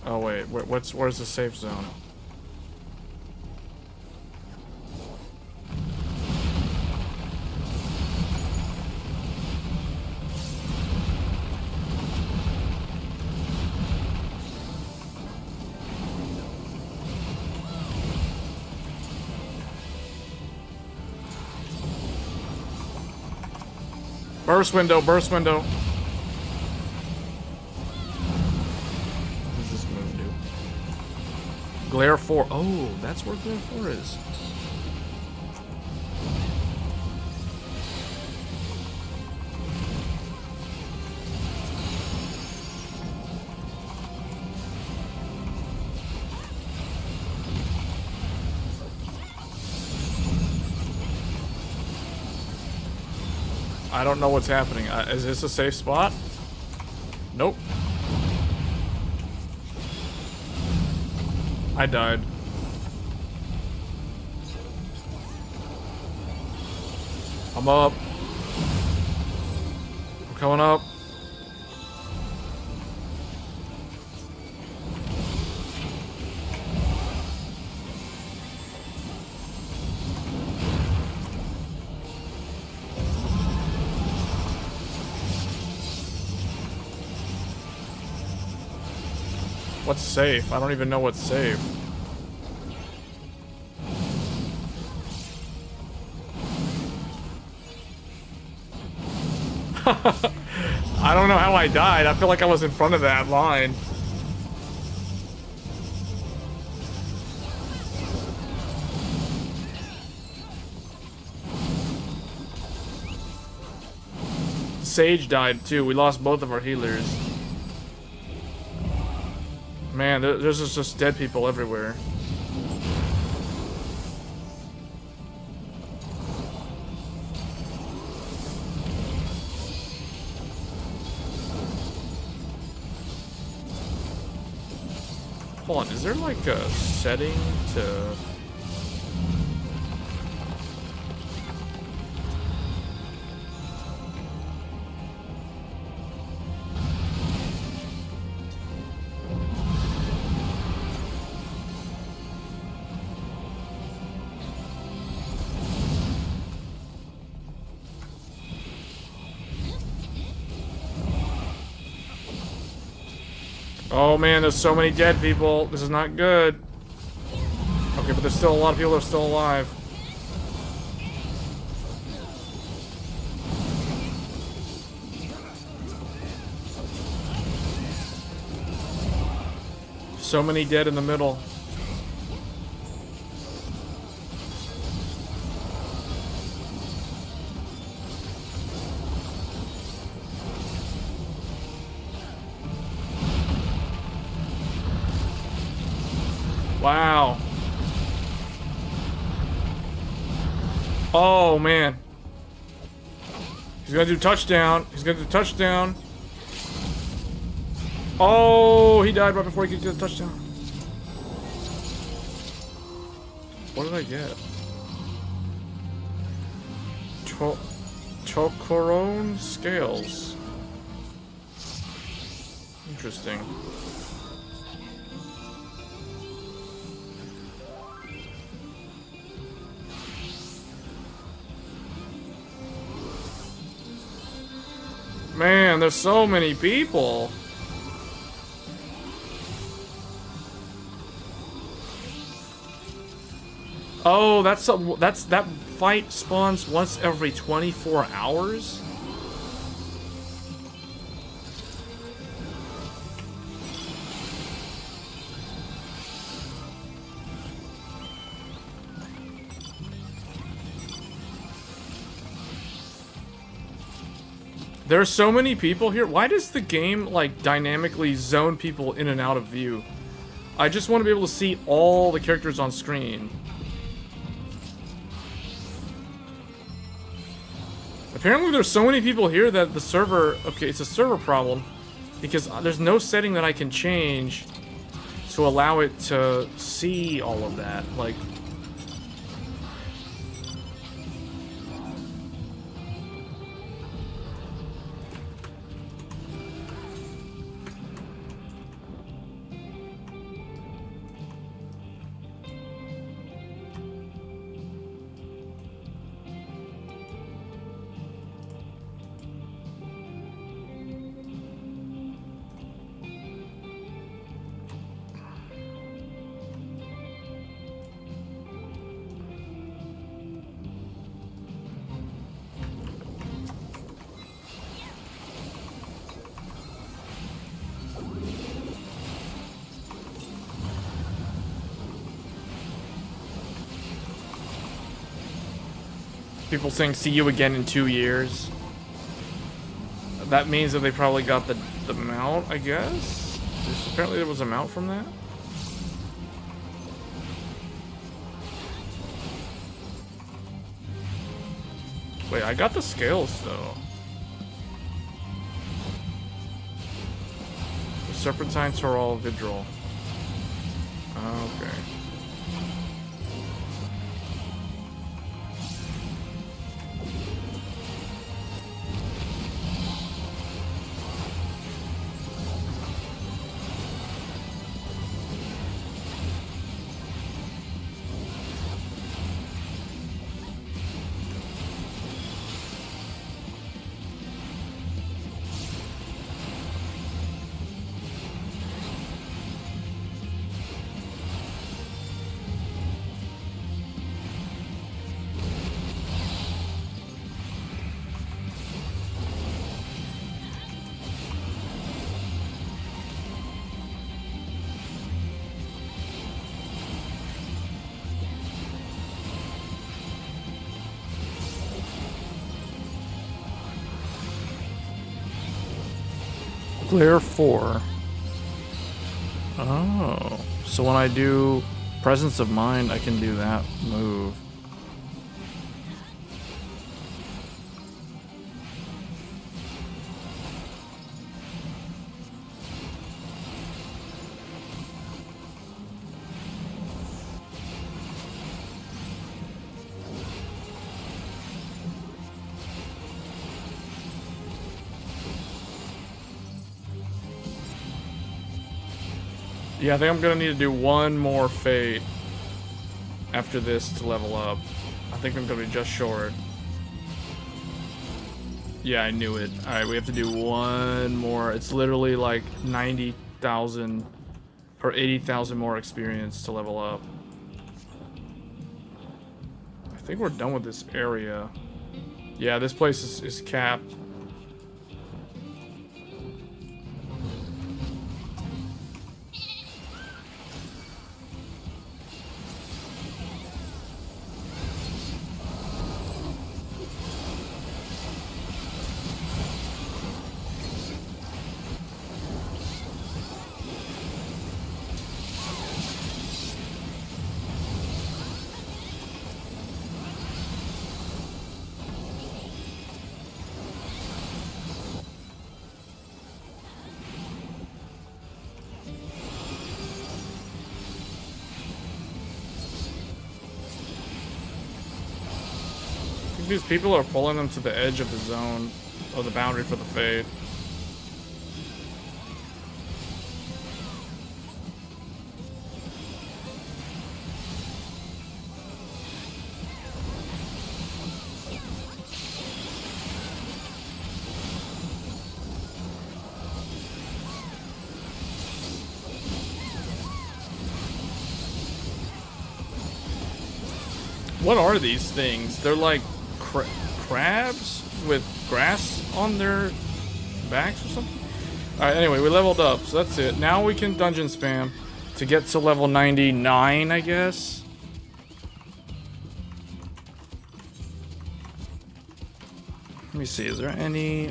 Oh wait, where's the safe zone? Burst window, burst window. What is this move? Glare 4. Oh, that's where Glare 4 is. I don't know what's happening. Is this a safe spot? Nope. I died. I'm up. I'm coming up. What's safe? I don't even know what's safe. I don't know how I died. I feel like I was in front of that line. Sage died too. We lost both of our healers. Man, there's just dead people everywhere. Hold on, is there like a setting to... Oh man, there's so many dead people. This is not good. Okay, but there's still a lot of people that are still alive. So many dead in the middle. Wow. Oh, man. He's gonna do touchdown. He's gonna do touchdown. Oh, he died right before he could get the touchdown. What did I get? Chocorone scales. Interesting. Man, there's so many people. Oh, that fight spawns once every 24 hours? There are so many people here. Why does the game, like, dynamically zone people in and out of view? I just want to be able to see all the characters on screen. Apparently there's so many people here that the server... Okay, it's a server problem. Because there's no setting that I can change to allow it to see all of that. Like... People saying see you again in 2 years. That means that they probably got the mount, I guess. Apparently there was a mount from that. Wait, I got the scales though. The serpentines are all vidral. Okay. Glare 4. Oh. So when I do Presence of Mind, I can do that move. Yeah, I think I'm gonna need to do one more fate after this to level up. I think I'm gonna be just short. Yeah, I knew it. Alright, we have to do one more. It's literally like 90,000 or 80,000 more experience to level up. I think we're done with this area. Yeah, this place is capped. These people are pulling them to the edge of the zone, or the boundary for the fade. What are these things? They're like crabs with grass on their backs or something? Alright, anyway, we leveled up, so that's it. Now we can dungeon spam to get to level 99, I guess. Let me see, is there any...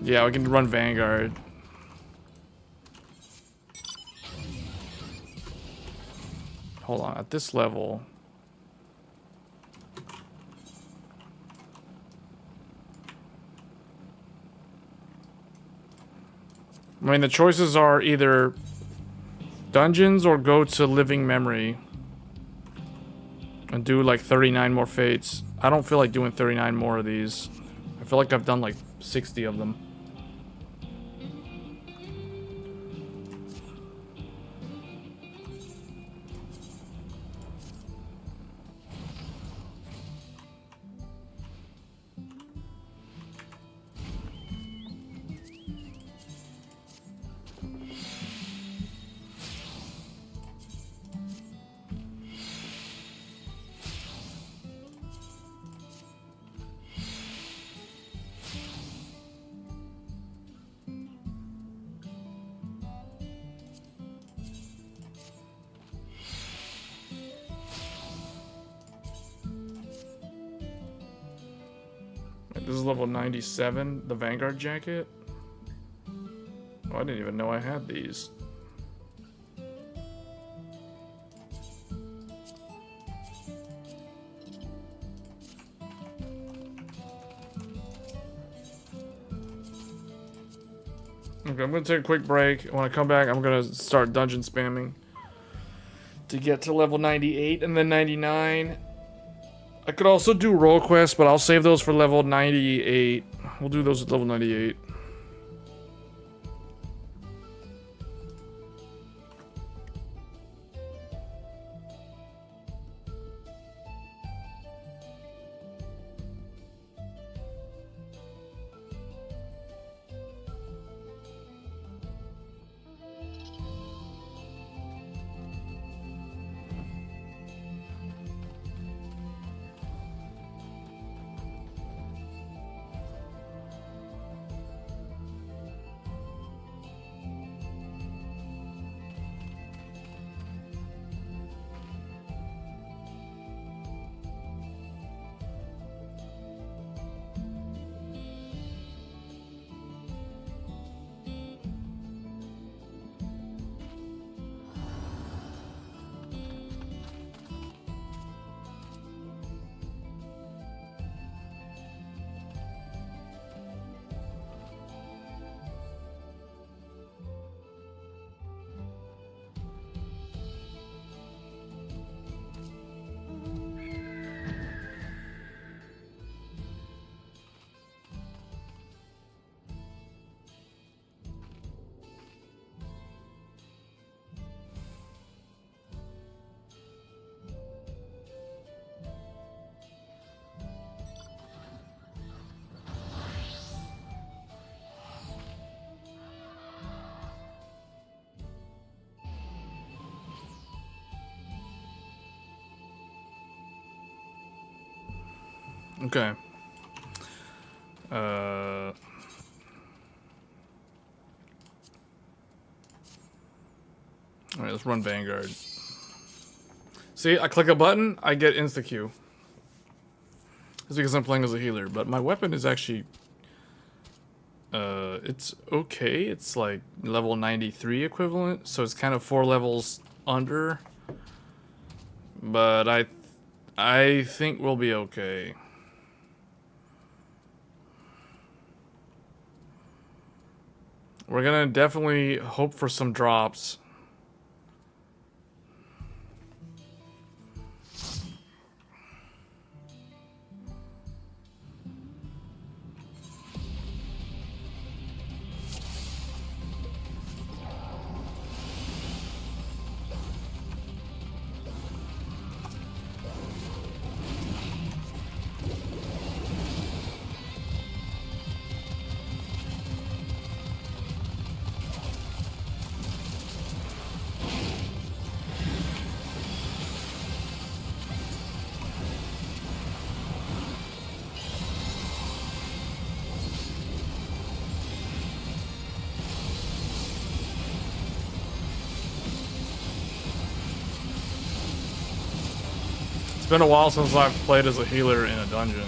Yeah, we can run Vanguard. Hold on, at this level... I mean, the choices are either dungeons or go to Living Memory and do like 39 more fates. I don't feel like doing 39 more of these. I feel like I've done like 60 of them. This is level 97, the Vanguard jacket. Oh, I didn't even know I had these. Okay, I'm gonna take a quick break. When I come back, I'm gonna start dungeon spamming to get to level 98 and then 99. I could also do role quests, but I'll save those for level 98. We'll do those at level 98. Okay. Alright, let's run Vanguard. See, I click a button, I get insta-Q. It's because I'm playing as a healer, but my weapon is actually... it's okay. It's like level 93 equivalent, so it's kind of 4 levels under. But I think we'll be okay. We're gonna definitely hope for some drops. It's been a while since I've played as a healer in a dungeon.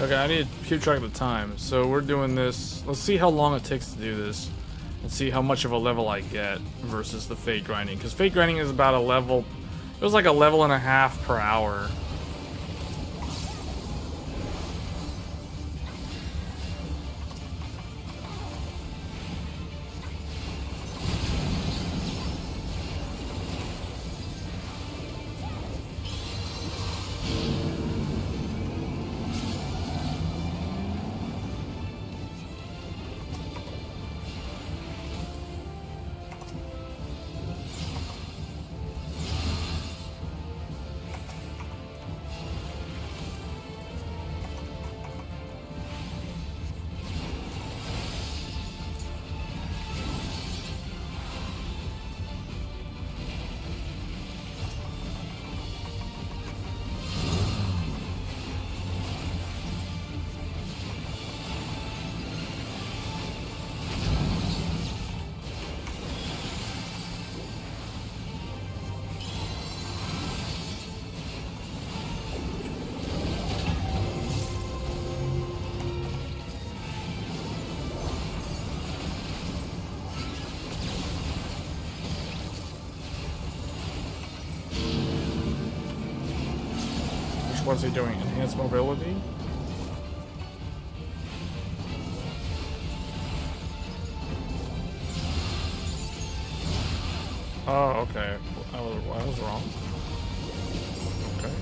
Okay, I need to keep track of the time. So we're doing this. Let's see how long it takes to do this. And see how much of a level I get versus the fate grinding. Because fate grinding is about a level. It was like a level and a half per hour. What's he doing? Enhanced mobility? Oh, okay. I was wrong. Okay.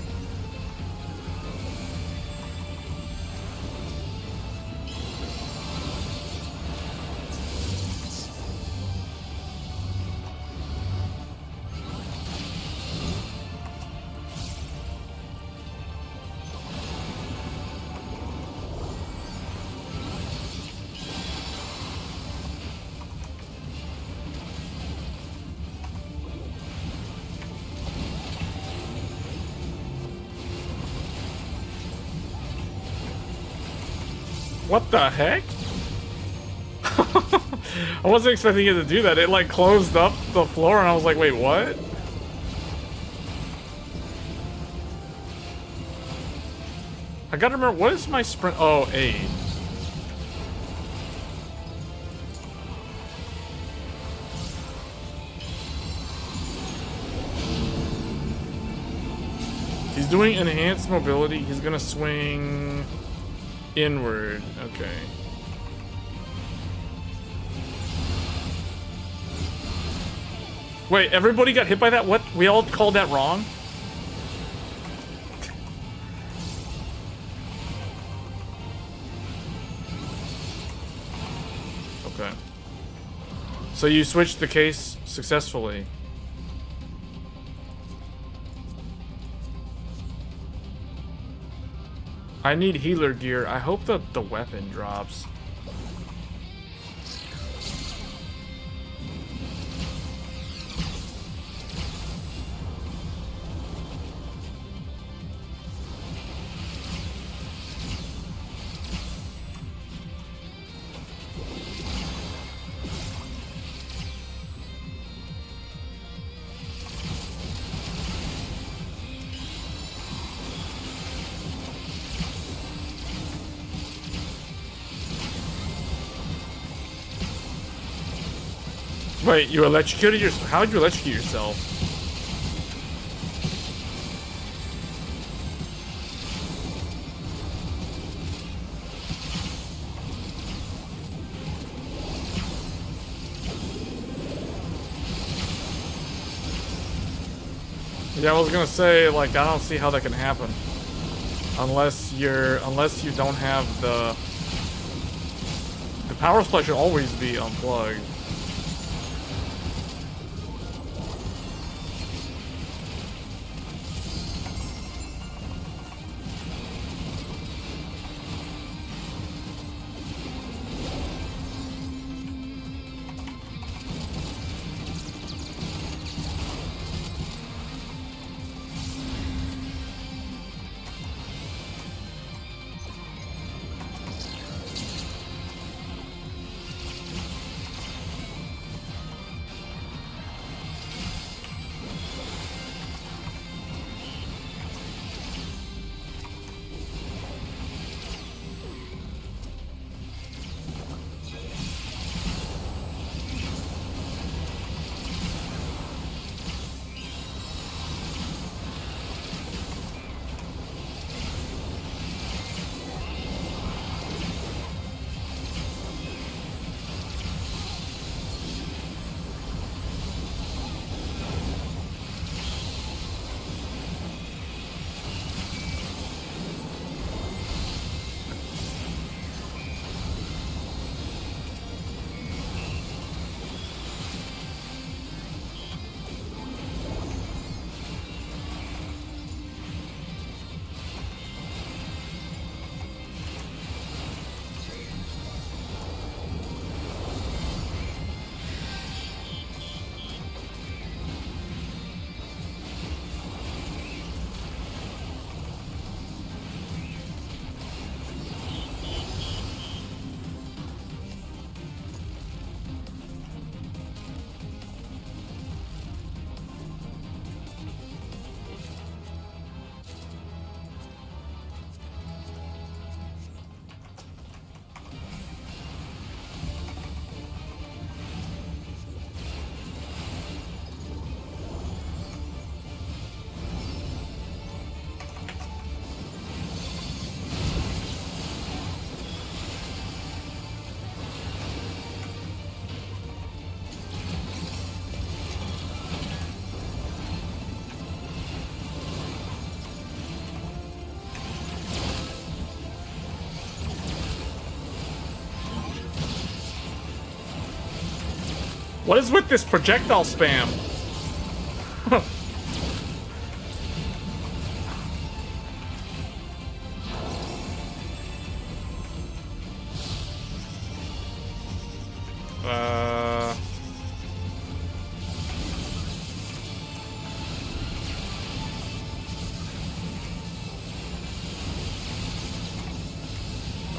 What the heck? I wasn't expecting it to do that. It like closed up the floor and I was like, wait, what? I gotta remember, what is my sprint? Oh, 8. He's doing enhanced mobility. He's gonna swing inward. Okay. Wait, everybody got hit by that? What? We all called that wrong? Okay. So you switched the case successfully. I need healer gear. I hope that the weapon drops. Wait, you electrocuted yourself? How did you electrocute yourself? Yeah, I was gonna say, like, I don't see how that can happen. Unless you don't have the power supply should always be unplugged. What is with this projectile spam?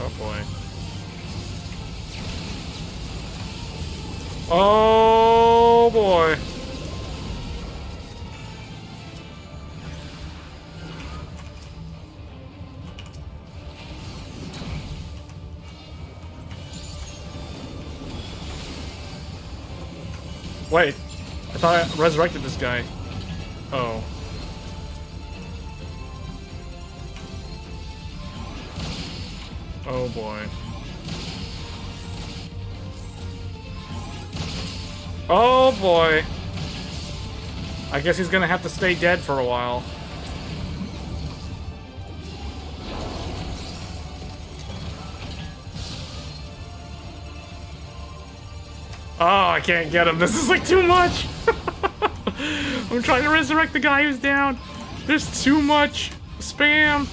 Oh boy. Oh boy. Wait, I thought I resurrected this guy. Oh. Oh boy. Oh boy. I guess he's gonna have to stay dead for a while. Oh, I can't get him. This is like too much. I'm trying to resurrect the guy who's down. There's too much spam.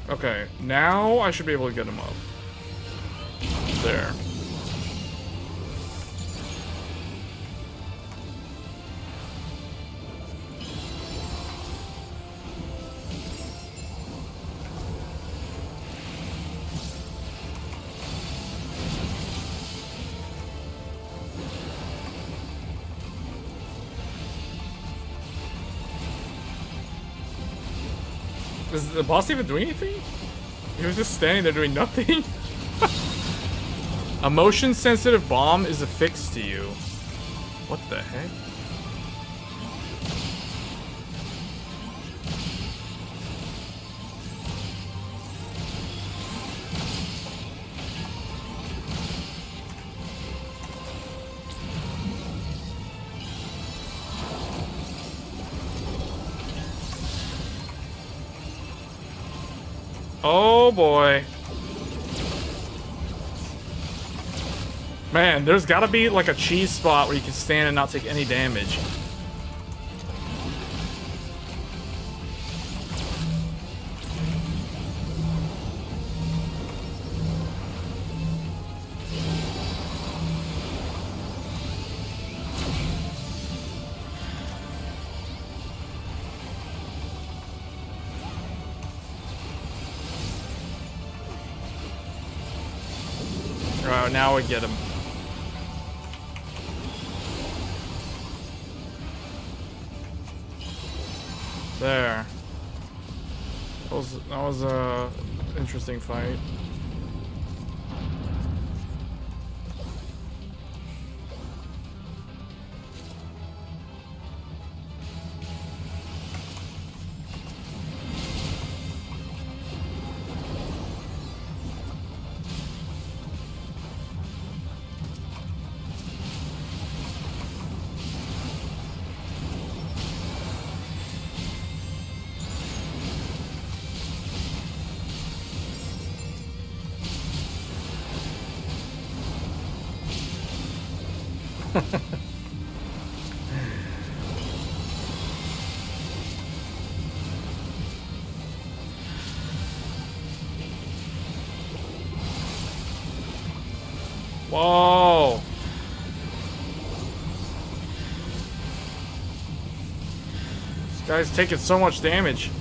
Okay, now I should be able to get him up. There. Is the boss even doing anything? He was just standing there doing nothing. A motion-sensitive bomb is affixed to you. What the heck? Oh boy. Man, there's gotta be like a cheese spot where you can stand and not take any damage. Alright, now we get him. There. That was a interesting fight. Whoa! This guy's taking so much damage.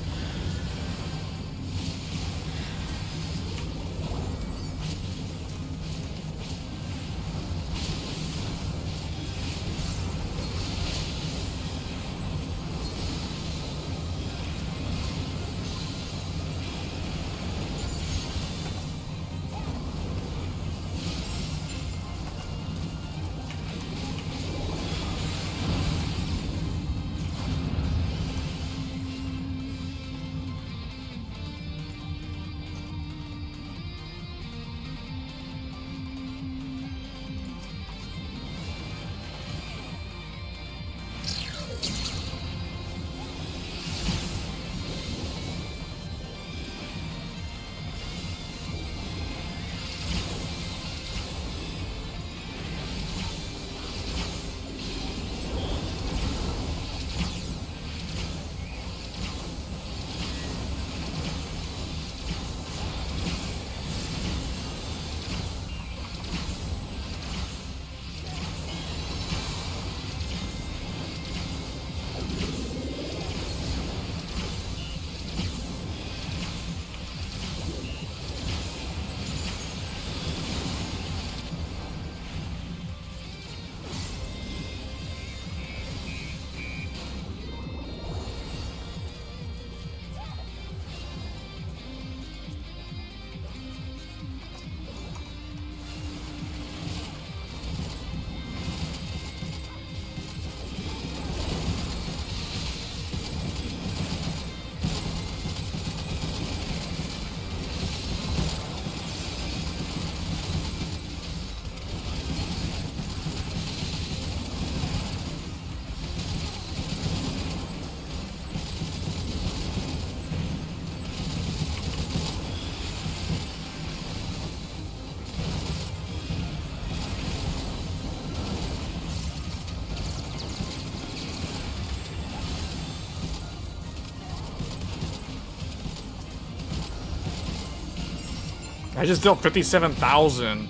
I just dealt 57,000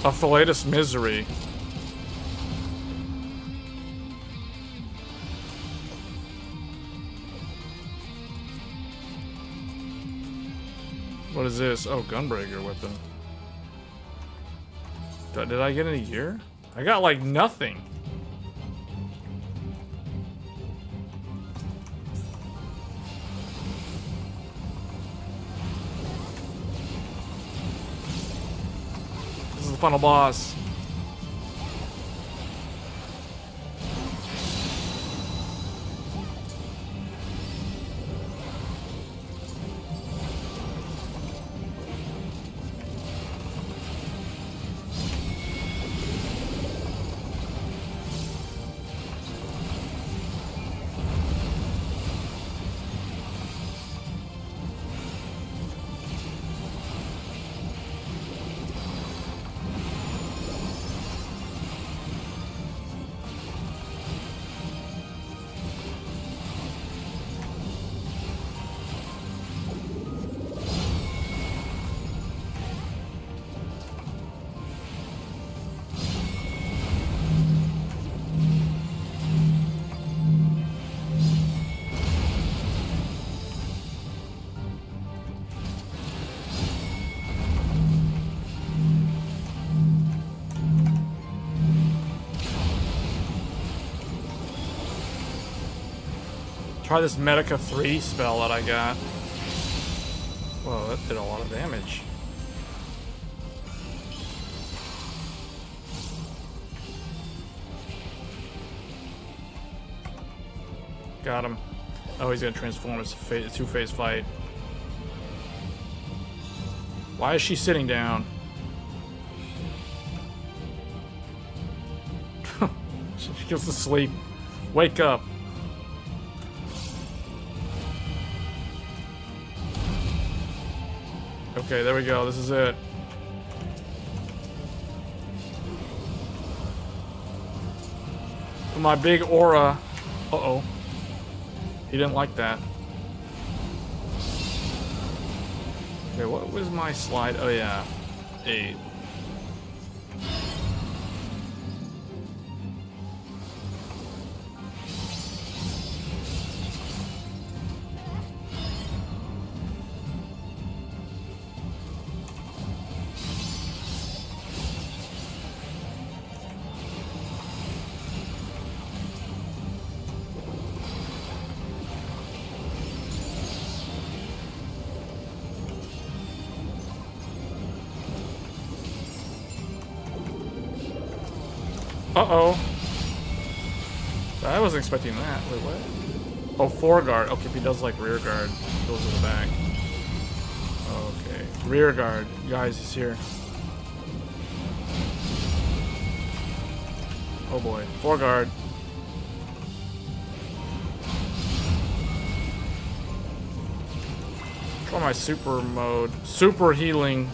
of Philetus Misery. What is this? Oh, Gunbreaker weapon. Did I get any gear? I got like nothing. This is the final boss. Try this Medica 3 spell that I got. Whoa, that did a lot of damage. Got him. Oh, he's gonna transform. It's a two-phase fight. Why is she sitting down? She goes to sleep. Wake up. Okay, there we go. This is it. My big aura. Uh-oh. He didn't like that. Okay, what was my slide? Oh, yeah. 8. Uh-oh. I wasn't expecting that. Wait, what? Oh, foreguard. Okay, if he does like rear guard, goes to the back. Okay. Rear guard. Guys, he's here. Oh boy. Foreguard. Try my super mode. Super healing.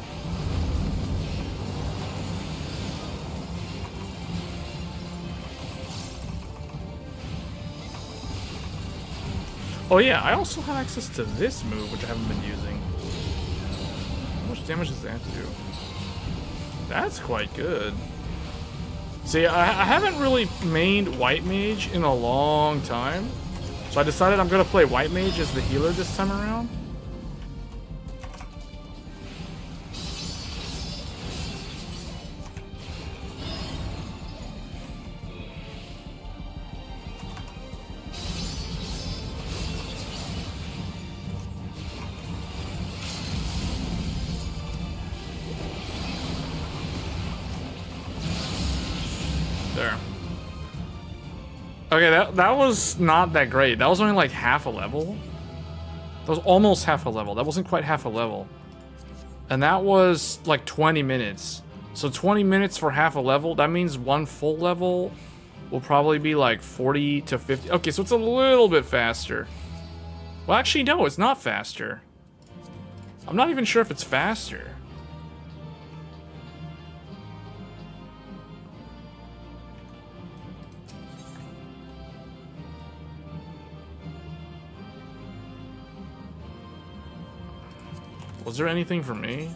Oh yeah, I also have access to this move, which I haven't been using. How much damage does that do? That's quite good. See, I haven't really mained White Mage in a long time. So I decided I'm going to play White Mage as the healer this time around. There. Okay, that was not that great. That was only like half a level. That was almost half a level. That wasn't quite half a level. And that was like 20 minutes. So 20 minutes for half a level, that means one full level will probably be like 40 to 50. Okay, so it's a little bit faster. Well, actually, no, it's not faster. I'm not even sure if it's faster. Was there anything for me?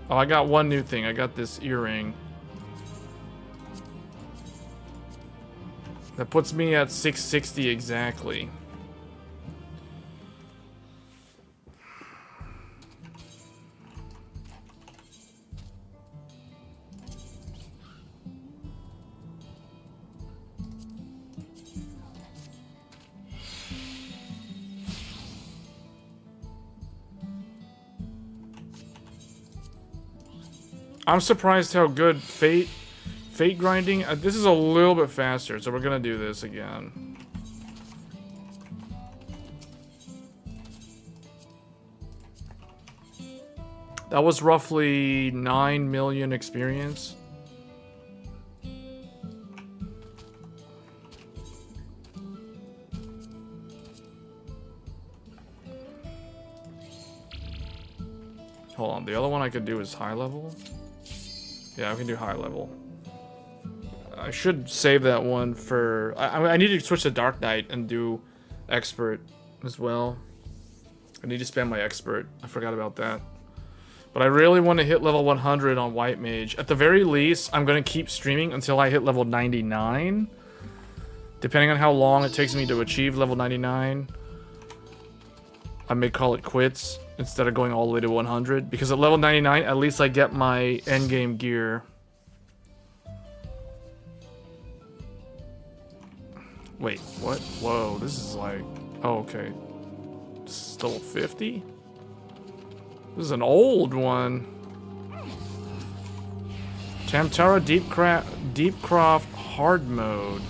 Oh, I got one new thing. I got this earring. That puts me at 660 exactly. I'm surprised how good fate grinding. This is a little bit faster, so we're gonna do this again. That was roughly 9 million experience. Hold on, the other one I could do is high level. Yeah, I can do high level. I should save that one for... I need to switch to Dark Knight and do Expert as well. I need to spam my Expert. I forgot about that. But I really want to hit level 100 on White Mage. At the very least, I'm going to keep streaming until I hit level 99. Depending on how long it takes me to achieve level 99, I may call it quits instead of going all the way to 100. Because at level 99, at least I get my endgame gear. Wait, what? Whoa, this is like... Oh, okay. This is level 50? This is an old one. Tamtara Deepcroft Hard Mode.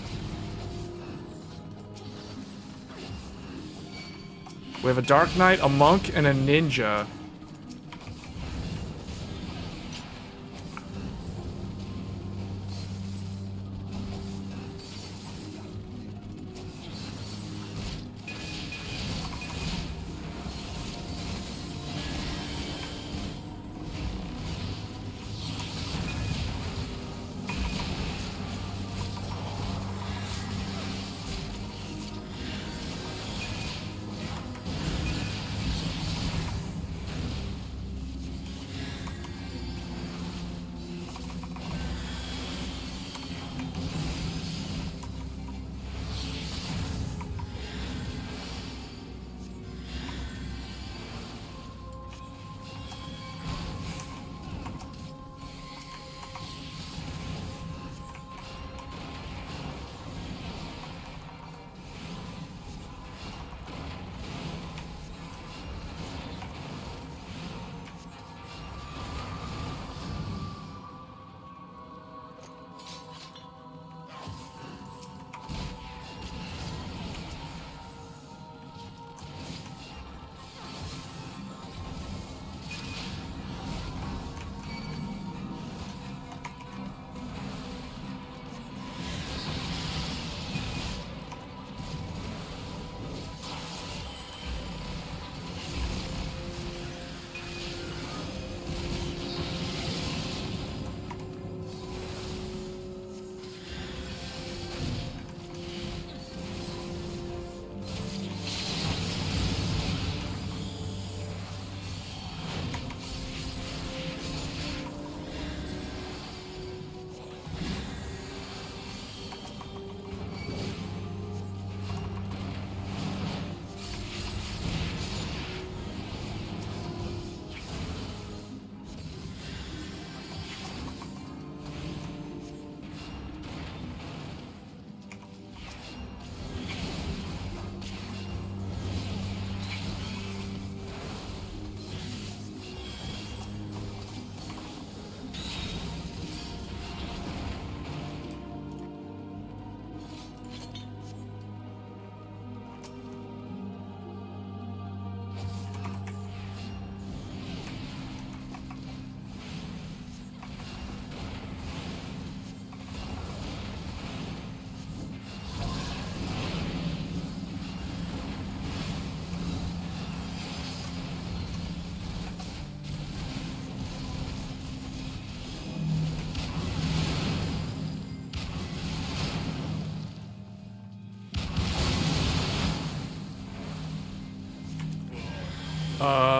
We have a Dark Knight, a Monk, and a Ninja.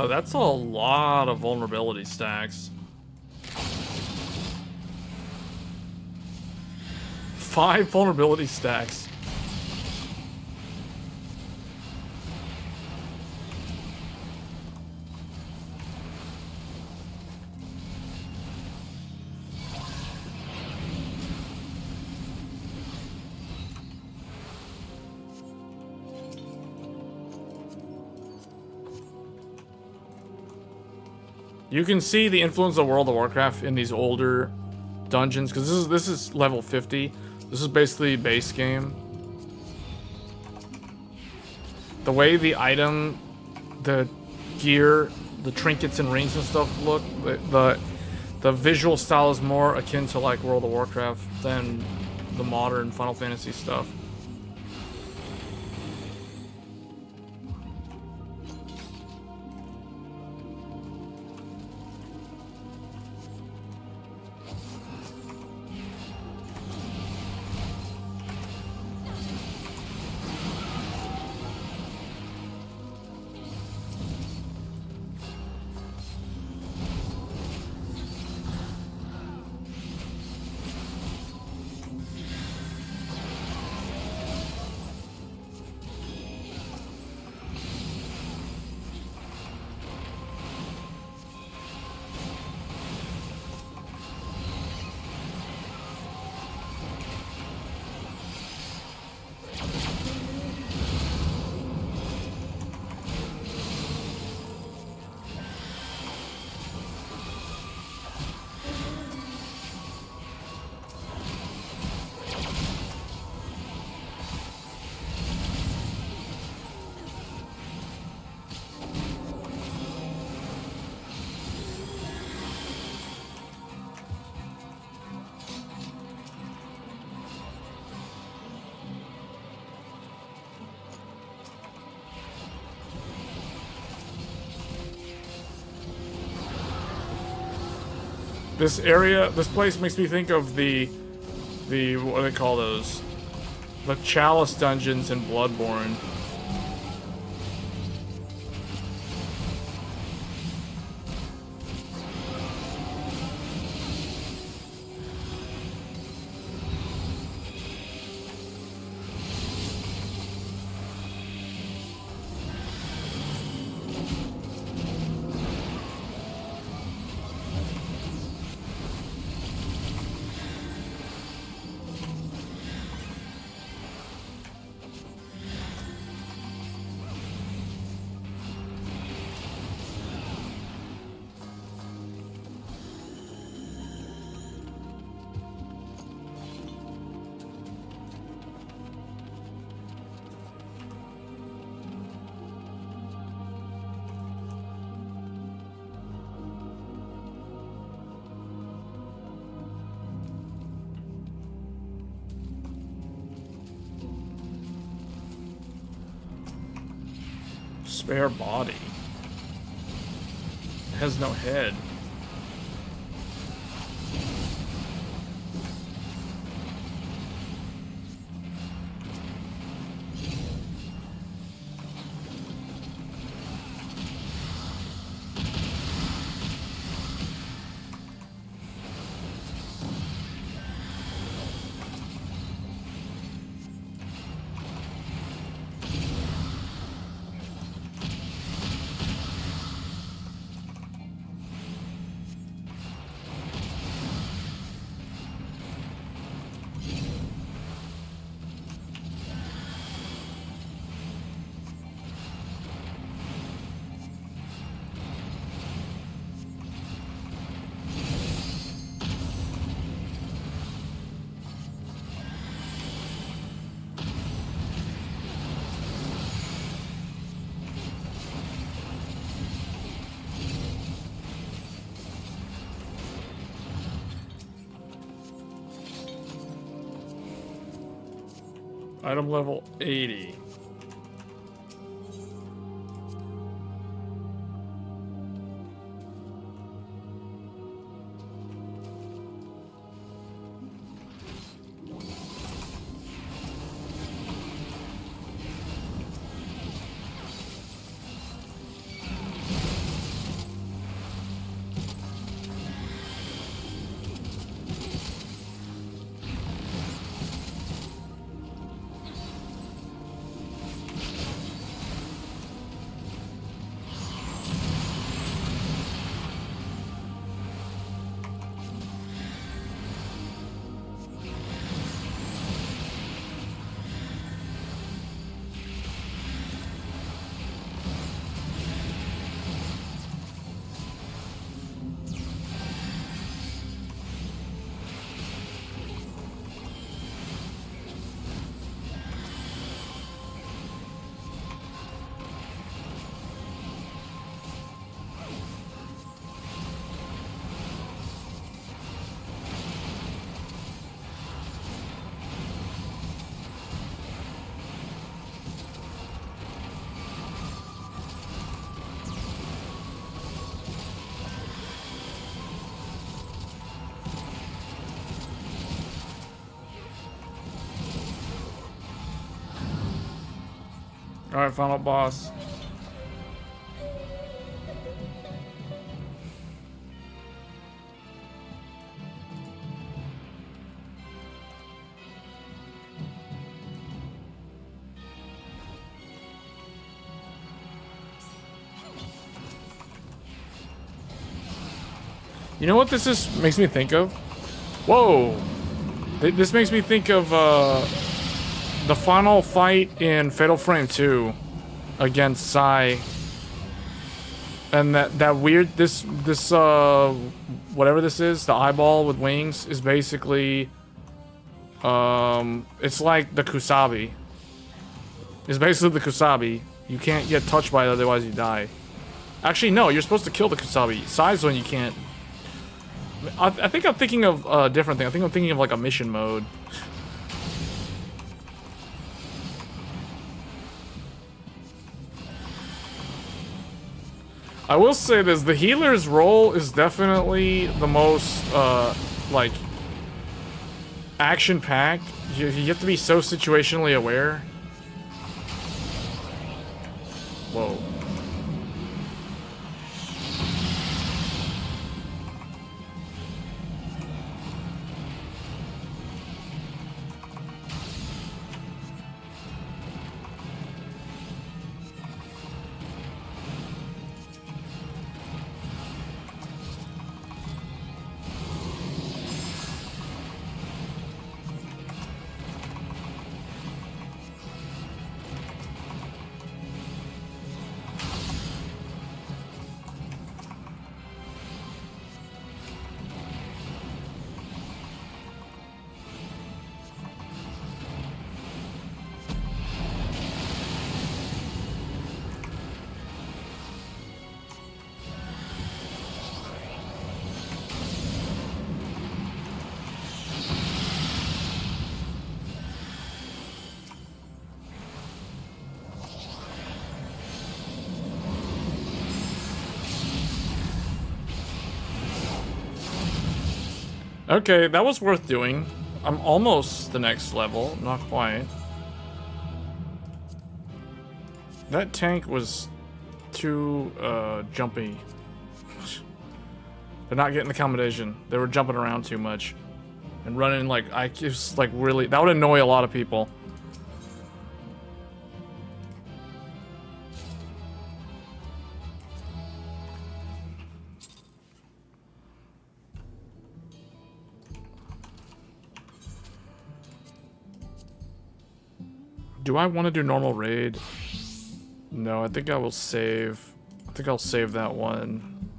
That's a lot of vulnerability stacks. 5 vulnerability stacks. You can see the influence of World of Warcraft in these older dungeons, because this is level 50. This is basically base game. The way the item, the gear, the trinkets and rings and stuff look, the visual style is more akin to like World of Warcraft than the modern Final Fantasy stuff. This area, this place makes me think of the what do they call those? The Chalice dungeons in Bloodborne. Spare body. It has no head. Item level 80. Alright, final boss. You know what this makes me think of? Whoa! This makes me think of the final fight in Fatal Frame 2 against Sai. And that weird whatever this is, the eyeball with wings, is basically it's like the Kusabi. It's basically the Kusabi. You can't get touched by it, otherwise you die. Actually, no, you're supposed to kill the Kusabi. Sai's one you can't. I think I'm thinking of a different thing. I think I'm thinking of like a mission mode. I will say this, the healer's role is definitely the most, like, action-packed. You have to be so situationally aware. Whoa. Okay, that was worth doing. I'm almost the next level, not quite. That tank was too, jumpy. They're not getting the combination. They were jumping around too much. And running like, I just like really, that would annoy a lot of people. Do I want to do normal raid? No, I think I will save. I think I'll save that one.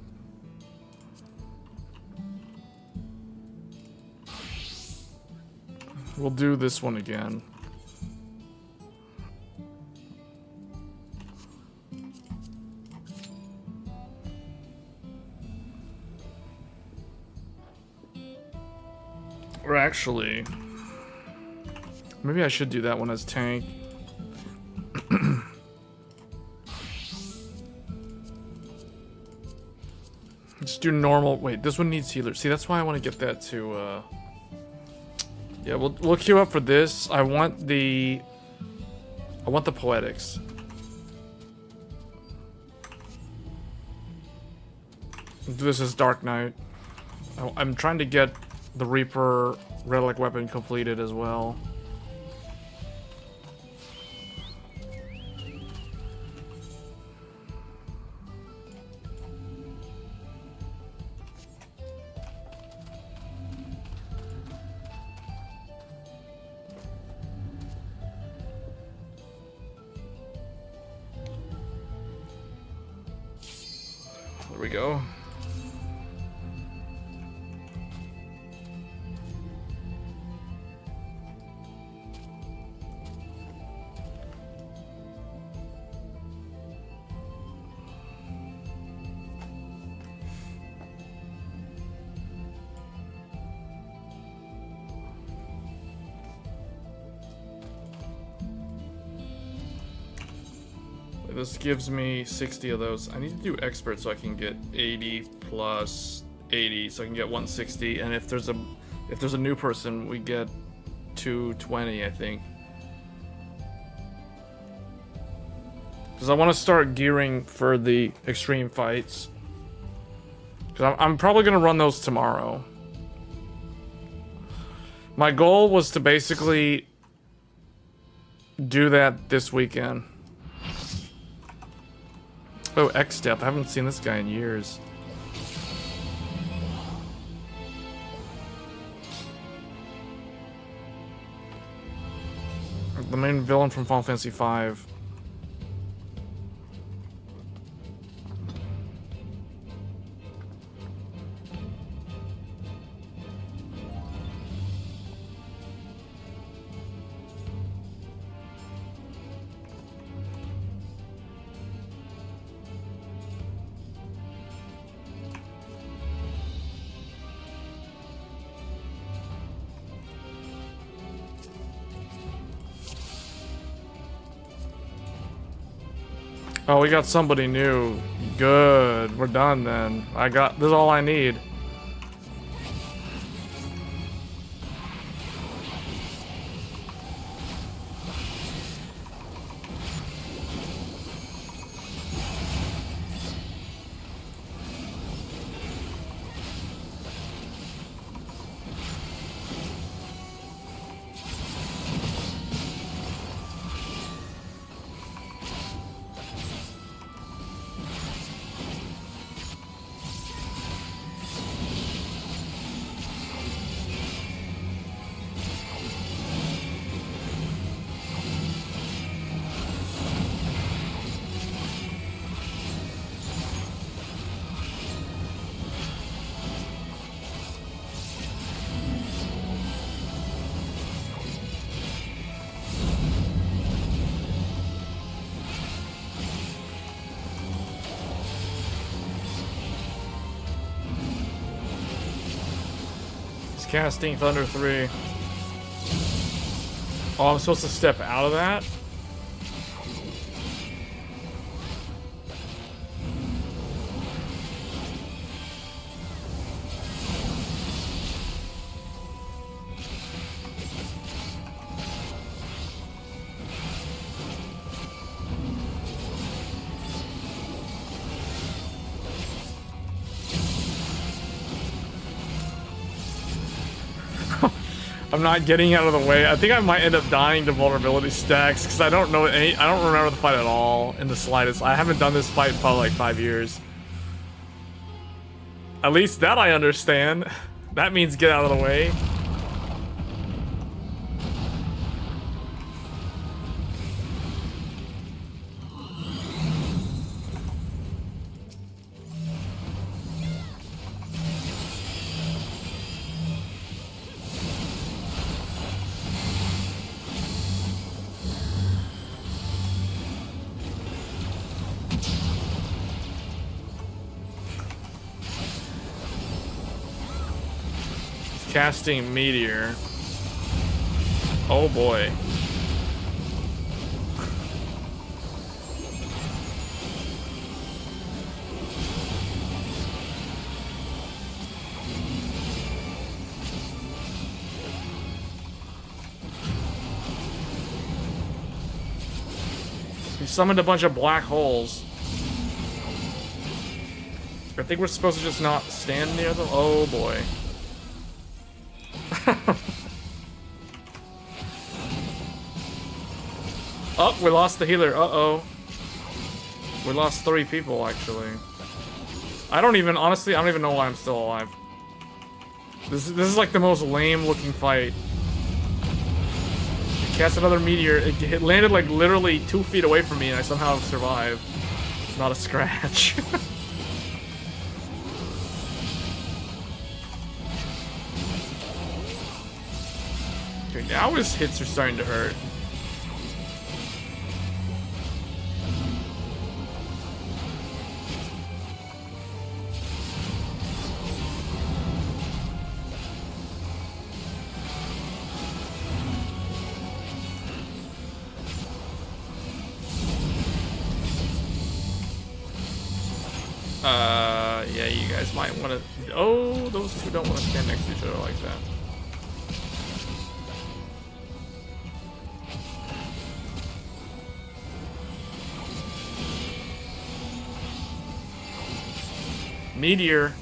We'll do this one again. Or actually, maybe I should do that one as tank. Let's do normal. Wait, this one needs healer. See, that's why I want to get that to, yeah, we'll queue up for this. I want the poetics. This is Dark Knight. I'm trying to get the Reaper relic weapon completed as well. There we go. This gives me 60 of those. I need to do expert so I can get 80 plus 80, so I can get 160. And if there's a new person, we get 220, I think. Because I want to start gearing for the extreme fights. Because I'm probably going to run those tomorrow. My goal was to basically do that this weekend. Oh, XTX. I haven't seen this guy in years. The main villain from Final Fantasy V. Oh, we got somebody new. Good. We're done then. This is all I need. Casting Thunder 3. Oh, I'm supposed to step out of that? I'm not getting out of the way. I think I might end up dying to vulnerability stacks because I don't know I don't remember the fight at all in the slightest. I haven't done this fight in probably like 5 years. At least that I understand. That means get out of the way. Casting Meteor. Oh boy. He summoned a bunch of black holes. I think we're supposed to just not stand near them. Oh boy. Oh, we lost the healer. Uh-oh. We lost 3 people, actually. Honestly, I don't even know why I'm still alive. This is like the most lame-looking fight. It cast another meteor. It landed like literally 2 feet away from me, and I somehow survived. Not a scratch. Okay, now his hits are starting to hurt. Yeah, you guys might want to... Oh, those two don't want to stand next to each other like that. Meteor.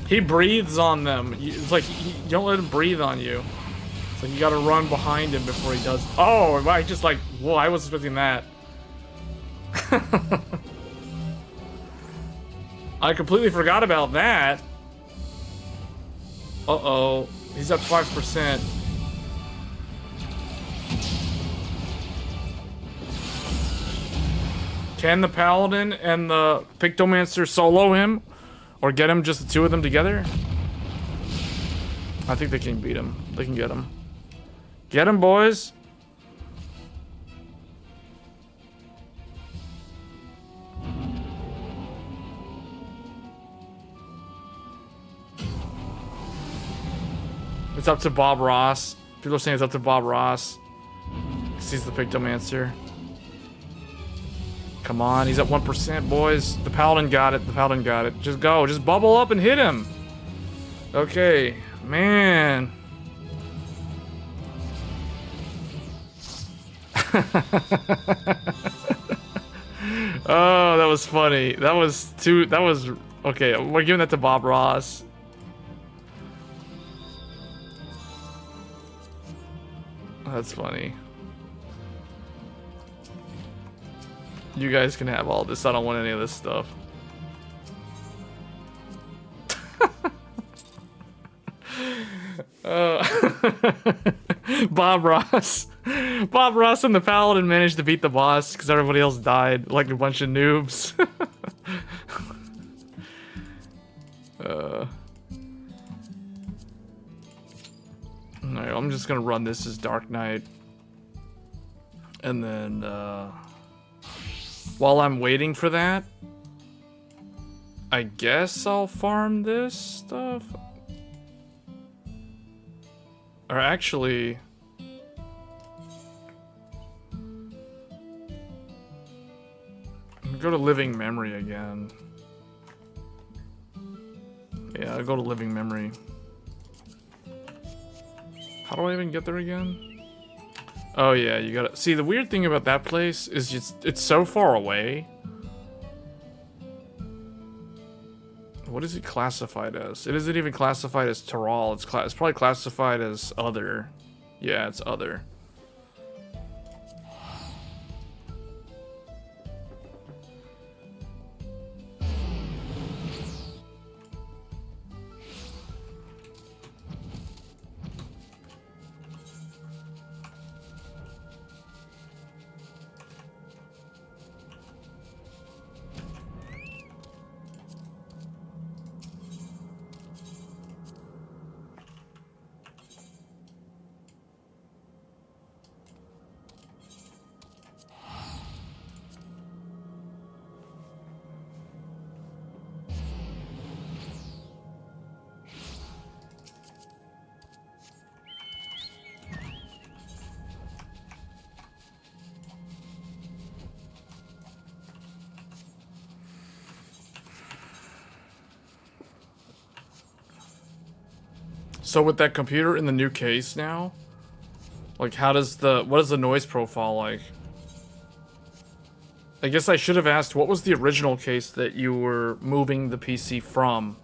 He breathes on them. It's like, you don't let him breathe on you. It's like you gotta run behind him before he does. Oh, I just like, whoa, I wasn't expecting that. I completely forgot about that. Uh-oh. He's up 5%. Can the Paladin and the Pictomancer solo him? Or get him, just the two of them together? I think they can beat him. They can get him. Get him, boys! It's up to Bob Ross. People are saying it's up to Bob Ross. Because he's the Pictomancer. Come on, he's at 1%, boys. The Paladin got it. The Paladin got it. Just go. Just bubble up and hit him. Okay. Man. Oh, that was funny. That was too... That was... Okay, we're giving that to Bob Ross. That's funny. You guys can have all this. I don't want any of this stuff. Bob Ross. Bob Ross and the Paladin managed to beat the boss because everybody else died like a bunch of noobs. Alright, I'm just gonna run this as Dark Knight. And then, while I'm waiting for that, I guess I'll farm this stuff. Or actually... I'm gonna go to Living Memory again. Yeah, I'll go to Living Memory. How do I even get there again? Oh yeah, you gotta... See, the weird thing about that place is it's so far away. What is it classified as? It isn't even classified as Tyrol. It's probably classified as other. Yeah, it's other. So with that computer in the new case now, like what is the noise profile like? I guess I should have asked, what was the original case that you were moving the PC from?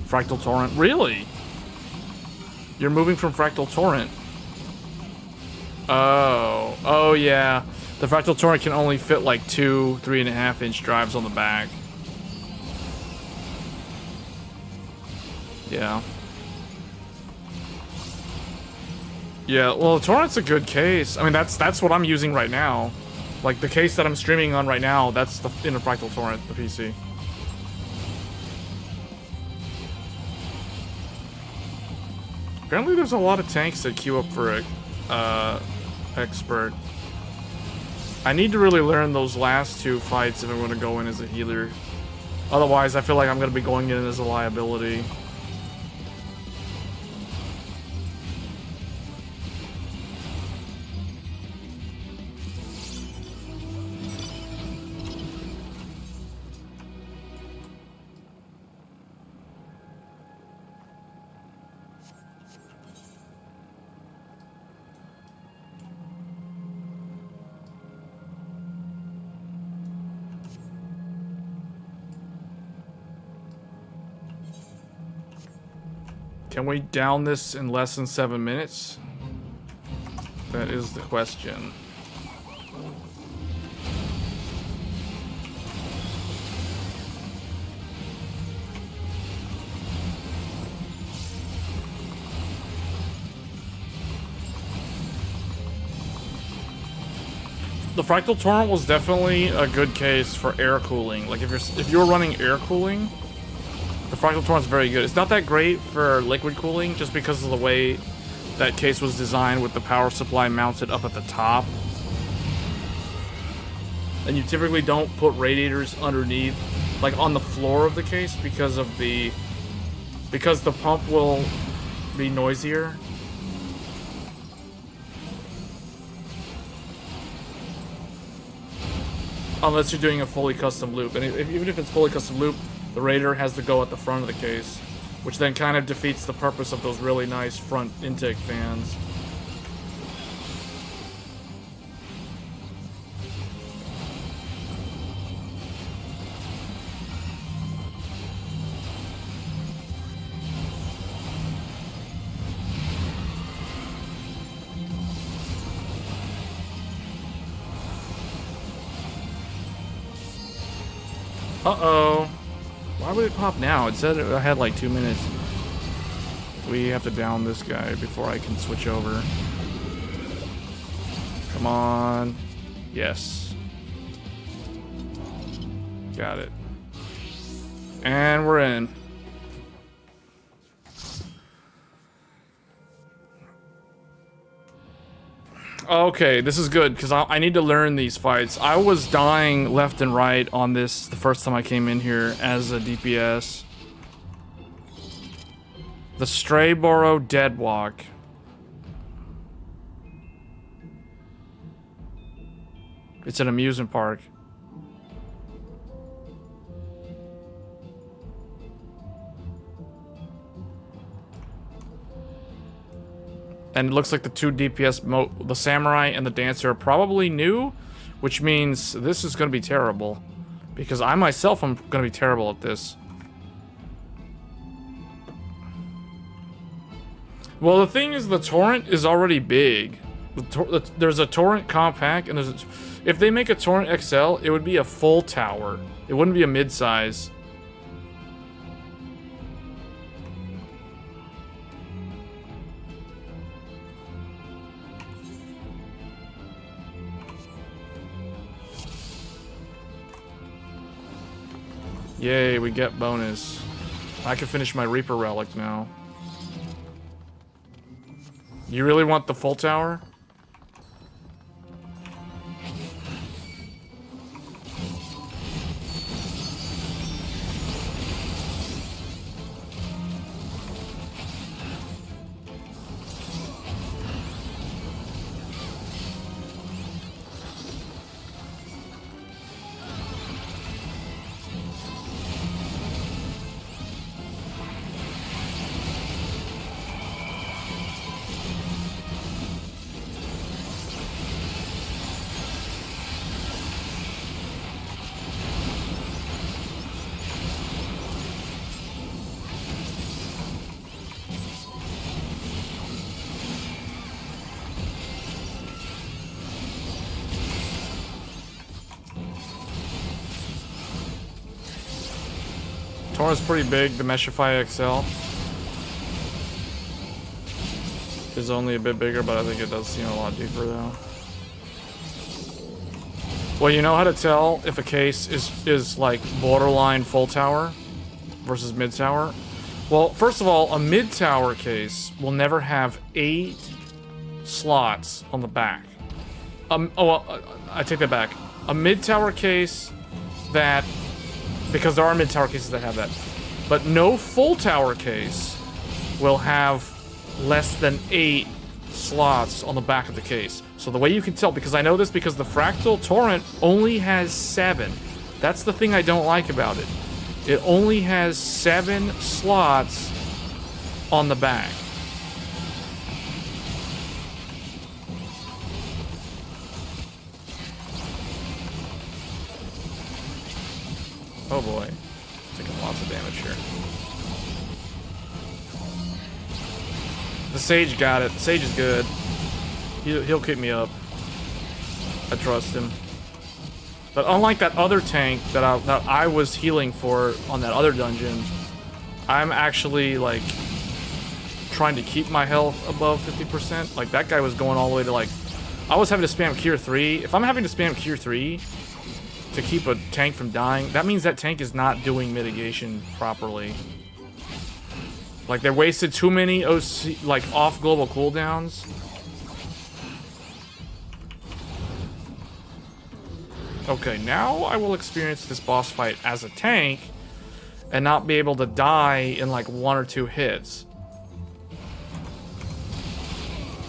Fractal Torrent, really? You're moving from Fractal Torrent. Oh yeah. The Fractal Torrent can only fit like 2 3.5-inch drives on the back. Yeah. Yeah, well, Torrent's a good case. I mean, that's what I'm using right now. Like, the case that I'm streaming on right now, that's the Fractal Torrent, the PC. Apparently there's a lot of tanks that queue up for Expert. I need to really learn those last two fights if I'm going to go in as a healer. Otherwise, I feel like I'm going to be going in as a liability. Can we down this in less than 7 minutes? That is the question. The Fractal Torrent was definitely a good case for air cooling. Like if you're running air cooling, the Fractal Torrent's very good. It's not that great for liquid cooling just because of the way that case was designed with the power supply mounted up at the top. And you typically don't put radiators underneath, like on the floor of the case because the pump will be noisier. Unless you're doing a fully custom loop. And even if it's fully custom loop, the radiator has to go at the front of the case, which then kind of defeats the purpose of those really nice front intake fans. Uh-oh. Why would it pop now? It said I had like 2 minutes. We have to down this guy before I can switch over. Come on. Yes. Got it. And we're in. Okay, this is good, because I need to learn these fights. I was dying left and right on this the first time I came in here as a DPS. The Strayboro Deadwalk. It's an amusement park. And it looks like the two DPS, the Samurai and the Dancer, are probably new, which means this is going to be terrible. Because I myself am going to be terrible at this. Well, the thing is, the Torrent is already big. There's a Torrent Compact, and if they make a Torrent XL, it would be a full tower. It wouldn't be a mid-size. Yay, we get bonus. I can finish my Reaper Relic now. You really want the full tower? Torrent's pretty big, the Meshify XL. is only a bit bigger, but I think it does seem a lot deeper though. Well, you know how to tell if a case is like borderline full tower versus mid tower? Well, first of all, a mid tower case will never have 8 slots on the back. I take that back. A mid tower case that, because there are mid tower cases that have that, but no full tower case will have less than 8 slots on the back of the case. So the way you can tell, because I know this because the Fractal Torrent only has 7. That's the thing I don't like about it. It only has 7 slots on the back. Oh boy. Taking lots of damage here. The Sage got it. The Sage is good. He'll keep me up. I trust him. But unlike that other tank that I was healing for on that other dungeon, I'm actually like trying to keep my health above 50%. Like that guy was going all the way to like, I was having to spam Cure 3. If I'm having to spam Cure 3 to keep a tank from dying, that means that tank is not doing mitigation properly. Like they wasted too many OC, like off global cooldowns. Okay, now I will experience this boss fight as a tank and not be able to die in like 1 or 2 hits.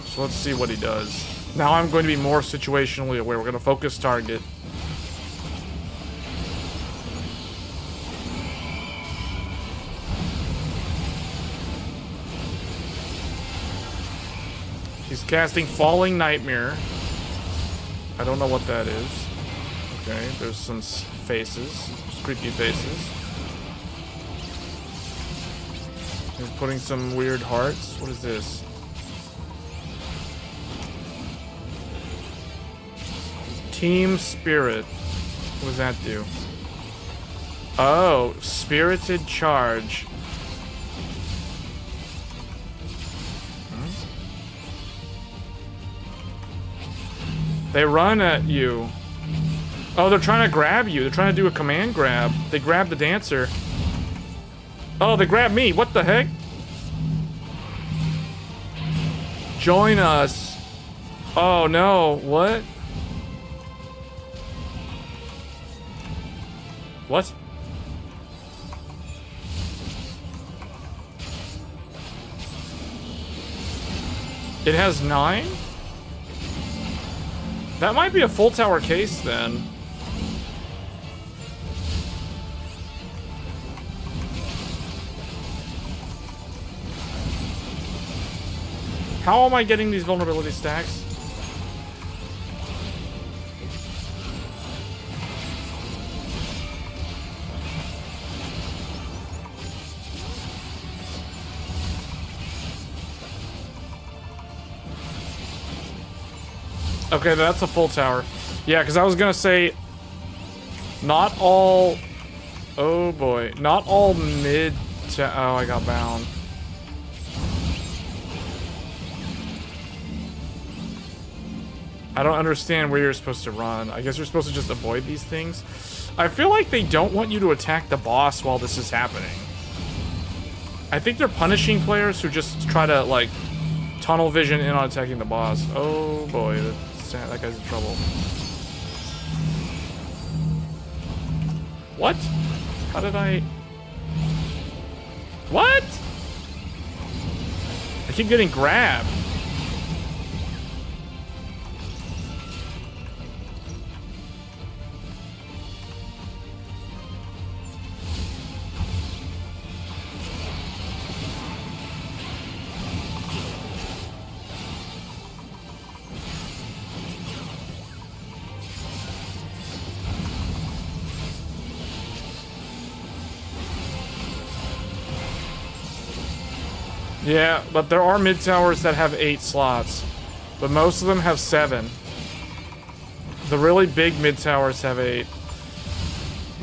So let's see what he does. Now I'm going to be more situationally aware. We're going to focus target. He's casting Falling Nightmare. I don't know what that is. Okay, there's some faces. Just creepy faces. He's putting some weird hearts. What is this? Team Spirit. What does that do? Oh, Spirited Charge. They run at you. Oh, they're trying to grab you. They're trying to do a command grab. They grab the dancer. Oh, they grabbed me. What the heck? Join us. Oh, no. What? What? It has 9? That might be a full tower case then. How am I getting these vulnerability stacks? Okay, that's a full tower. Yeah, because I was gonna say, not all. Oh boy, not all mid. Oh, I got bound. I don't understand where you're supposed to run. I guess you're supposed to just avoid these things. I feel like they don't want you to attack the boss while this is happening. I think they're punishing players who just try to, like, tunnel vision in on attacking the boss. Oh boy, that guy's in trouble. What? How did I... What? I keep getting grabbed. Yeah, but there are mid-towers that have 8 slots, but most of them have 7. The really big mid-towers have 8.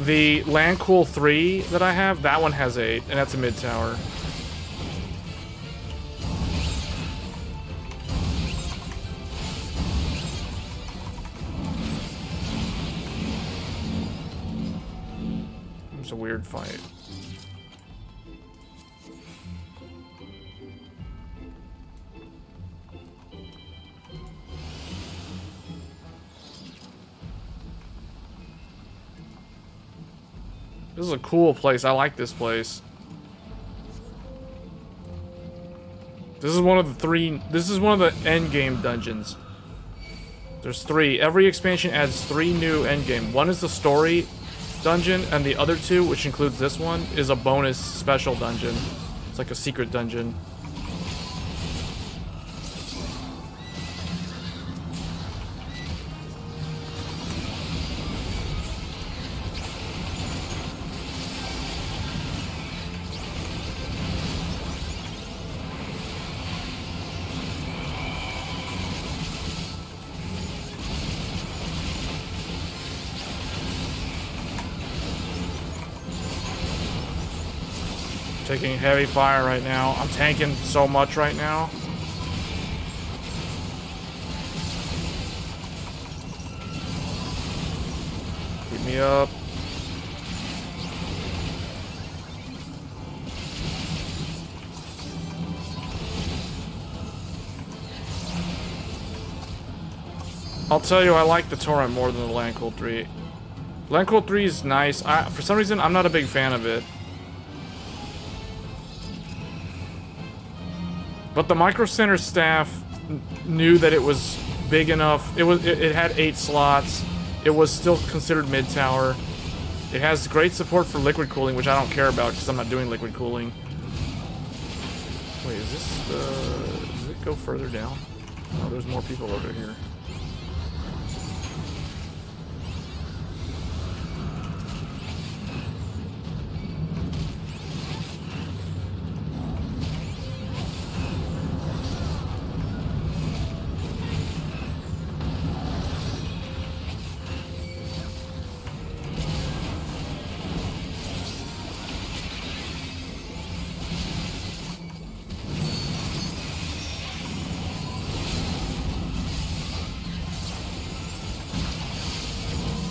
The Landcool 3 that I have, that one has 8, and that's a mid-tower. It's a weird fight. This is a cool place. I like this place. This is one of the three. This is one of the end game dungeons. There's 3. Every expansion adds 3 new end game. One is the story dungeon, and the other 2, which includes this one, is a bonus special dungeon. It's like a secret dungeon. Taking heavy fire right now. I'm tanking so much right now. Keep me up. I'll tell you, I like the torrent more than the Land Cold 3. Land Cold 3 is nice. For some reason, I'm not a big fan of it. But the Micro Center staff knew that it was big enough. It had 8 slots. It was still considered mid-tower. It has great support for liquid cooling, which I don't care about because I'm not doing liquid cooling. Wait, is this the... Does it go further down? Oh, there's more people over here.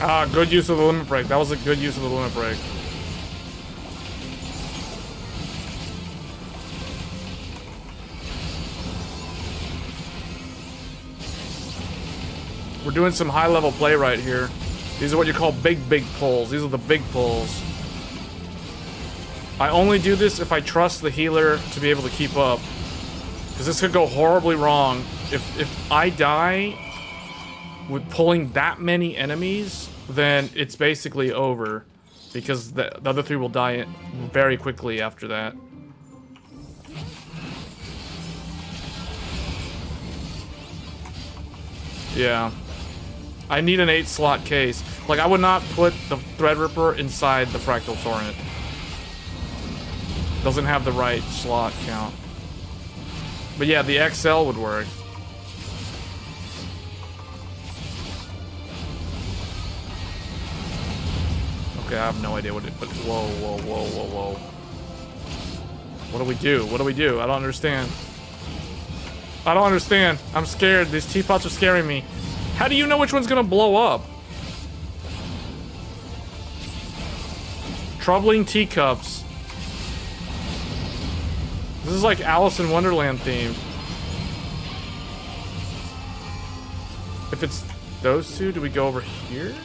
Ah, good use of the limit break. That was a good use of the limit break. We're doing some high-level play right here. These are what you call big pulls. These are the big pulls. I only do this if I trust the healer to be able to keep up. Because this could go horribly wrong. If I die with pulling that many enemies, then it's basically over. Because the other 3 will die very quickly after that. Yeah. I need an 8-slot case. Like, I would not put the Threadripper inside the Fractal Torrent. Doesn't have the right slot count. But yeah, the XL would work. Okay, I have no idea what it... But whoa, whoa, whoa, whoa, whoa. What do we do? What do we do? I don't understand. I don't understand. I'm scared. These teapots are scaring me. How do you know which one's gonna blow up? Troubling teacups. This is like Alice in Wonderland themed. If it's those 2, do we go over here?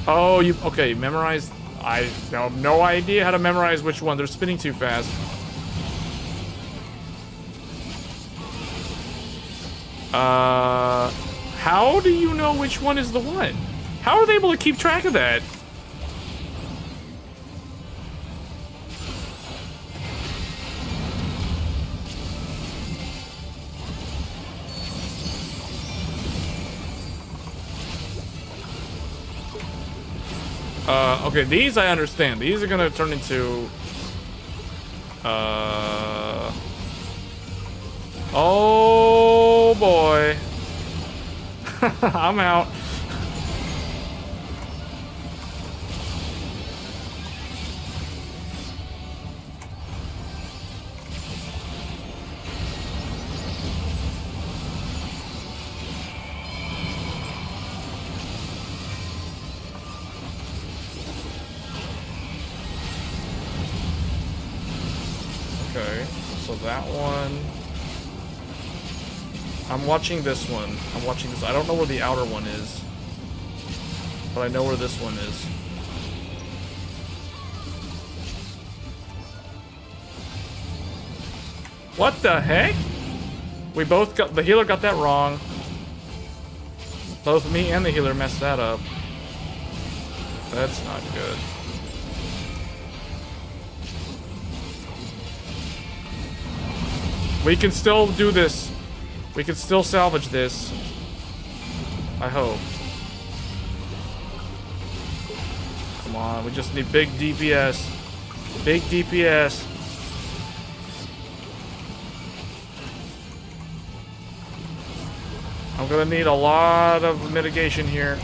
Oh, you... Okay, memorize... I have no idea how to memorize which one. They're spinning too fast. How do you know which one is the one? How are they able to keep track of that? Okay, these I understand. These are gonna turn into... Oh boy. I'm out. that one. I'm watching this one. I'm watching this. I don't know where the outer one is, but I know where this one is. What the heck? We both got... The healer got that wrong. Both me and the healer messed that up. That's not good. We can still do this. We can still salvage this. I hope. Come on, we just need big DPS. Big DPS. I'm gonna need a lot of mitigation here.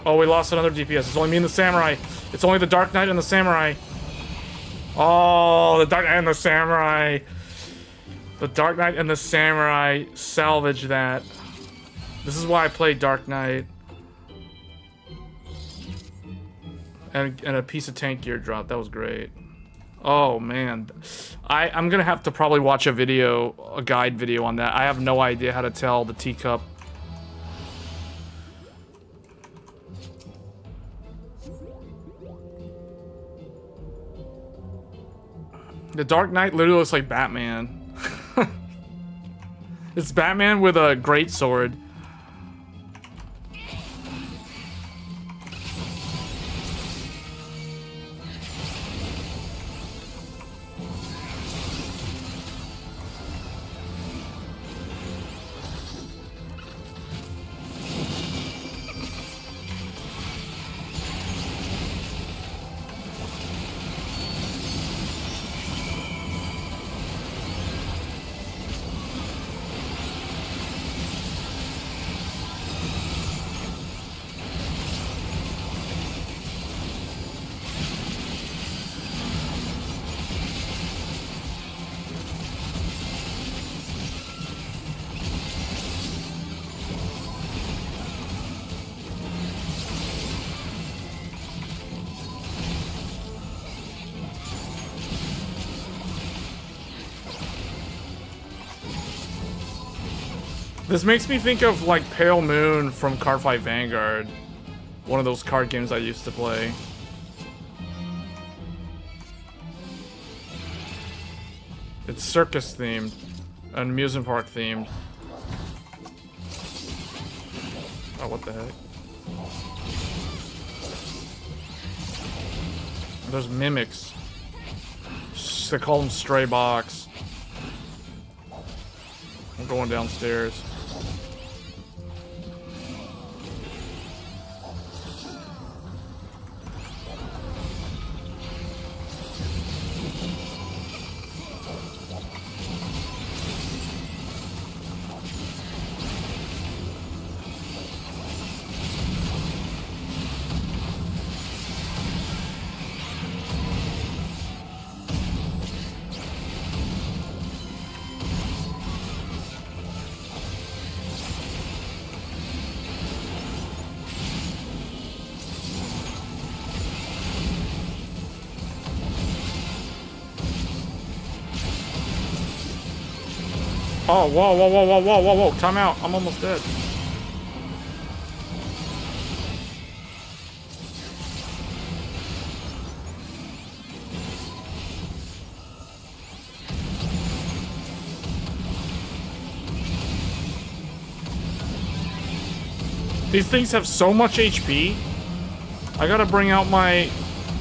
Oh, we lost another DPS. It's only me and the samurai. It's only the Dark Knight and the samurai. Oh, the Dark Knight and the samurai. The Dark Knight and the samurai salvage that. This is why I play Dark Knight. And a piece of tank gear drop. That was great. Oh, man. I'm gonna have to probably watch a video, a guide video on that. I have no idea how to tell the teacup. The Dark Knight literally looks like Batman. It's Batman with a greatsword. This makes me think of, like, Pale Moon from Cardfight Vanguard. One of those card games I used to play. It's circus themed. And amusement park themed. Oh, what the heck? There's mimics. They call them stray box. I'm going downstairs. Oh, whoa, whoa, whoa, whoa, whoa, whoa, whoa, time out. I'm almost dead. These things have so much HP. I gotta bring out my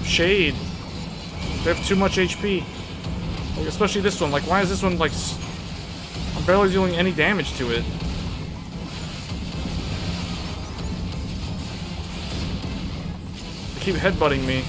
shade. They have too much HP. Like, especially this one. Like, why is this one, like... I'm barely doing any damage to it. They keep headbutting me.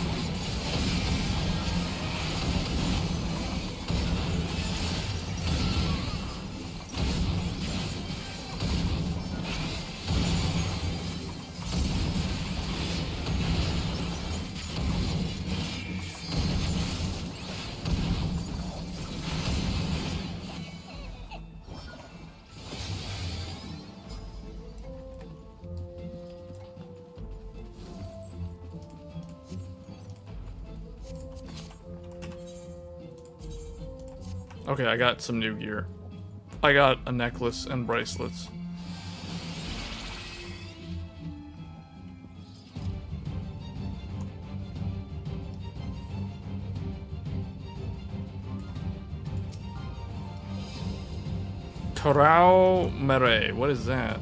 Okay, I got some new gear. I got a necklace and bracelets. Torao Mere, what is that?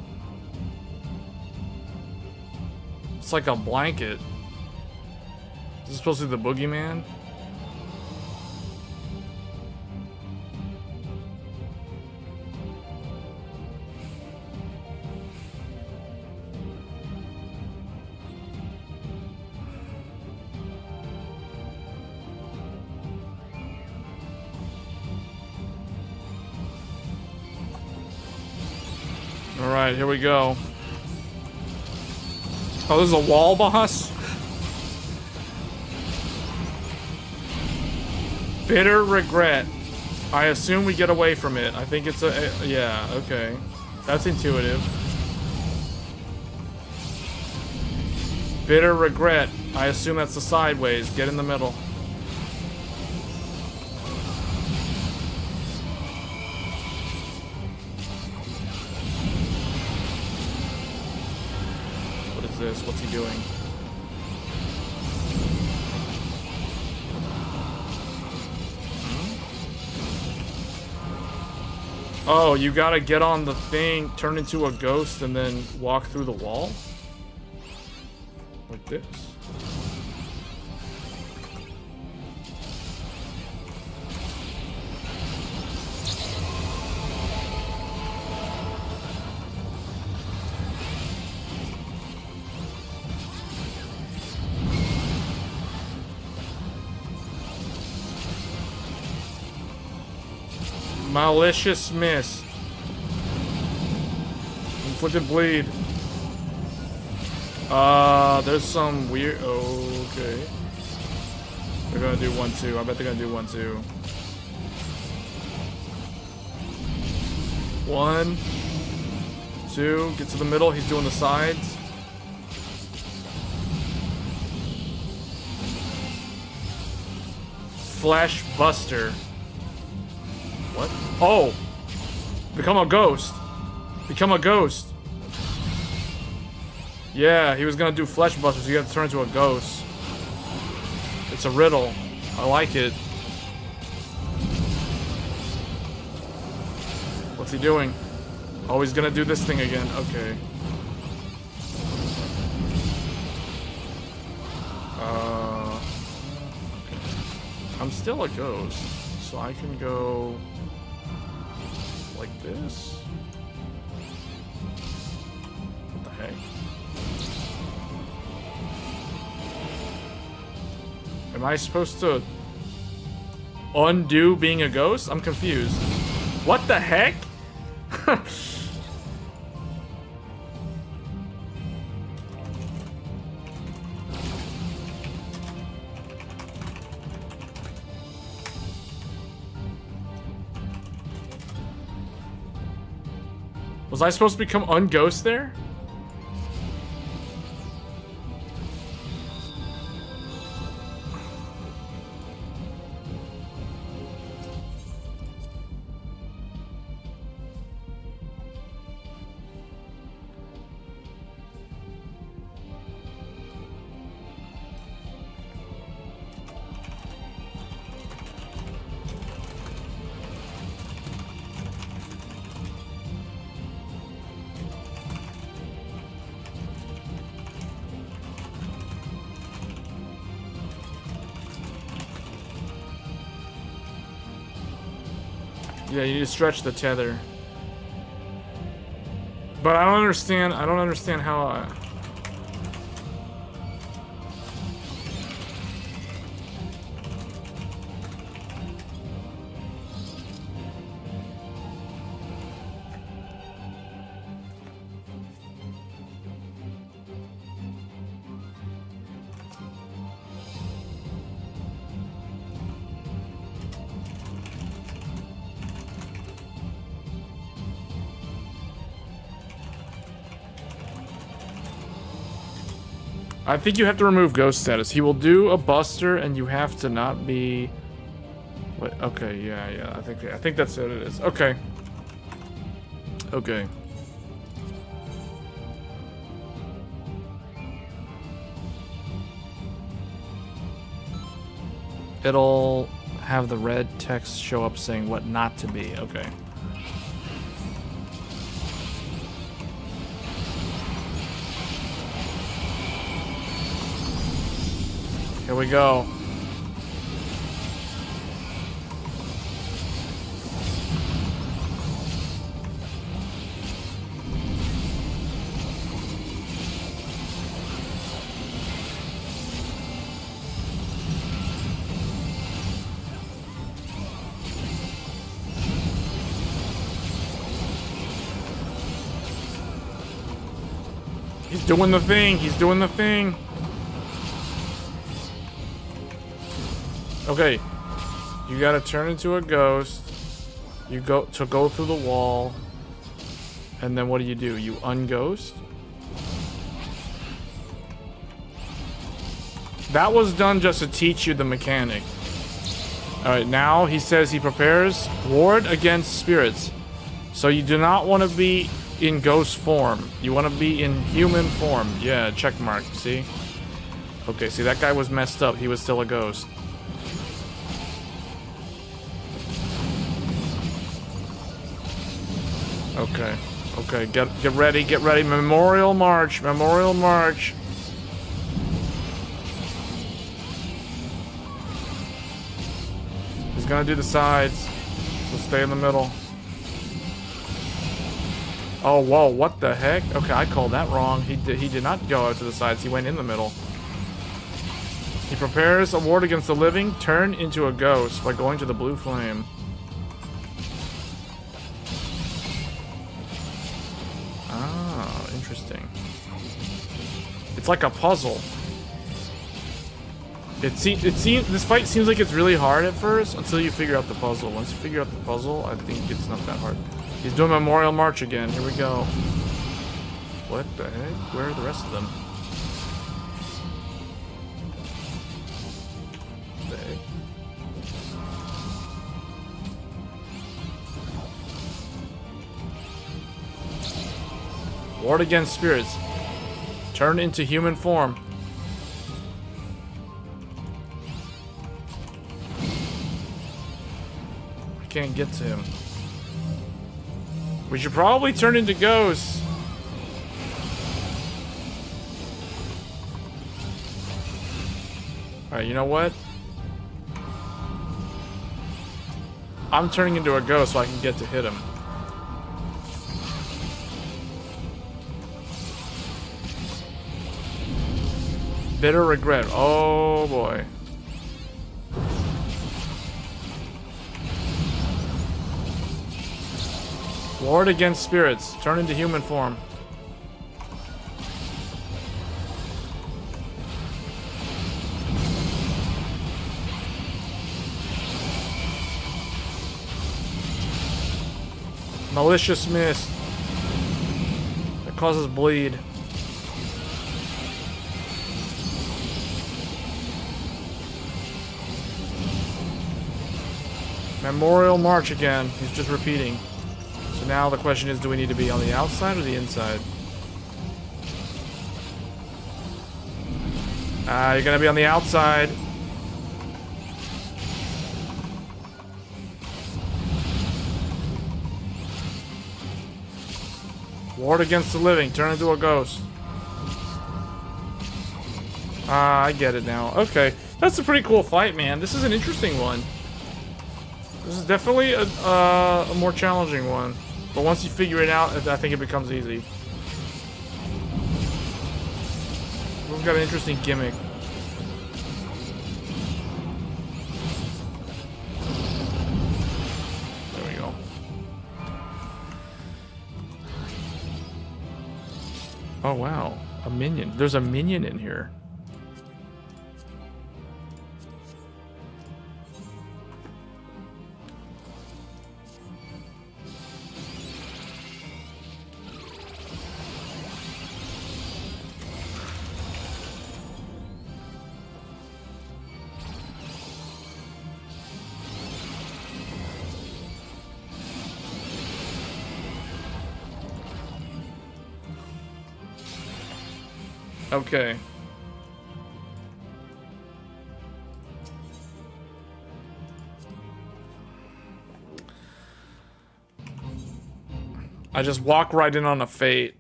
It's like a blanket. Is this supposed to be the boogeyman? Alright, here we go. Oh, there's a wall boss? Bitter regret. I assume we get away from it. I think it's a yeah, okay. That's intuitive. Bitter regret. I assume that's the sideways. Get in the middle. This? What's he doing? Oh, you gotta get on the thing, turn into a ghost, and then walk through the wall? Like this. Malicious miss. Inflicted bleed. There's some weird. Oh, okay. They're gonna do 1-2. I bet they're gonna do 1-2. 1, 2. Get to the middle. He's doing the sides. Flash Buster. What? Oh! Become a ghost. Become a ghost. Yeah, he was gonna do Flesh Buster, so you have to turn into a ghost. It's a riddle. I like it. What's he doing? Oh, he's gonna do this thing again. Okay. I'm still a ghost, so I can go like this. What the heck? Am I supposed to undo being a ghost? I'm confused. What the heck? Was I supposed to become unghost there? Yeah, you need to stretch the tether. But I don't understand how I... I think you have to remove ghost status. He will do a buster and you have to not be Wait, okay, yeah. I think that's what it is. Okay. Okay. It'll have the red text show up saying what not to be. Okay. Here we go. He's doing the thing. He's doing the thing. Okay. You gotta turn into a ghost. You go through the wall. And then what do? You unghost? That was done just to teach you the mechanic. Alright, now he says he prepares ward against spirits. So you do not want to be in ghost form. You want to be in human form. Yeah, check mark. See? Okay, see, that guy was messed up. He was still a ghost. Okay. Okay, get ready, get ready. Memorial March. Memorial March. He's gonna do the sides. So stay in the middle. Oh, whoa, what the heck? Okay, I called that wrong. He did not go out to the sides. He went in the middle. He prepares a ward against the living. Turn into a ghost by going to the blue flame. Ah, interesting. It's like a puzzle. This fight seems like it's really hard at first until you figure out the puzzle. Once you figure out the puzzle, I think it's not that hard. He's doing Memorial March again. Here we go. What the heck? Where are the rest of them? What the heck? Ward against spirits. Turn into human form. I can't get to him. We should probably turn into ghosts. Alright, you know what? I'm turning into a ghost so I can get to hit him. Bitter regret. Oh boy. Ward against spirits. Turn into human form. Malicious miss. That causes bleed. Memorial March again. He's just repeating. So now the question is, do we need to be on the outside or the inside? You're gonna be on the outside. Ward against the living. Turn into a ghost. I get it now. Okay. That's a pretty cool fight, man. This is an interesting one. This is definitely a more challenging one. But once you figure it out, I think it becomes easy. This one's got an interesting gimmick. There we go. Oh, wow. A minion. There's a minion in here. Okay. I just walk right in on a Fate.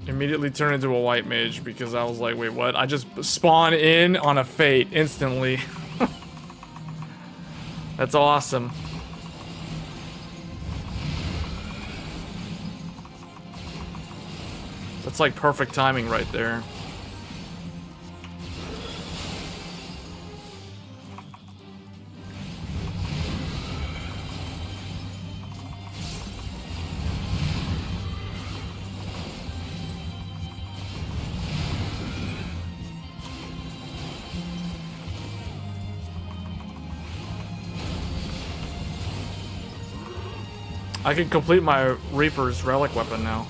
Immediately turn into a white mage because I was like, wait, what? I just spawn in on a Fate instantly. That's awesome. That's like perfect timing right there. I can complete my Reaper's relic weapon now.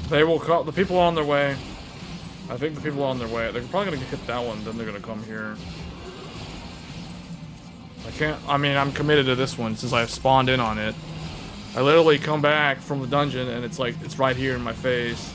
They will call. The people are on their way. I think the people are on their way. They're probably gonna hit that one, then they're gonna come here. I can't. I mean, I'm committed to this one since I've spawned in on it. I literally come back from the dungeon and it's like it's right here in my face.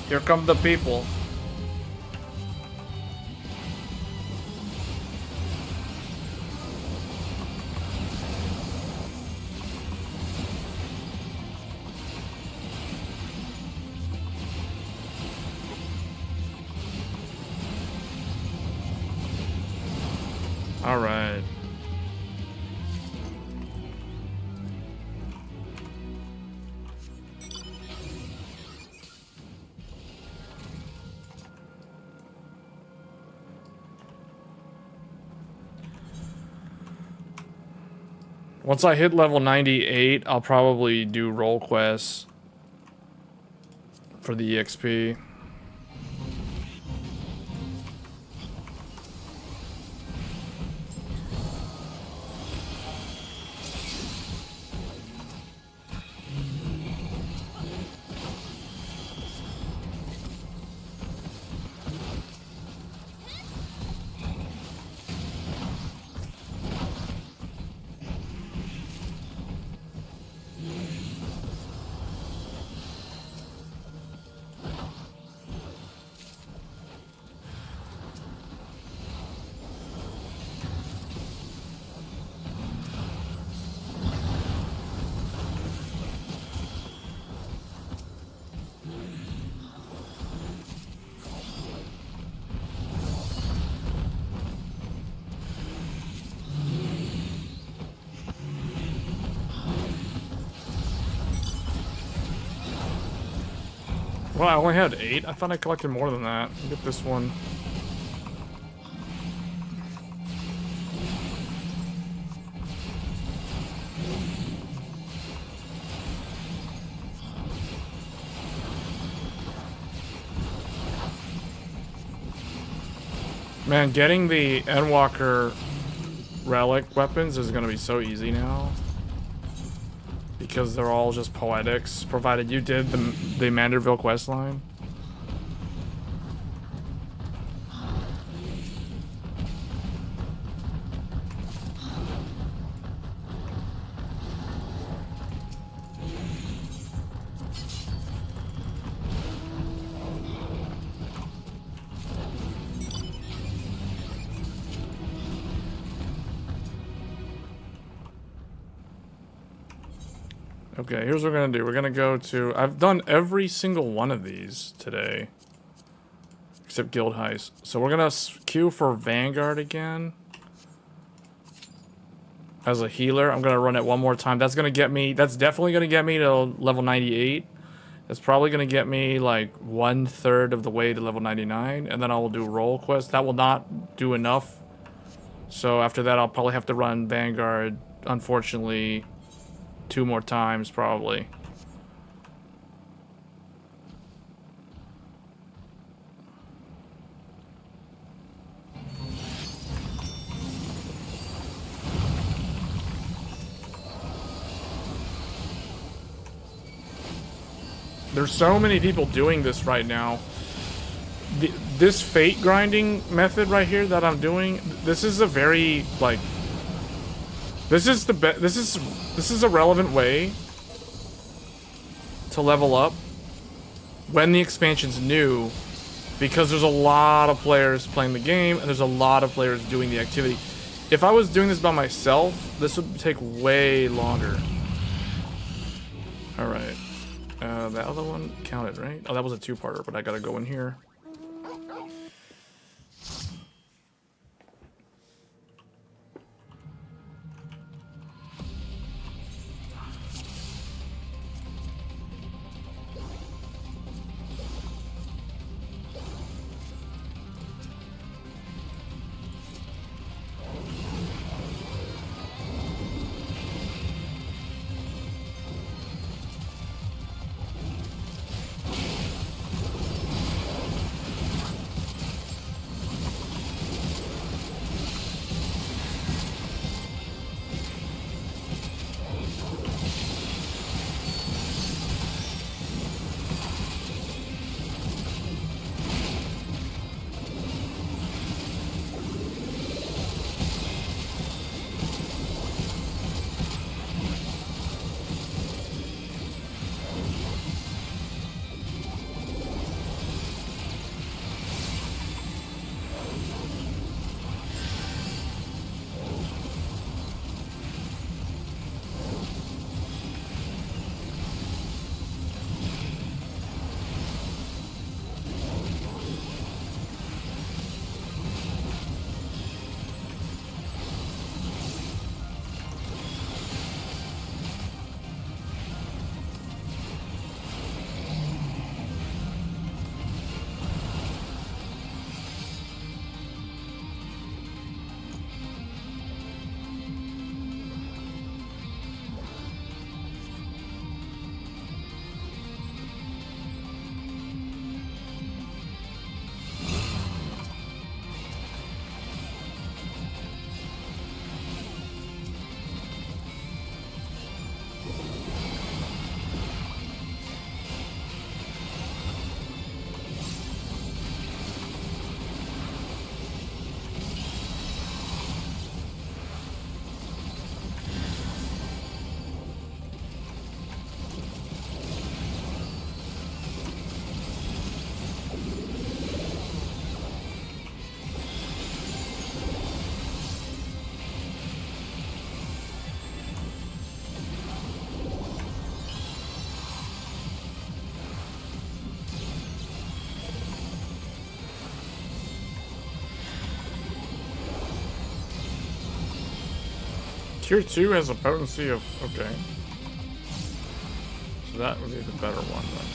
Here come the people. All right. Once I hit level 98, I'll probably do role quests for the EXP. Well, I only had 8. I thought I collected more than that. I'll get this one. Man, getting the Endwalker relic weapons is gonna be so easy now. Because they're all just poetics, provided you did the Manderville questline. Okay, here's what we're gonna do. We're gonna go to... I've done every single one of these today. Except Guild Heist. So we're gonna queue for Vanguard again. As a healer. I'm gonna run it one more time. That's gonna get me... That's definitely gonna get me to level 98. That's probably gonna get me like 1/3 of the way to level 99. And then I will do role quest. That will not do enough. So after that I'll probably have to run Vanguard, unfortunately, 2 more times probably. There's so many people doing this right now. This fate grinding method right here that I'm doing, this is a very, like, this is a relevant way to level up when the expansion's new, because there's a lot of players playing the game and there's a lot of players doing the activity. If I was doing this by myself, this would take way longer. All right. The other one counted, right? Oh, that was a 2-parter, but I gotta go in here. Tier 2 has a potency of... okay. So that would be the better one then.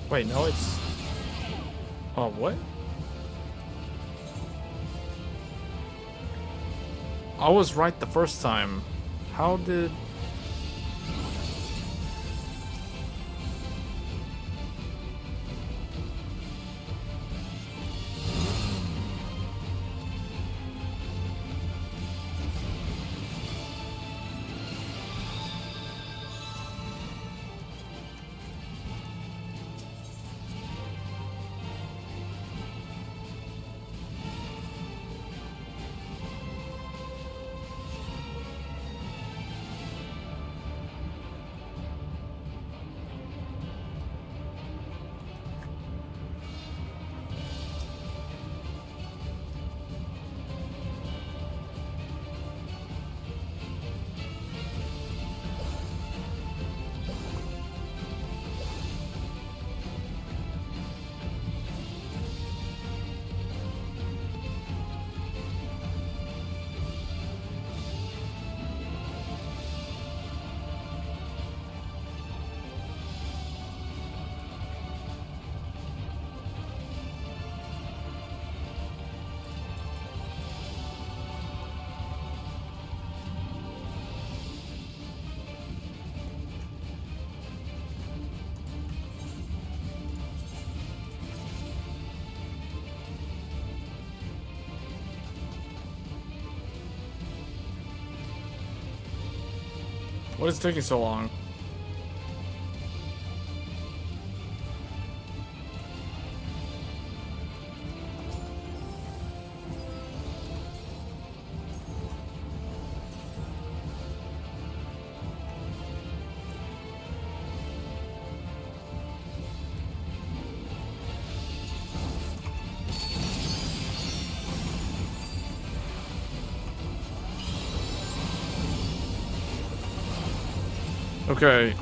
Wait, no, it's... oh, what? I was right the first time. How did... What is taking so long? Okay.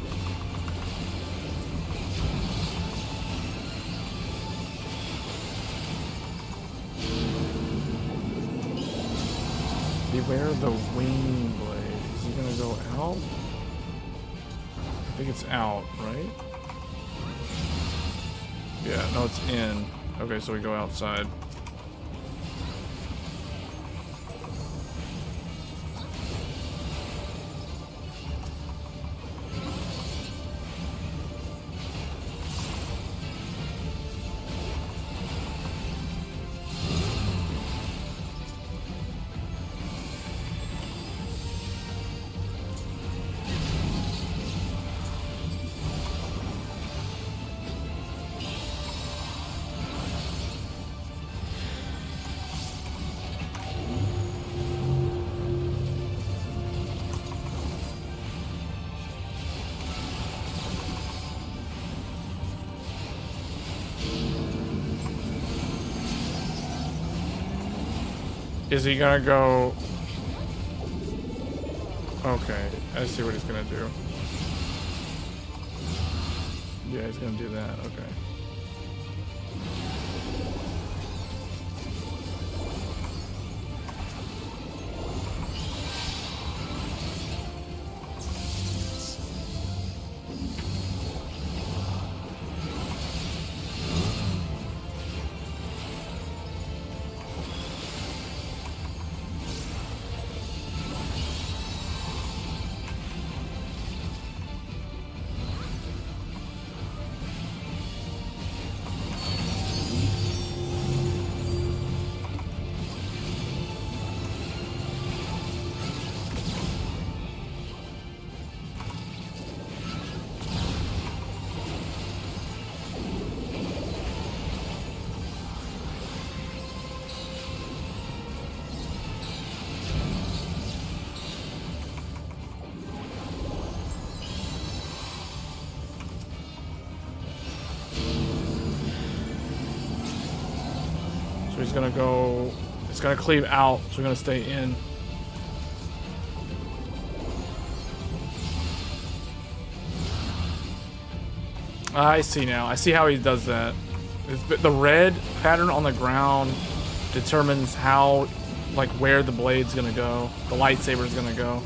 Beware of the wing blade. Is he gonna go out? I think it's out, right? Yeah, no, it's in. Okay, so we go outside. Is he gonna go? Okay, I see what he's gonna do. Yeah, he's gonna do that. Okay. So he's gonna go, it's gonna cleave out, so we're gonna stay in. I see now. I see how he does that. The red pattern on the ground determines how, like, where the blade's gonna go. The lightsaber's gonna go.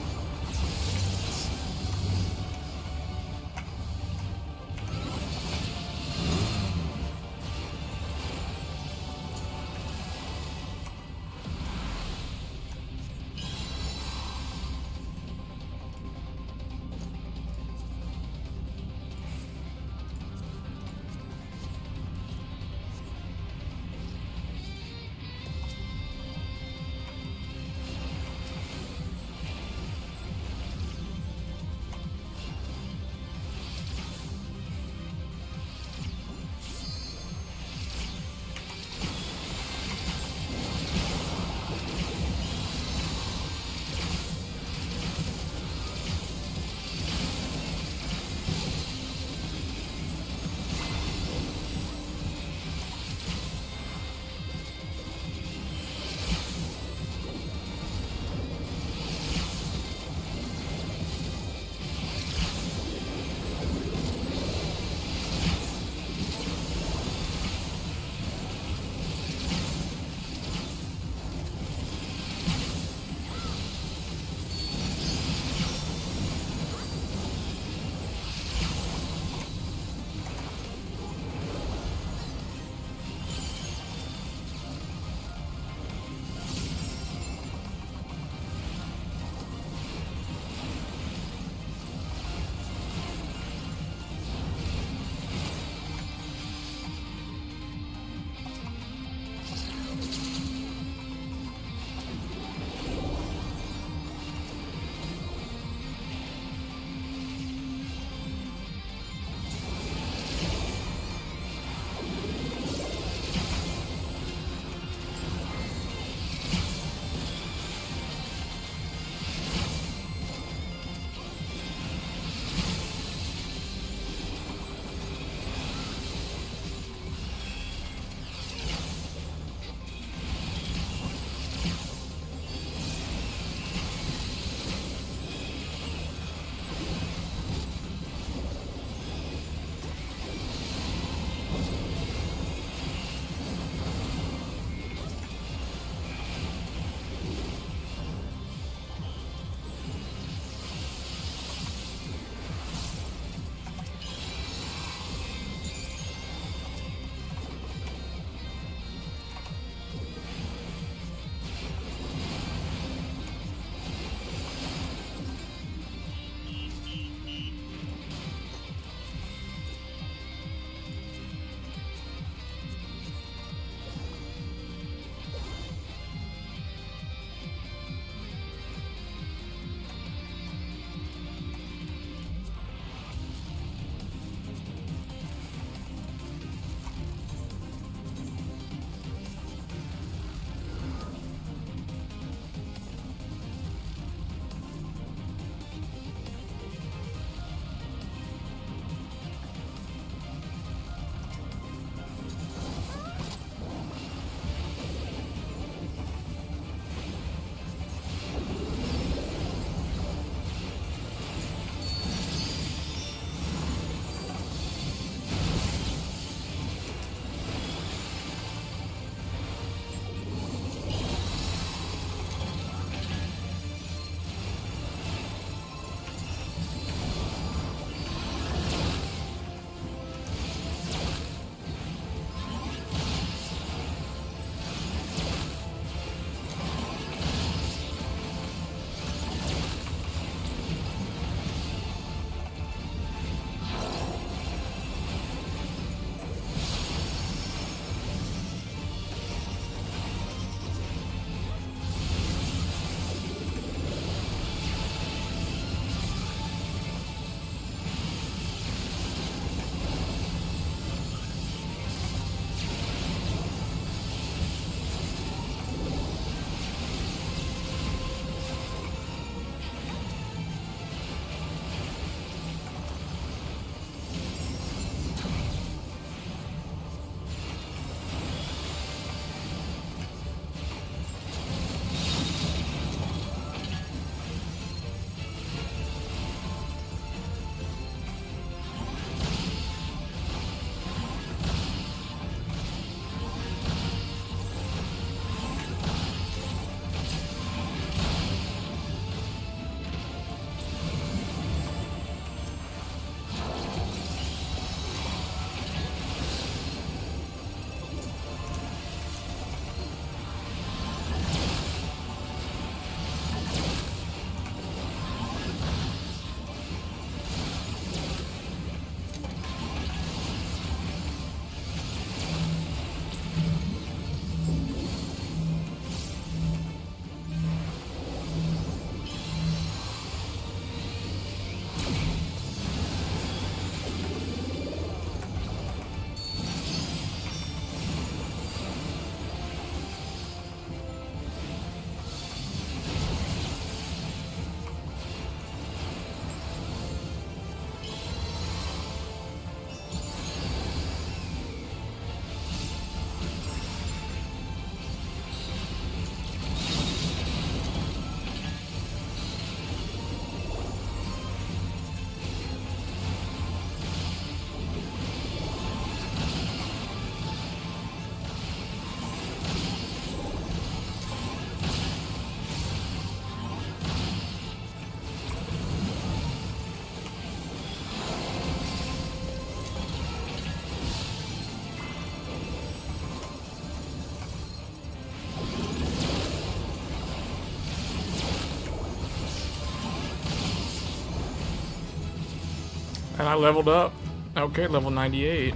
And I leveled up. Okay, level 98.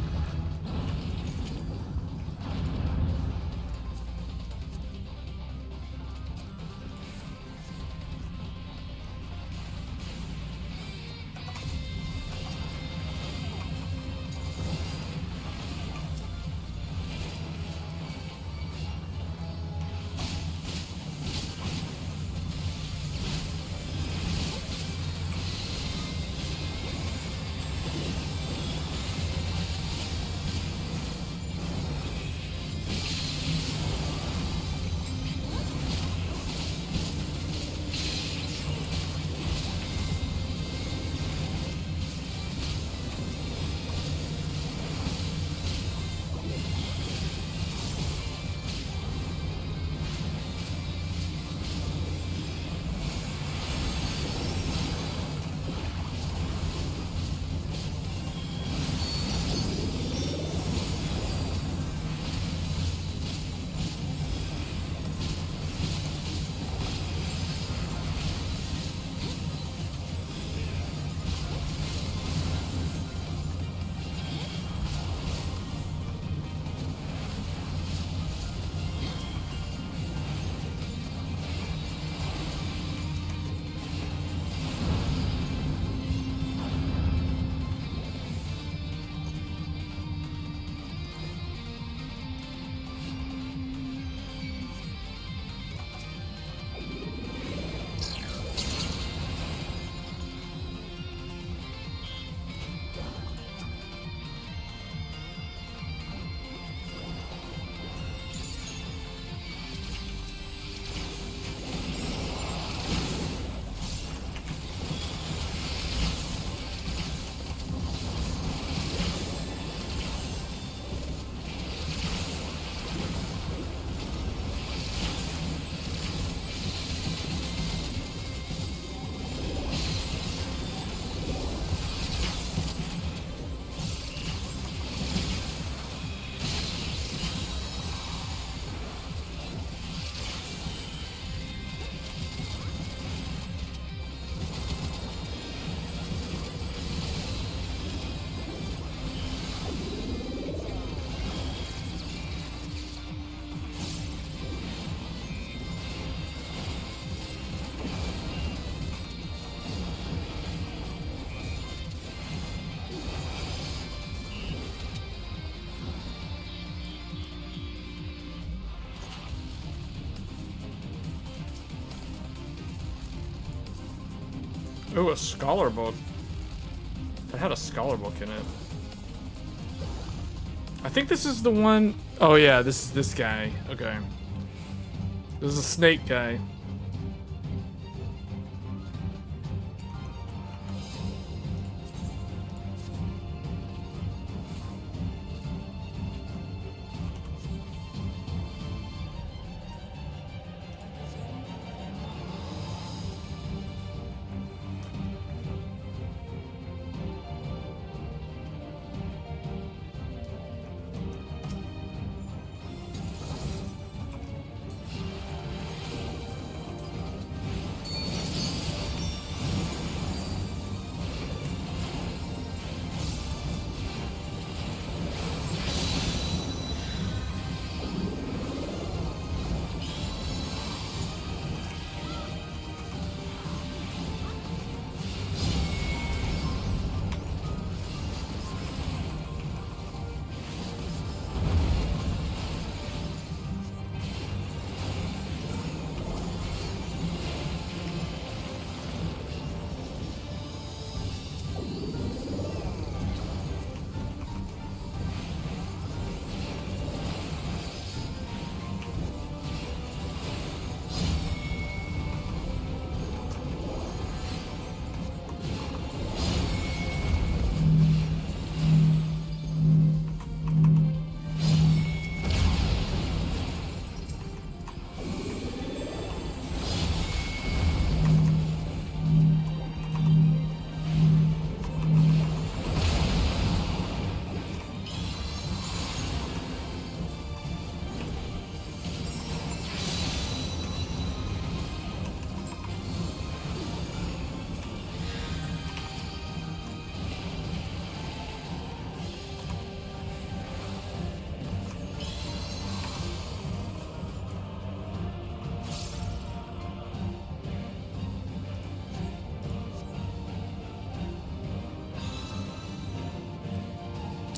Ooh, a scholar book. That had a scholar book in it. I think this is the one. Oh yeah, this is this guy. Okay. This is a snake guy.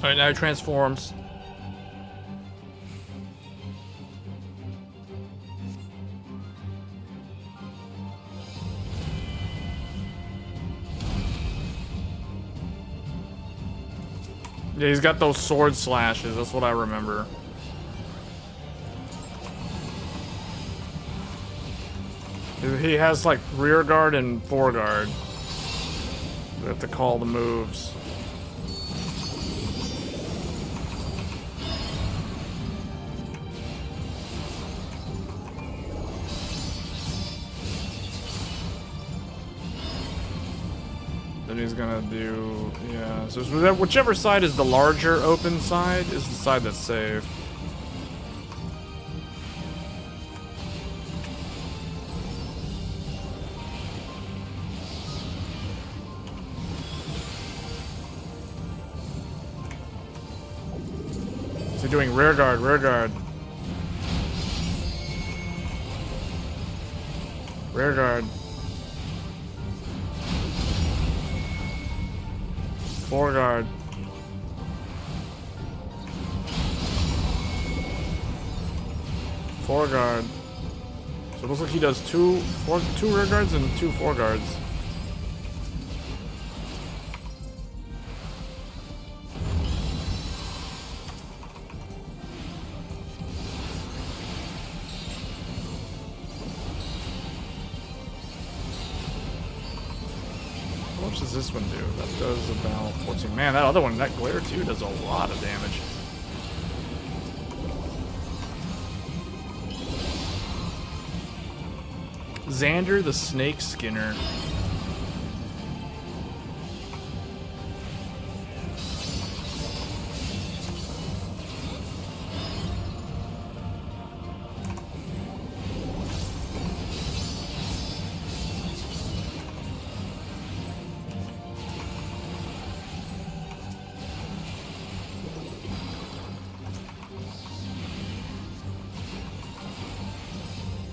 Alright, now he transforms. Yeah, he's got those sword slashes, that's what I remember. He has like rear guard and fore guard. We have to call the moves. Then he's gonna do, yeah. So whichever side is the larger open side is the side that's safe. So doing rear guard, rear guard. Rear guard. Fore guard. Fore guard. So it looks like he does two rear guards and 2 fore guards. How much does this one do? That does about 14. Man, that other one, that glare too, does a lot of damage. Xander the Snake Skinner.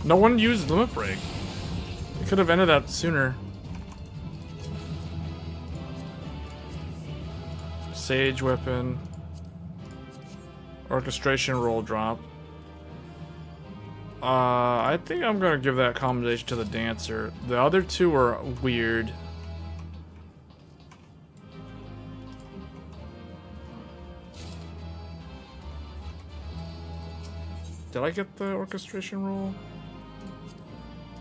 No one used Limit Break. They could have ended that sooner. Sage weapon. Orchestration roll drop. I think I'm gonna give that commendation to the dancer. The other two were weird. Did I get the orchestration roll?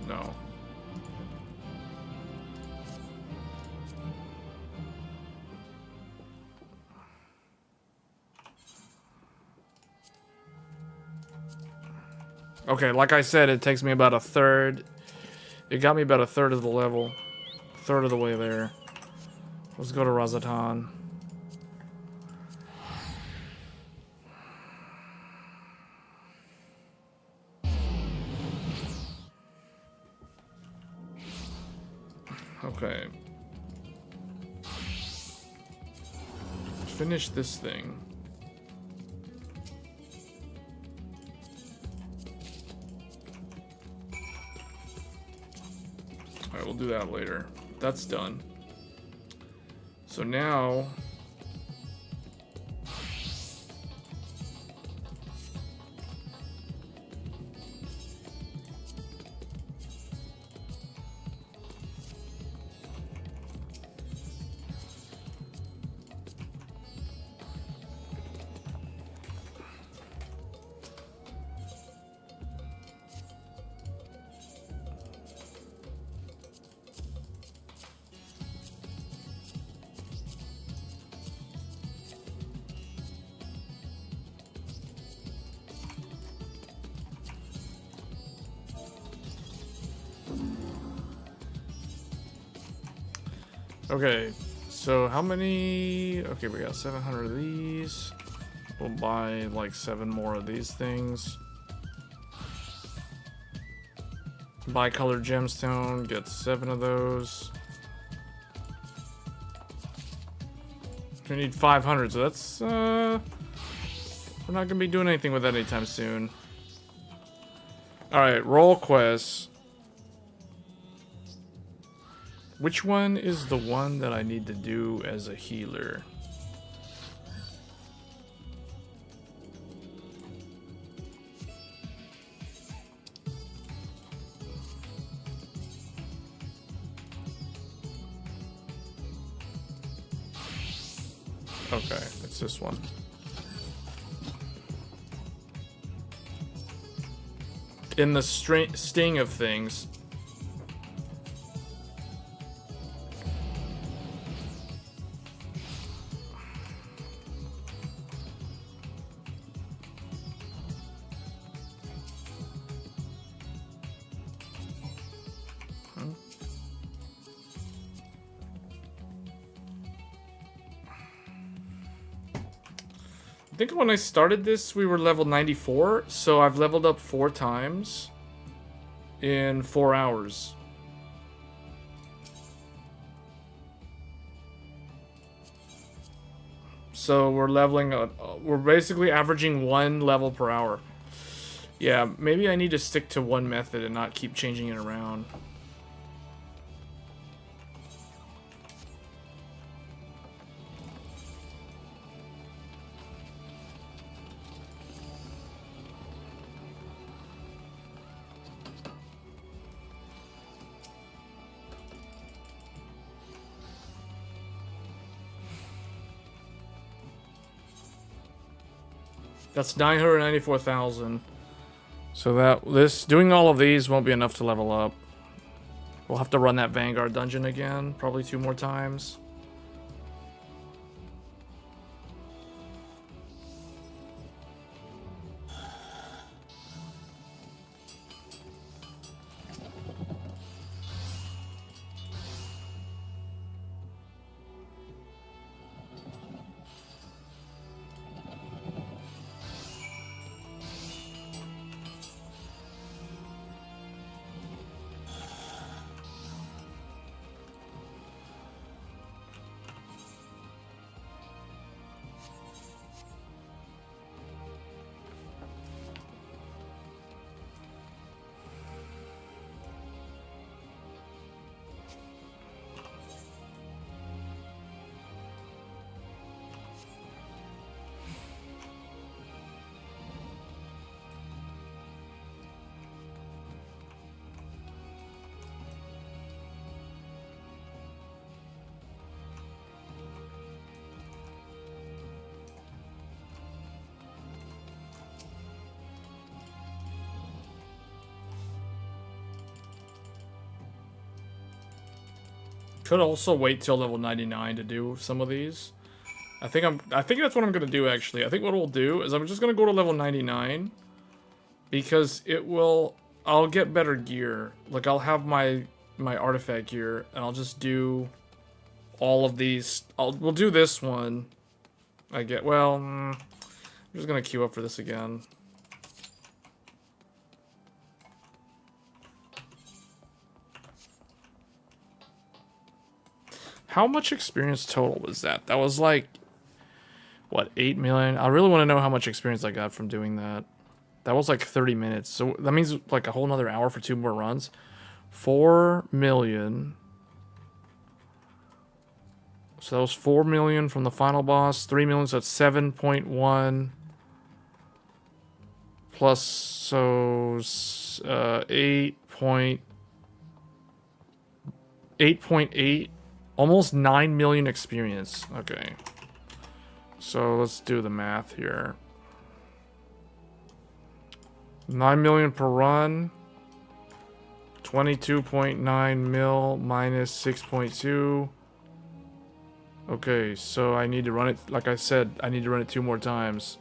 No. Okay, like I said, it takes me about a third. It got me about a third of the level. A third of the way there. Let's go to Razatan. Okay. Finish this thing. Alright, we'll do that later. That's done. So now... Okay, so how many... Okay, we got 700 of these. We'll buy like 7 more of these things. Bi-colored gemstone, get 7 of those. We need 500, so that's... we're not gonna be doing anything with that anytime soon. Alright, roll quests. Which one is the one that I need to do as a healer? Okay, it's this one. In the sting of things. I think when I started this, we were level 94, so I've leveled up 4 times in 4 hours. So we're leveling, we're basically averaging 1 level per hour. Yeah, maybe I need to stick to one method and not keep changing it around. That's 994,000. So doing all of these won't be enough to level up. We'll have to run that Vanguard dungeon again, probably 2 more times. Could also wait till level 99 to do some of these. I think that's what I'm gonna do actually. I think what we'll do is I'm just gonna go to level 99 because I'll get better gear. Like I'll have my artifact gear and I'll just do all of these. We'll do this one. I'm just gonna queue up for this again. How much experience total was that? That was like, what, 8 million? I really want to know how much experience I got from doing that. That was like 30 minutes. So that means like a whole nother hour for 2 more runs. 4 million. So that was 4 million from the final boss. 3 million, so that's 7.1. Plus, so 8.8. Almost 9 million experience. Okay. So let's do the math here. 9 million per run. 22.9 mil minus 6.2. Okay, so I need to run it, like I said, I need to run it 2 more times.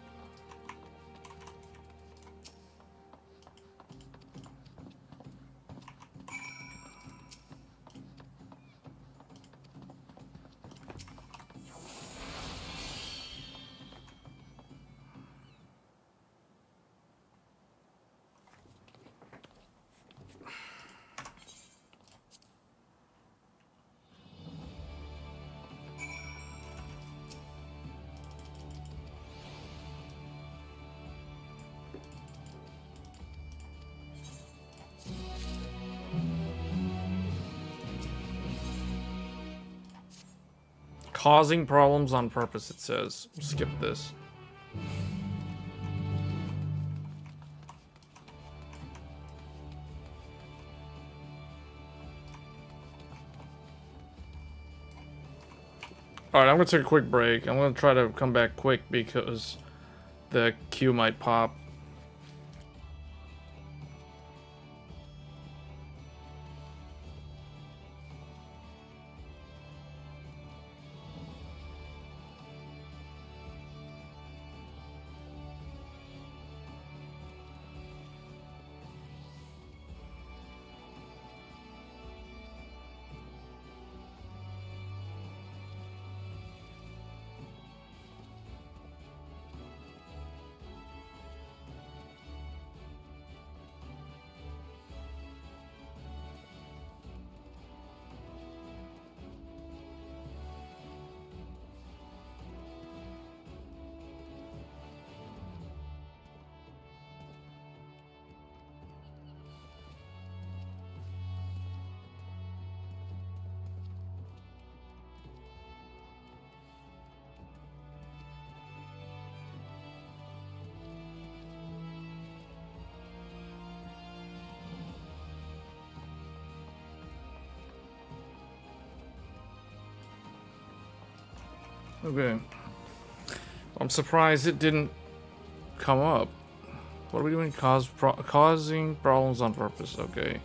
Causing problems on purpose, it says. Skip this. Alright, I'm gonna take a quick break. I'm gonna try to come back quick because the queue might pop. Okay. I'm surprised it didn't come up. What are we doing? Causing problems on purpose. Okay.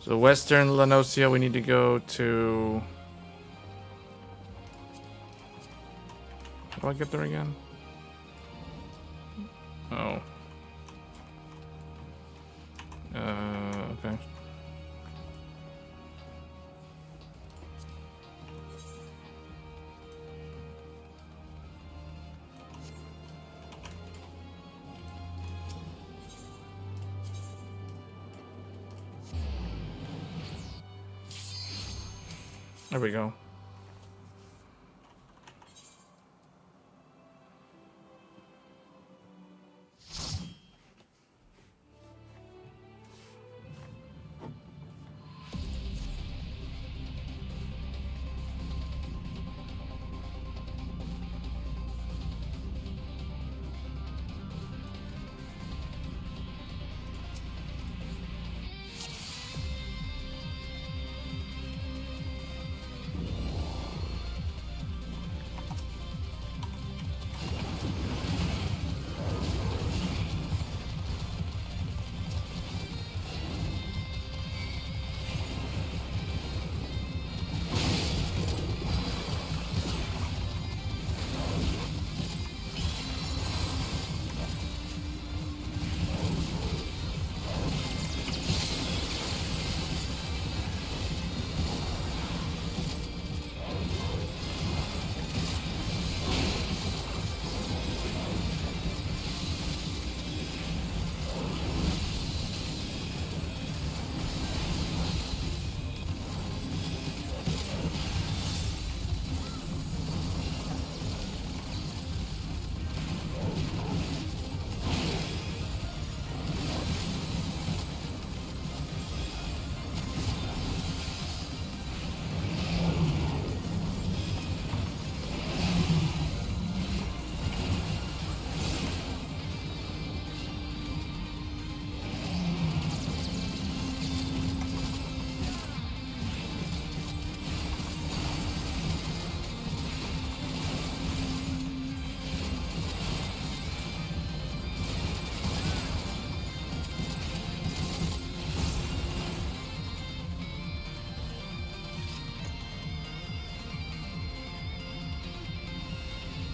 So Western Lanosia, we need to go to... How do I get there again? Oh. Okay. There we go.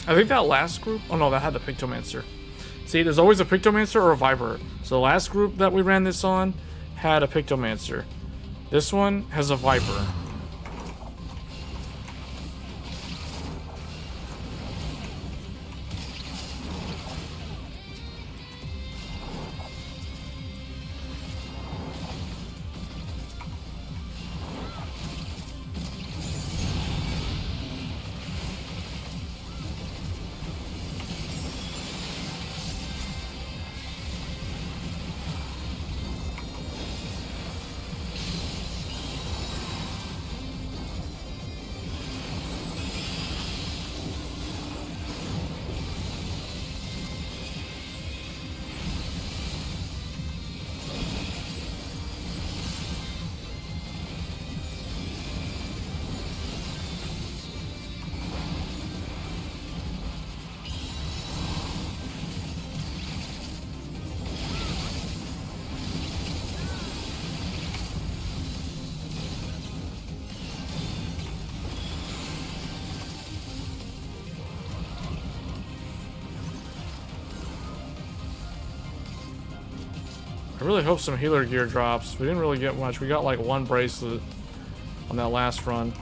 I think that last group... Oh no, that had the Pictomancer. See, there's always a Pictomancer or a Viper. So the last group that we ran this on had a Pictomancer. This one has a Viper. I really hope some healer gear drops. We didn't really get much. We got like one bracelet on that last run.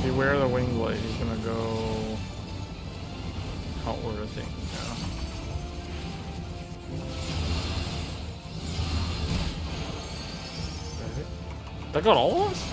Beware the wing blade. He's gonna go outward, I think. Yeah. That got all of us?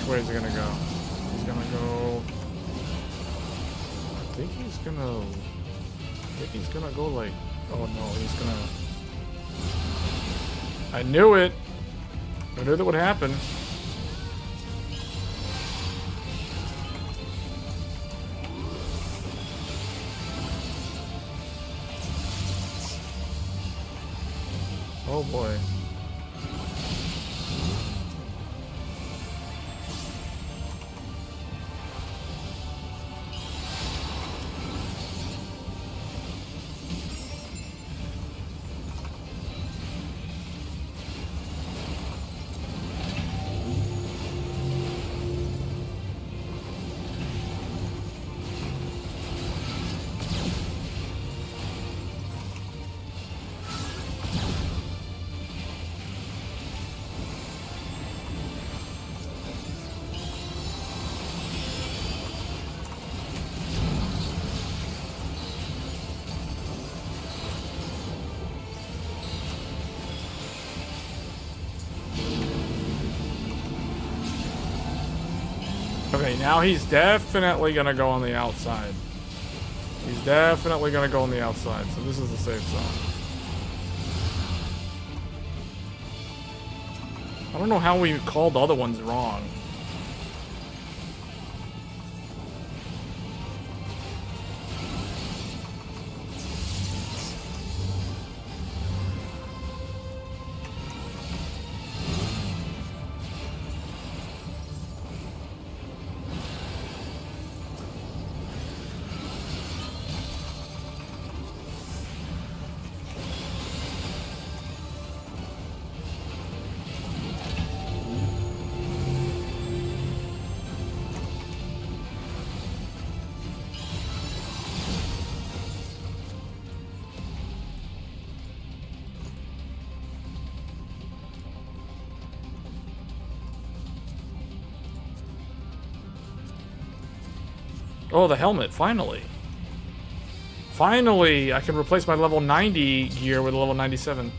Where is he gonna go? He's gonna go. I think he's gonna go like. Oh no, he's gonna. I knew it. I knew that would happen. Oh boy. Okay, now he's definitely gonna go on the outside. He's definitely gonna go on the outside, so this is the safe zone. I don't know how we called the other ones wrong. Oh, the helmet, finally. Finally, I can replace my level 90 gear with a level 97.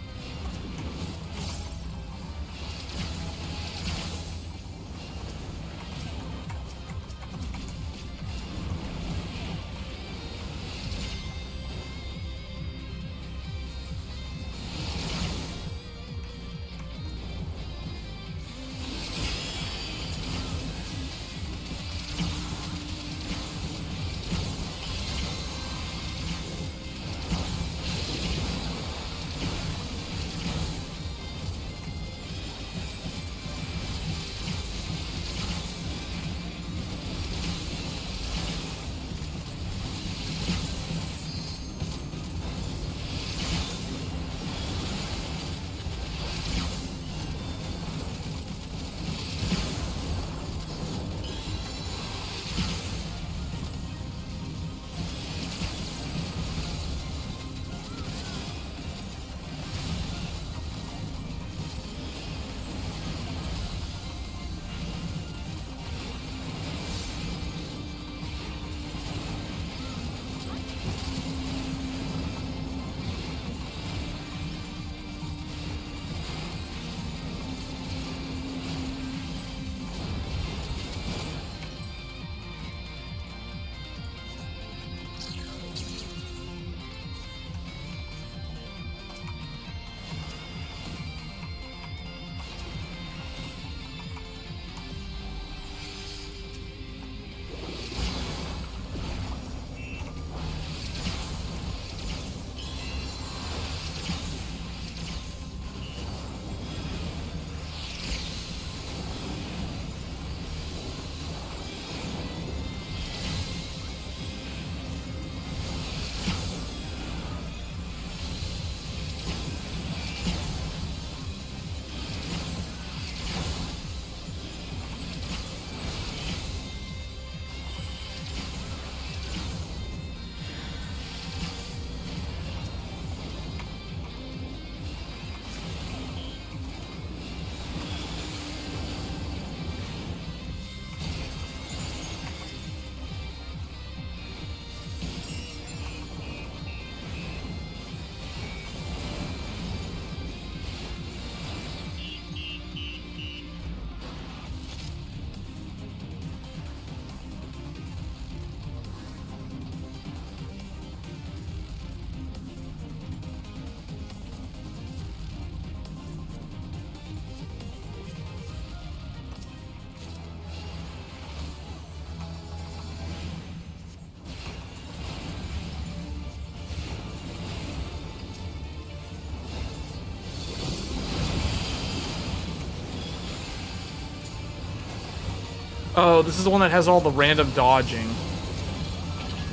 Oh, this is the one that has all the random dodging.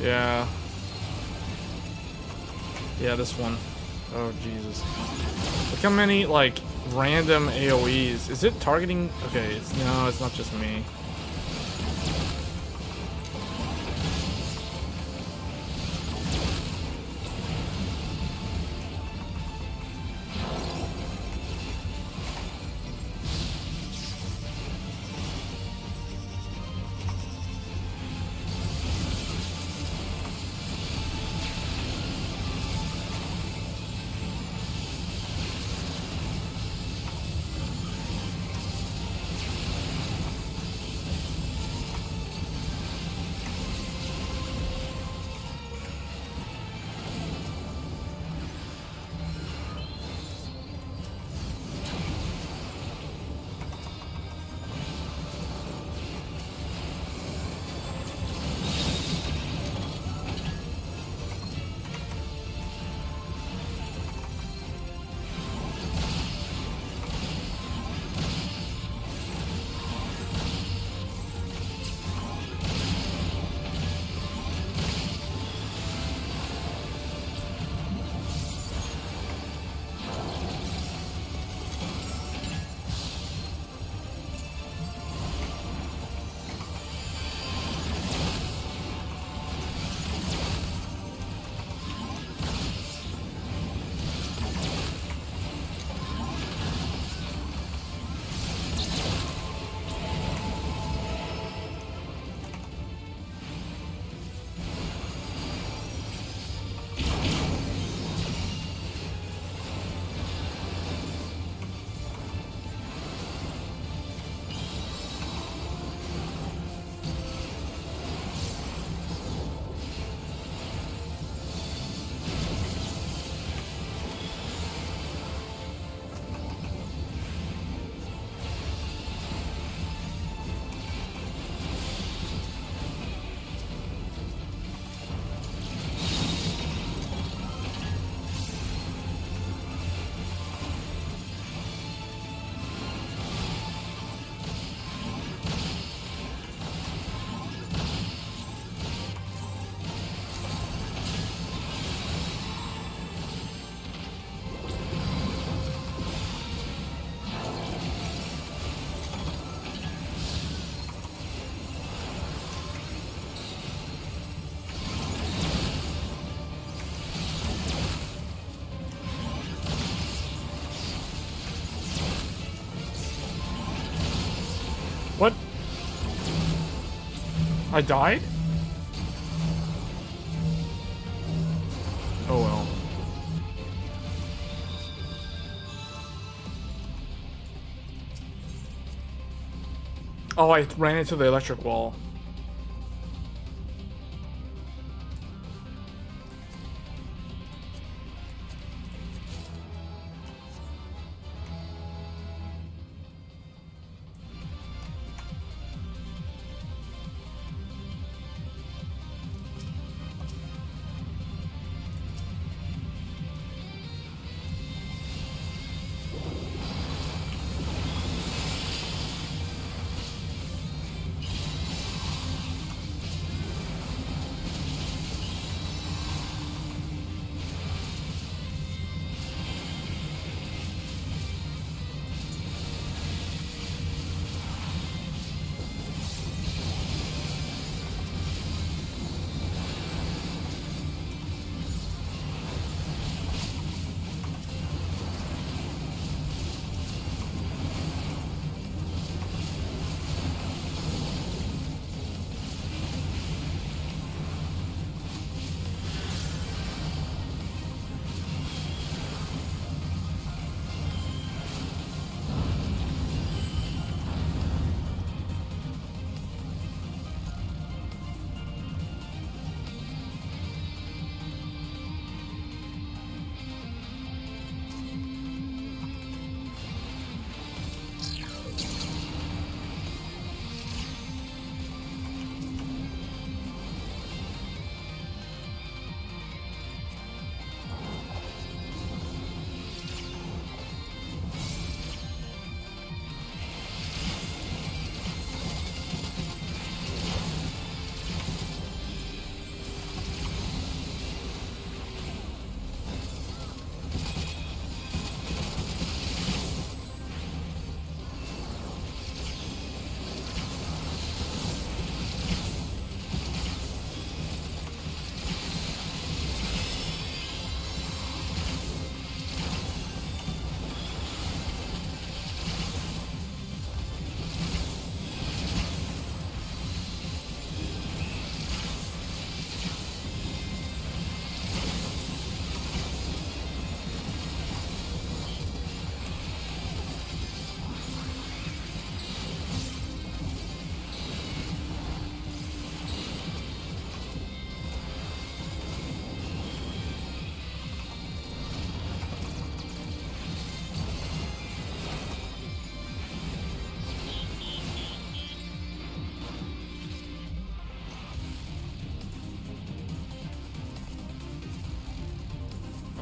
Yeah. Yeah, this one. Oh, Jesus. Look how many, like, random AoEs. Is it targeting? Okay, no, it's not just me. What? I died? Oh well. Oh, I ran into the electric wall.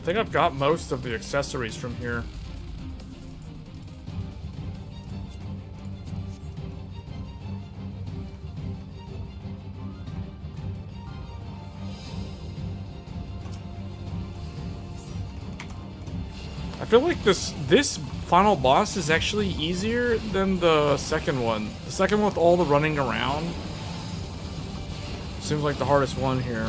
I think I've got most of the accessories from here. I feel like this final boss is actually easier than the second one. The second one with all the running around seems like the hardest one here.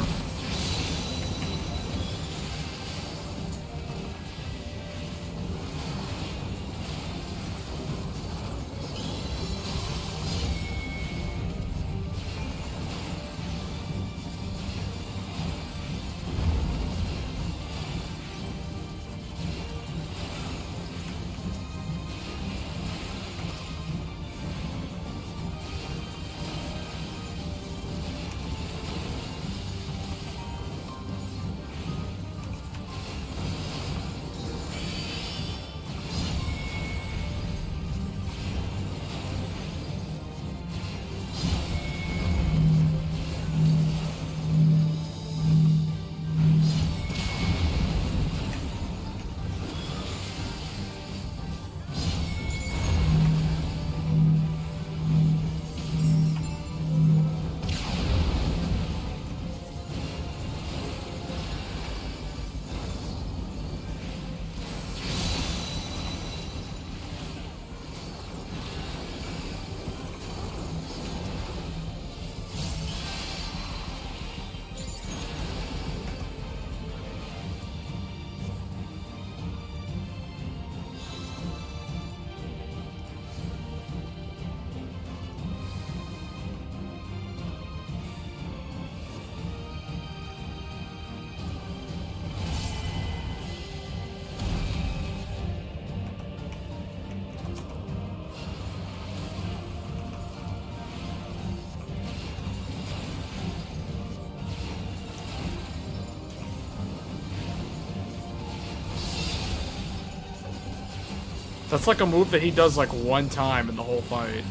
That's like a move that he does like one time in the whole fight.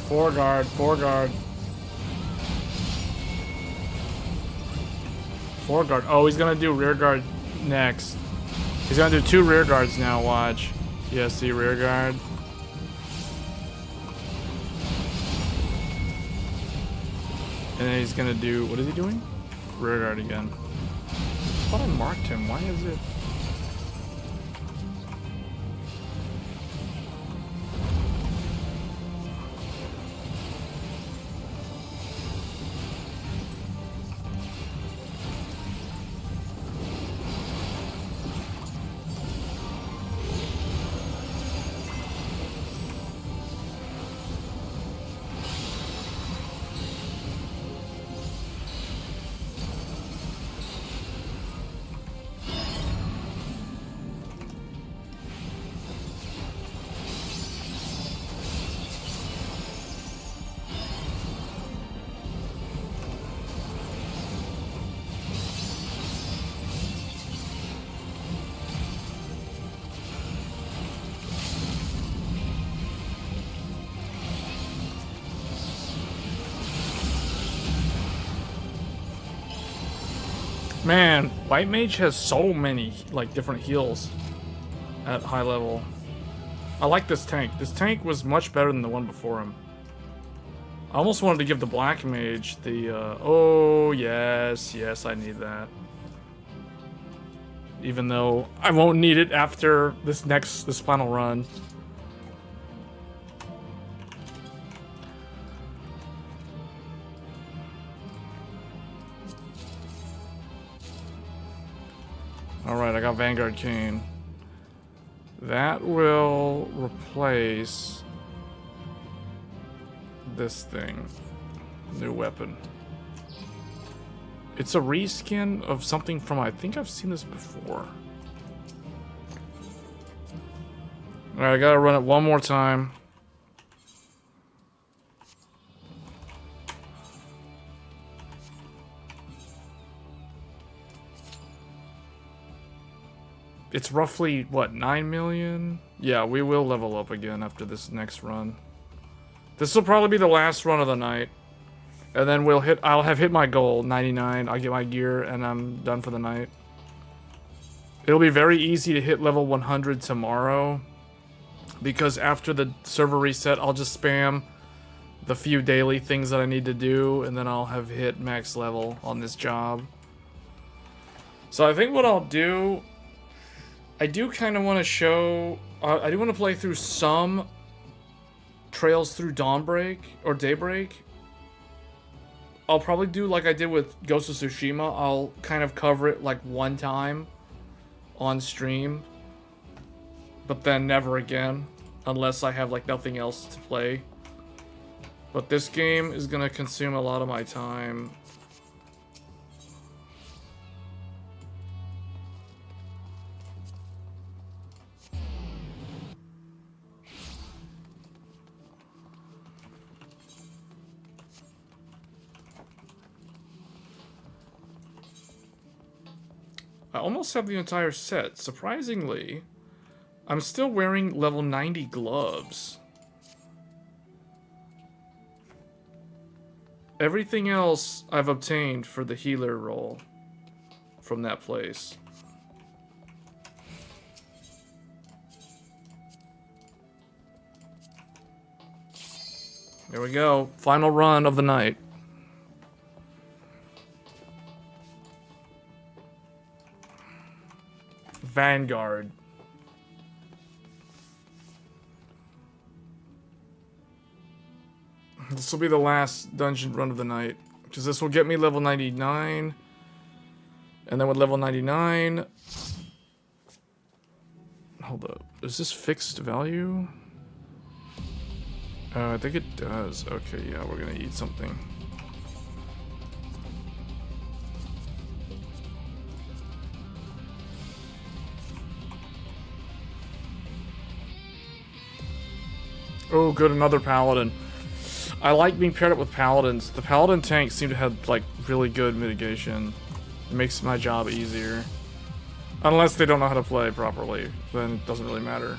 Foreguard, foreguard. Foreguard. Oh, he's gonna do rear guard next. He's gonna do 2 rear guards now, watch. Yeah, see, rear guard. And then he's gonna do, what is he doing? Rear guard again. I thought I marked him, why is it? Man, White Mage has so many, like, different heals at high level. I like this tank. This tank was much better than the one before him. I almost wanted to give the Black Mage the, oh, yes, I need that. Even though I won't need it after this final run. Alright, I got Vanguard Cane. That will replace this thing. New weapon. It's a reskin of something from, I think I've seen this before. Alright, I gotta run it one more time. It's roughly, what, 9 million? Yeah, we will level up again after this next run. This will probably be the last run of the night. And then I'll have hit my goal, 99. I'll get my gear, and I'm done for the night. It'll be very easy to hit level 100 tomorrow. Because after the server reset, I'll just spam the few daily things that I need to do, and then I'll have hit max level on this job. So I think what I'll do... I do kind of want to show... I do want to play through some trails through Dawnbreak, or Daybreak. I'll probably do like I did with Ghost of Tsushima. I'll kind of cover it like one time on stream. But then never again. Unless I have like nothing else to play. But this game is going to consume a lot of my time. I almost have the entire set. Surprisingly, I'm still wearing level 90 gloves. Everything else I've obtained for the healer role from that place. There we go. Final run of the night. Vanguard. This will be the last dungeon run of the night, because this will get me level 99, and then with level 99, hold up, is this fixed value? I think it does. Okay, yeah, we're gonna eat something. Oh, good, another paladin. I like being paired up with paladins. The paladin tanks seem to have, like, really good mitigation. It makes my job easier. Unless they don't know how to play properly, then it doesn't really matter.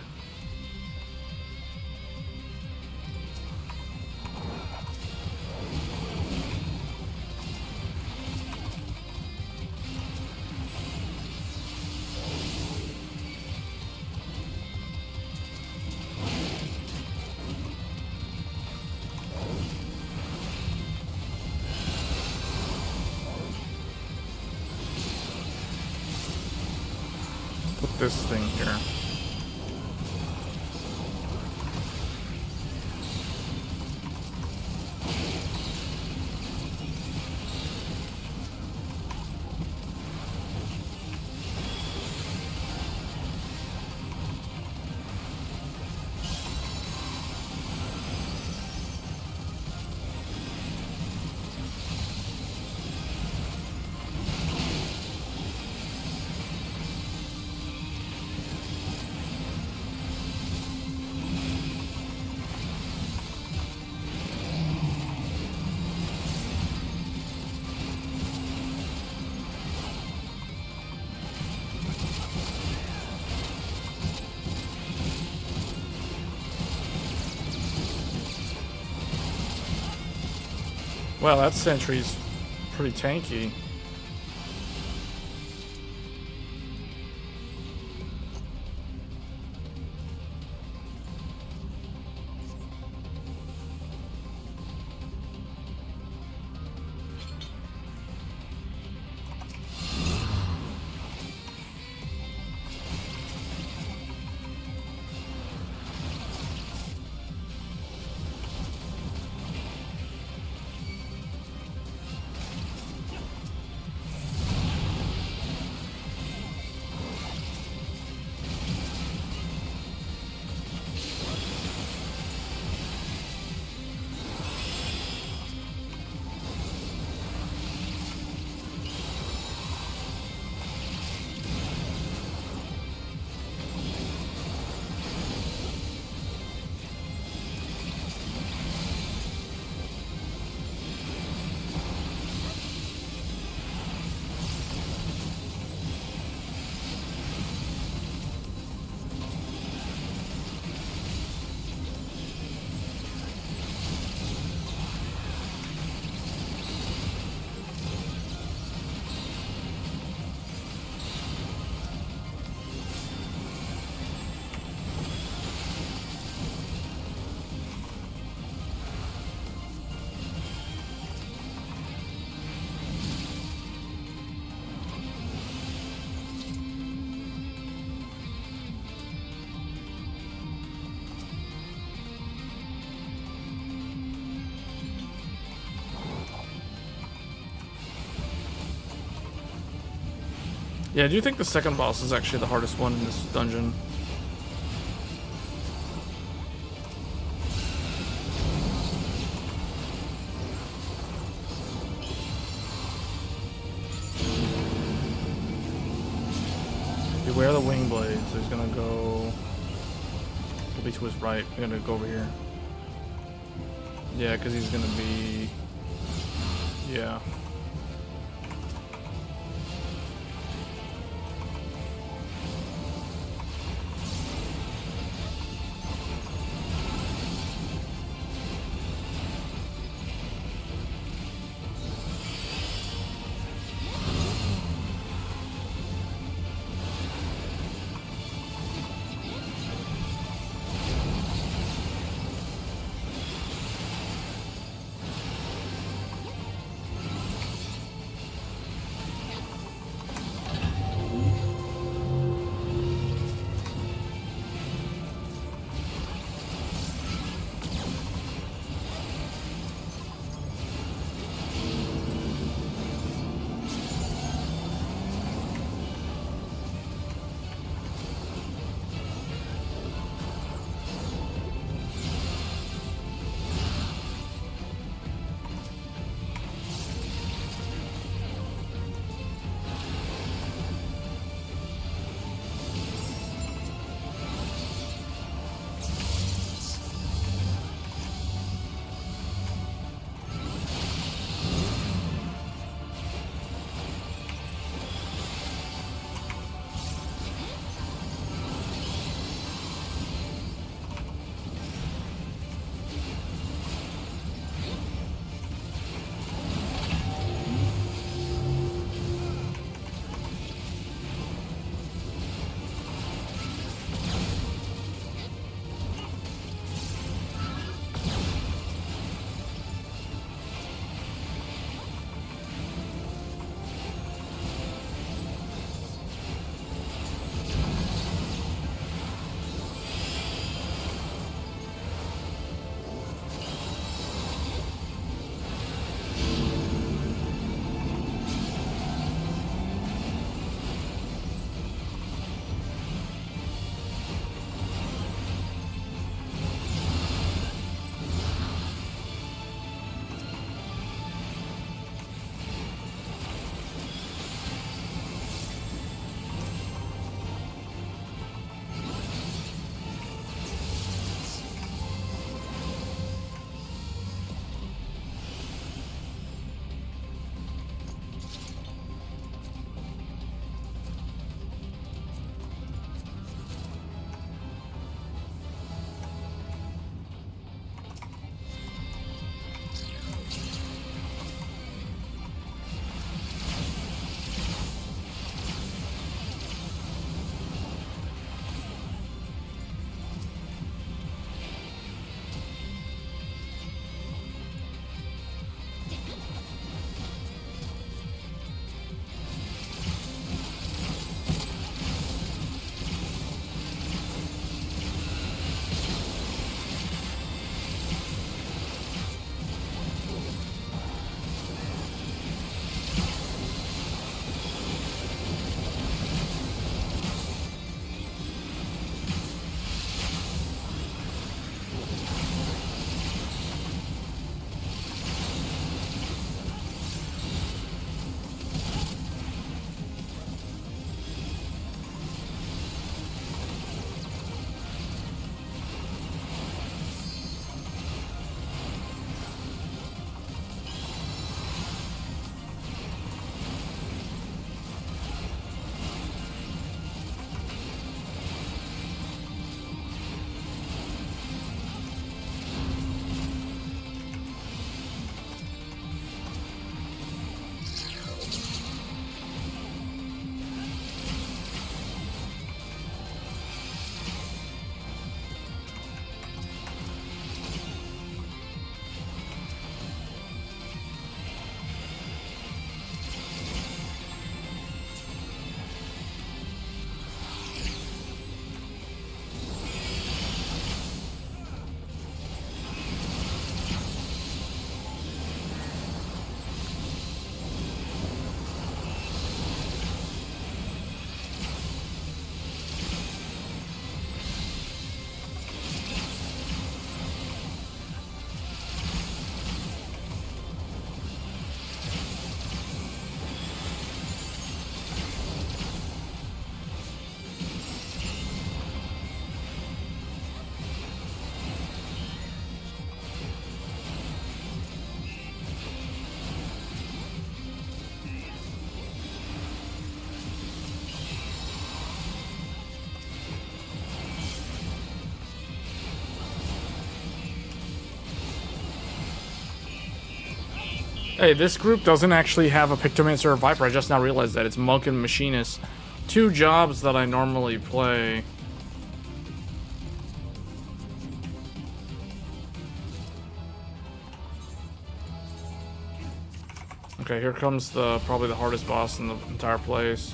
This thing here. Well, that sentry's pretty tanky. Yeah, I do think the second boss is actually the hardest one in this dungeon. Beware the wing blades. So he's gonna go. He'll be to his right. We're gonna go over here. Yeah, because he's gonna be. Yeah. Hey, this group doesn't actually have a Pictomancer or Viper. I just now realized that. It's Monk and Machinist. 2 jobs that I normally play. Okay, here comes probably the hardest boss in the entire place.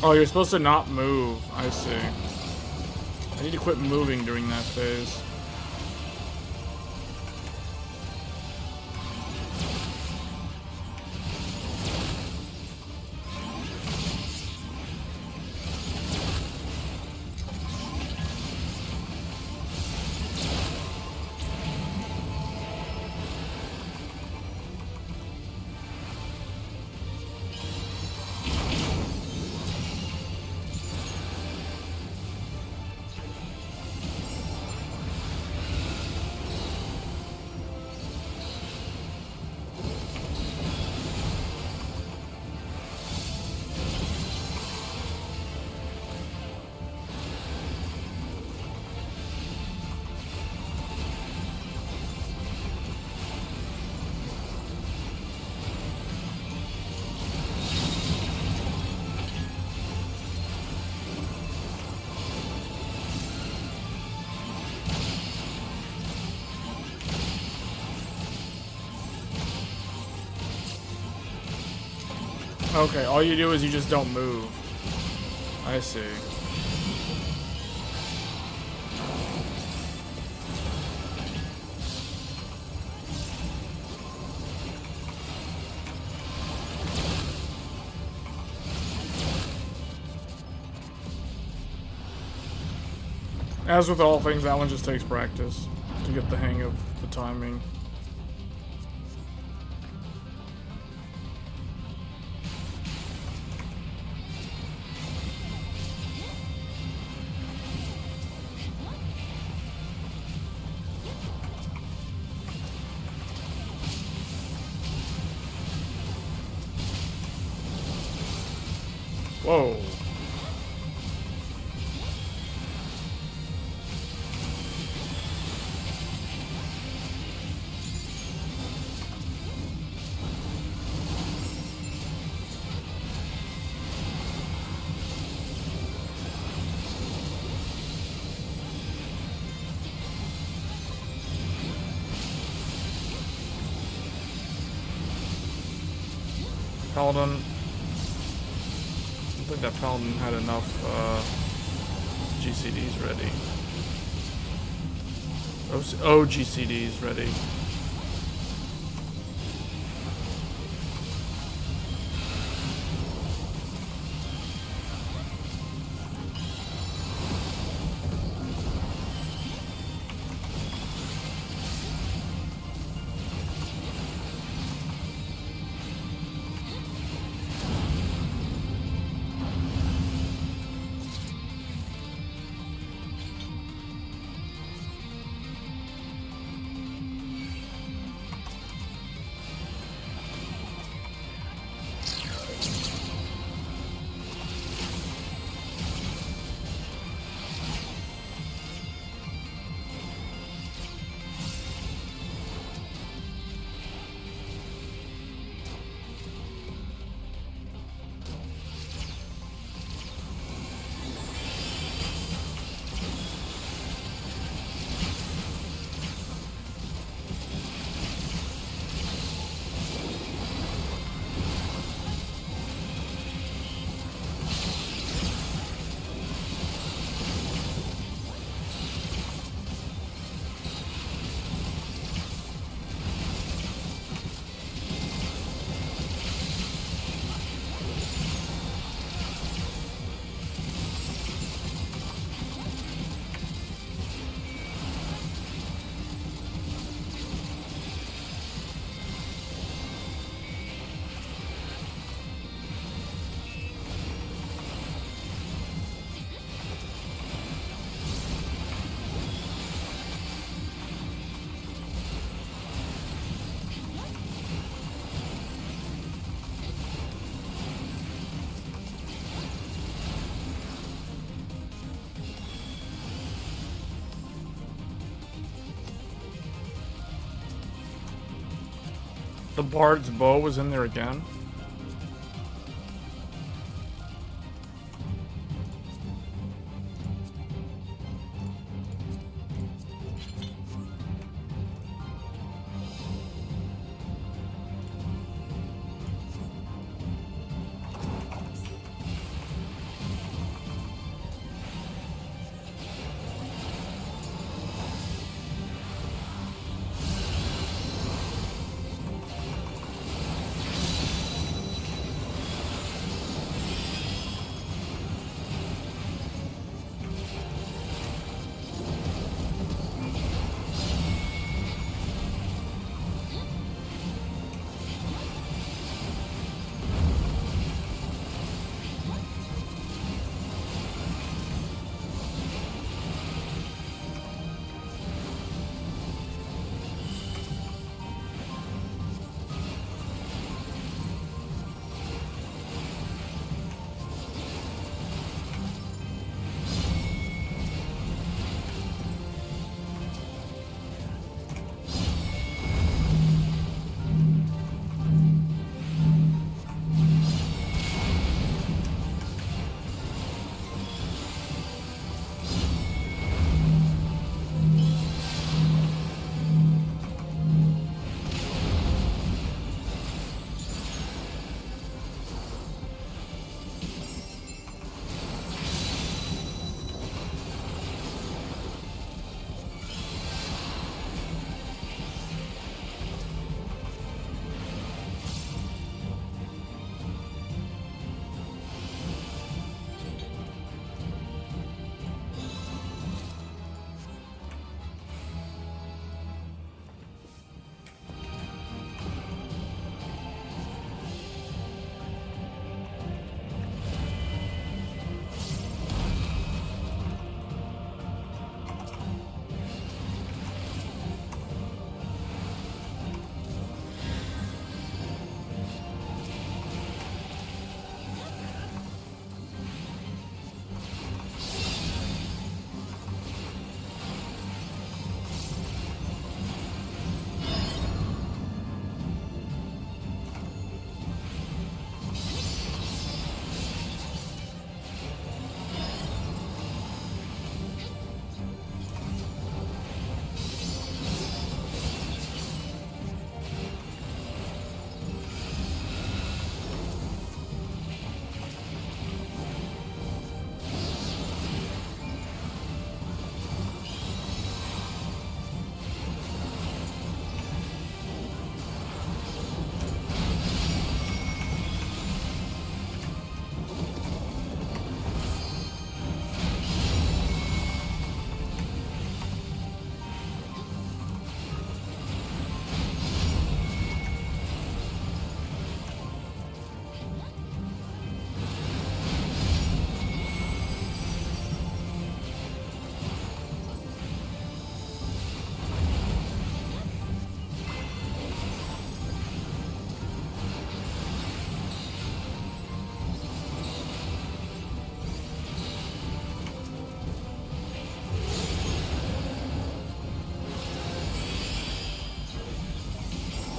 Oh, you're supposed to not move. I see. I need to quit moving during that phase. Okay, all you do is you just don't move. I see. As with all things, that one just takes practice to get the hang of the timing. Whoa. Paladin. I think that Paladin had enough GCDs ready. Oh, GCDs ready. The Bard's bow was in there again.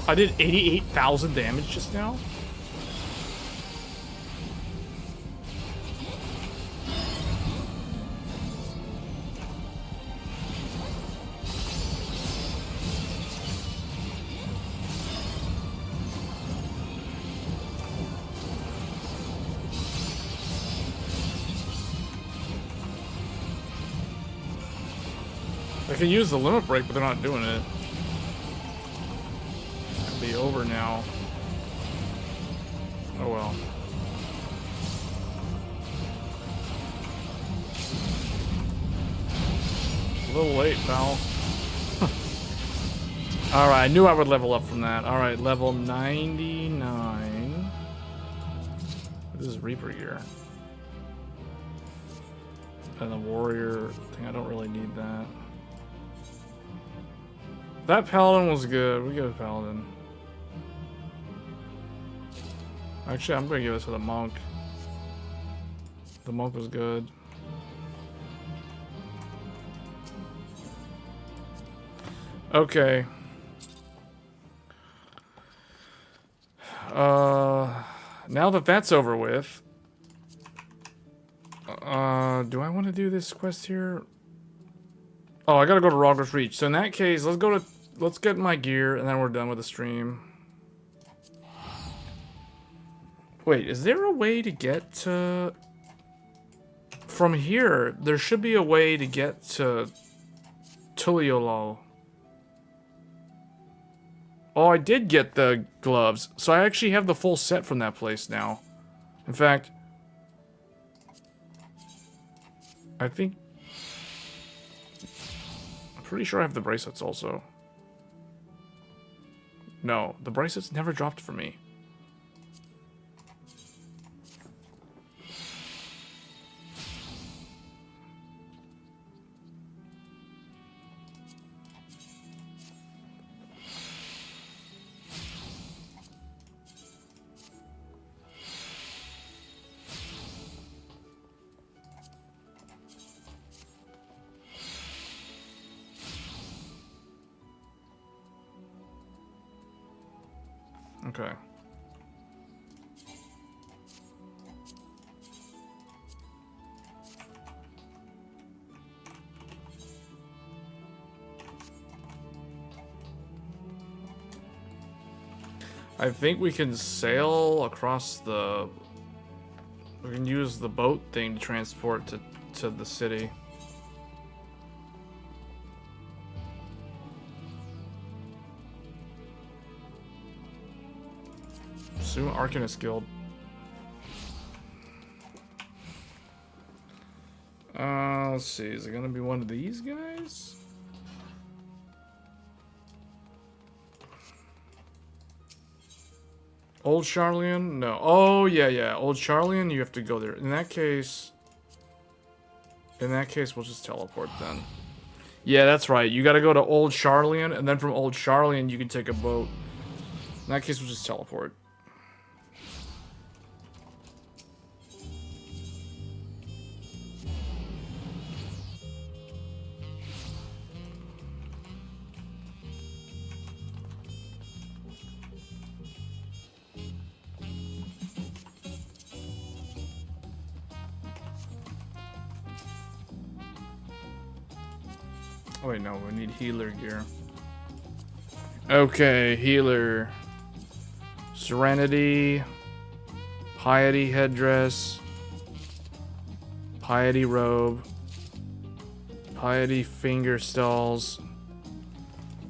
I did 88,000 damage just now? I can use the limit break, but they're not doing it. Be over now. Oh well. A little late, pal. Alright, I knew I would level up from that. Alright, level 99. This is Reaper gear. And the warrior thing, I don't really need that. That paladin was good. We go paladin. Actually, I'm gonna give this to the monk. The monk was good. Okay. Now that that's over with, do I want to do this quest here? Oh, I gotta go to Rogger's Reach. So in that case, let's get my gear, and then we're done with the stream. Wait, is there a way to get to... From here, there should be a way to get to Tuliolo. Oh, I did get the gloves. So I actually have the full set from that place now. In fact, I think... I'm pretty sure I have the bracelets also. No, the bracelets never dropped for me. Okay. I think we can sail across the... We can use the boat thing to transport to the city. Soon Arcanist Guild. Let's see. Is it gonna be one of these guys? Old Charlian? No. Oh, yeah. Old Charlian, you have to go there. In that case, we'll just teleport then. Yeah, that's right. You gotta go to Old Charlian, and then from Old Charlian, you can take a boat. In that case, we'll just teleport. Oh wait, no, we need healer gear. Okay, healer. Serenity. Piety headdress. Piety robe. Piety finger stalls.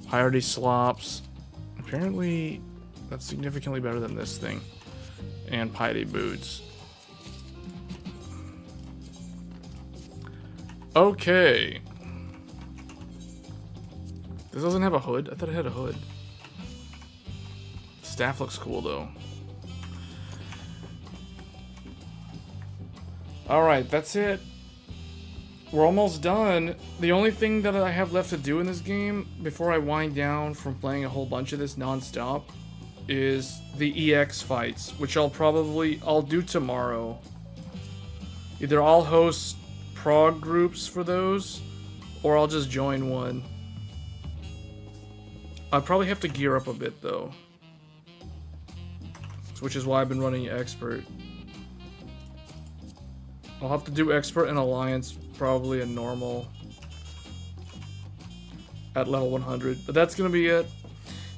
Piety slops. Apparently, that's significantly better than this thing. And piety boots. Okay. This doesn't have a hood? I thought it had a hood. Staff looks cool, though. Alright, that's it. We're almost done. The only thing that I have left to do in this game, before I wind down from playing a whole bunch of this non-stop, is the EX fights, which I'll do tomorrow. Either I'll host prog groups for those, or I'll just join one. I probably have to gear up a bit though, which is why I've been running expert. I'll have to do expert and alliance, probably in normal at level 100, but that's gonna be it.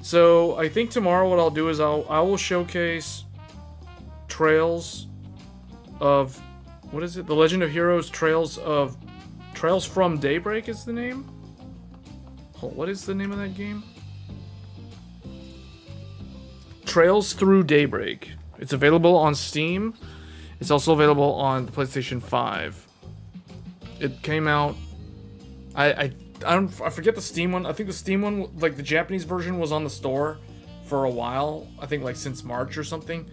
So I think tomorrow what I'll do is I will showcase trails of, what is it? The Legend of Heroes Trails from Daybreak is the name? Oh, what is the name of that game? Trails Through Daybreak. It's available on Steam. It's also available on the PlayStation 5. It came out... I forget the Steam one. I think the Steam one, like the Japanese version, was on the store for a while. I think like since March or something.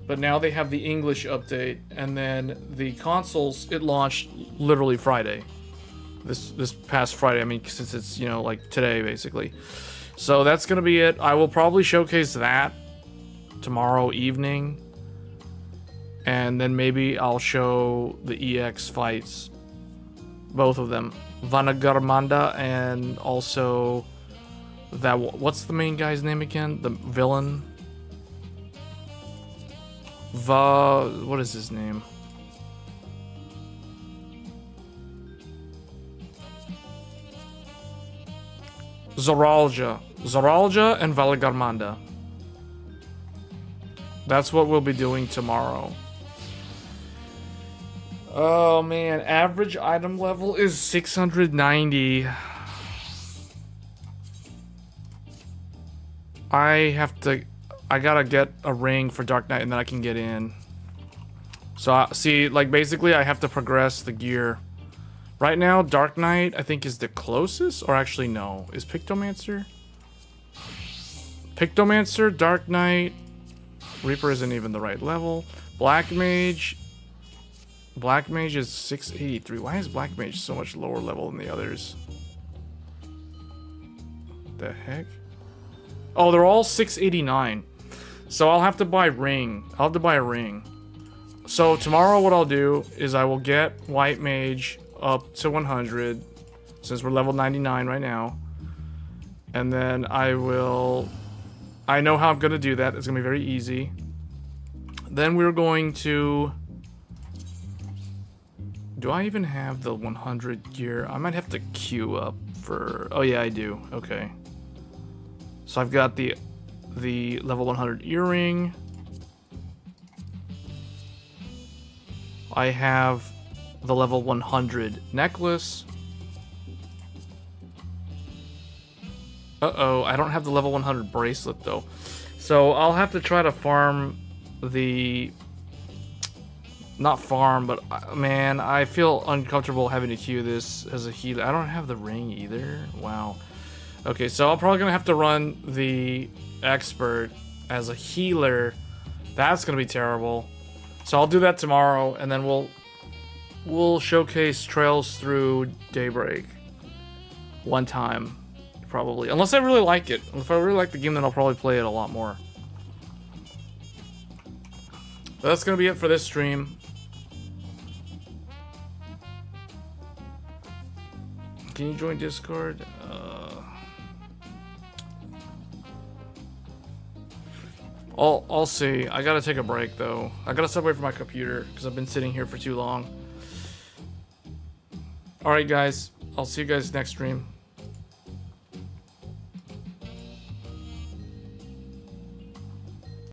But now they have the English update, and then the consoles, it launched literally Friday. This past Friday. I mean, since it's, you know, like today basically. So that's gonna be it. I will probably showcase that tomorrow evening, and then maybe I'll show the EX fights, both of them, Vanagarmanda and also that, what's the main guy's name again, the villain? What is his name? Zoralja and Valigarmanda. That's what we'll be doing tomorrow. Oh man, average item level is 690. I gotta get a ring for Dark Knight and then I can get in. So, see, like, basically I have to progress the gear. Right now, Dark Knight, I think, is the closest, or actually, no. Is Pictomancer? Pictomancer, Dark Knight, Reaper isn't even the right level. Black Mage is 683. Why is Black Mage so much lower level than the others? The heck? Oh, they're all 689. So I'll have to buy ring. I'll have to buy a ring. So tomorrow what I'll do is I will get White Mage up to 100, since we're level 99 right now. And then I know how I'm going to do that. It's going to be very easy. Then we're going to... Do I even have the 100 gear? I might have to queue up for... Oh yeah, I do. Okay. So I've got the level 100 earring. I have the level 100 necklace. Uh-oh, I don't have the level 100 bracelet though. So I'll have to try to farm the... Not farm, but man, I feel uncomfortable having to queue this as a healer. I don't have the ring either. Wow. Okay, so I'm probably gonna have to run the expert as a healer. That's gonna be terrible. So I'll do that tomorrow, and then we'll showcase Trails Through Daybreak one time, probably. Unless I really like it. If I really like the game, then I'll probably play it a lot more. But that's gonna be it for this stream. Can you join Discord? I'll see. I gotta take a break though. I gotta step away from my computer because I've been sitting here for too long. Alright guys, I'll see you guys next stream.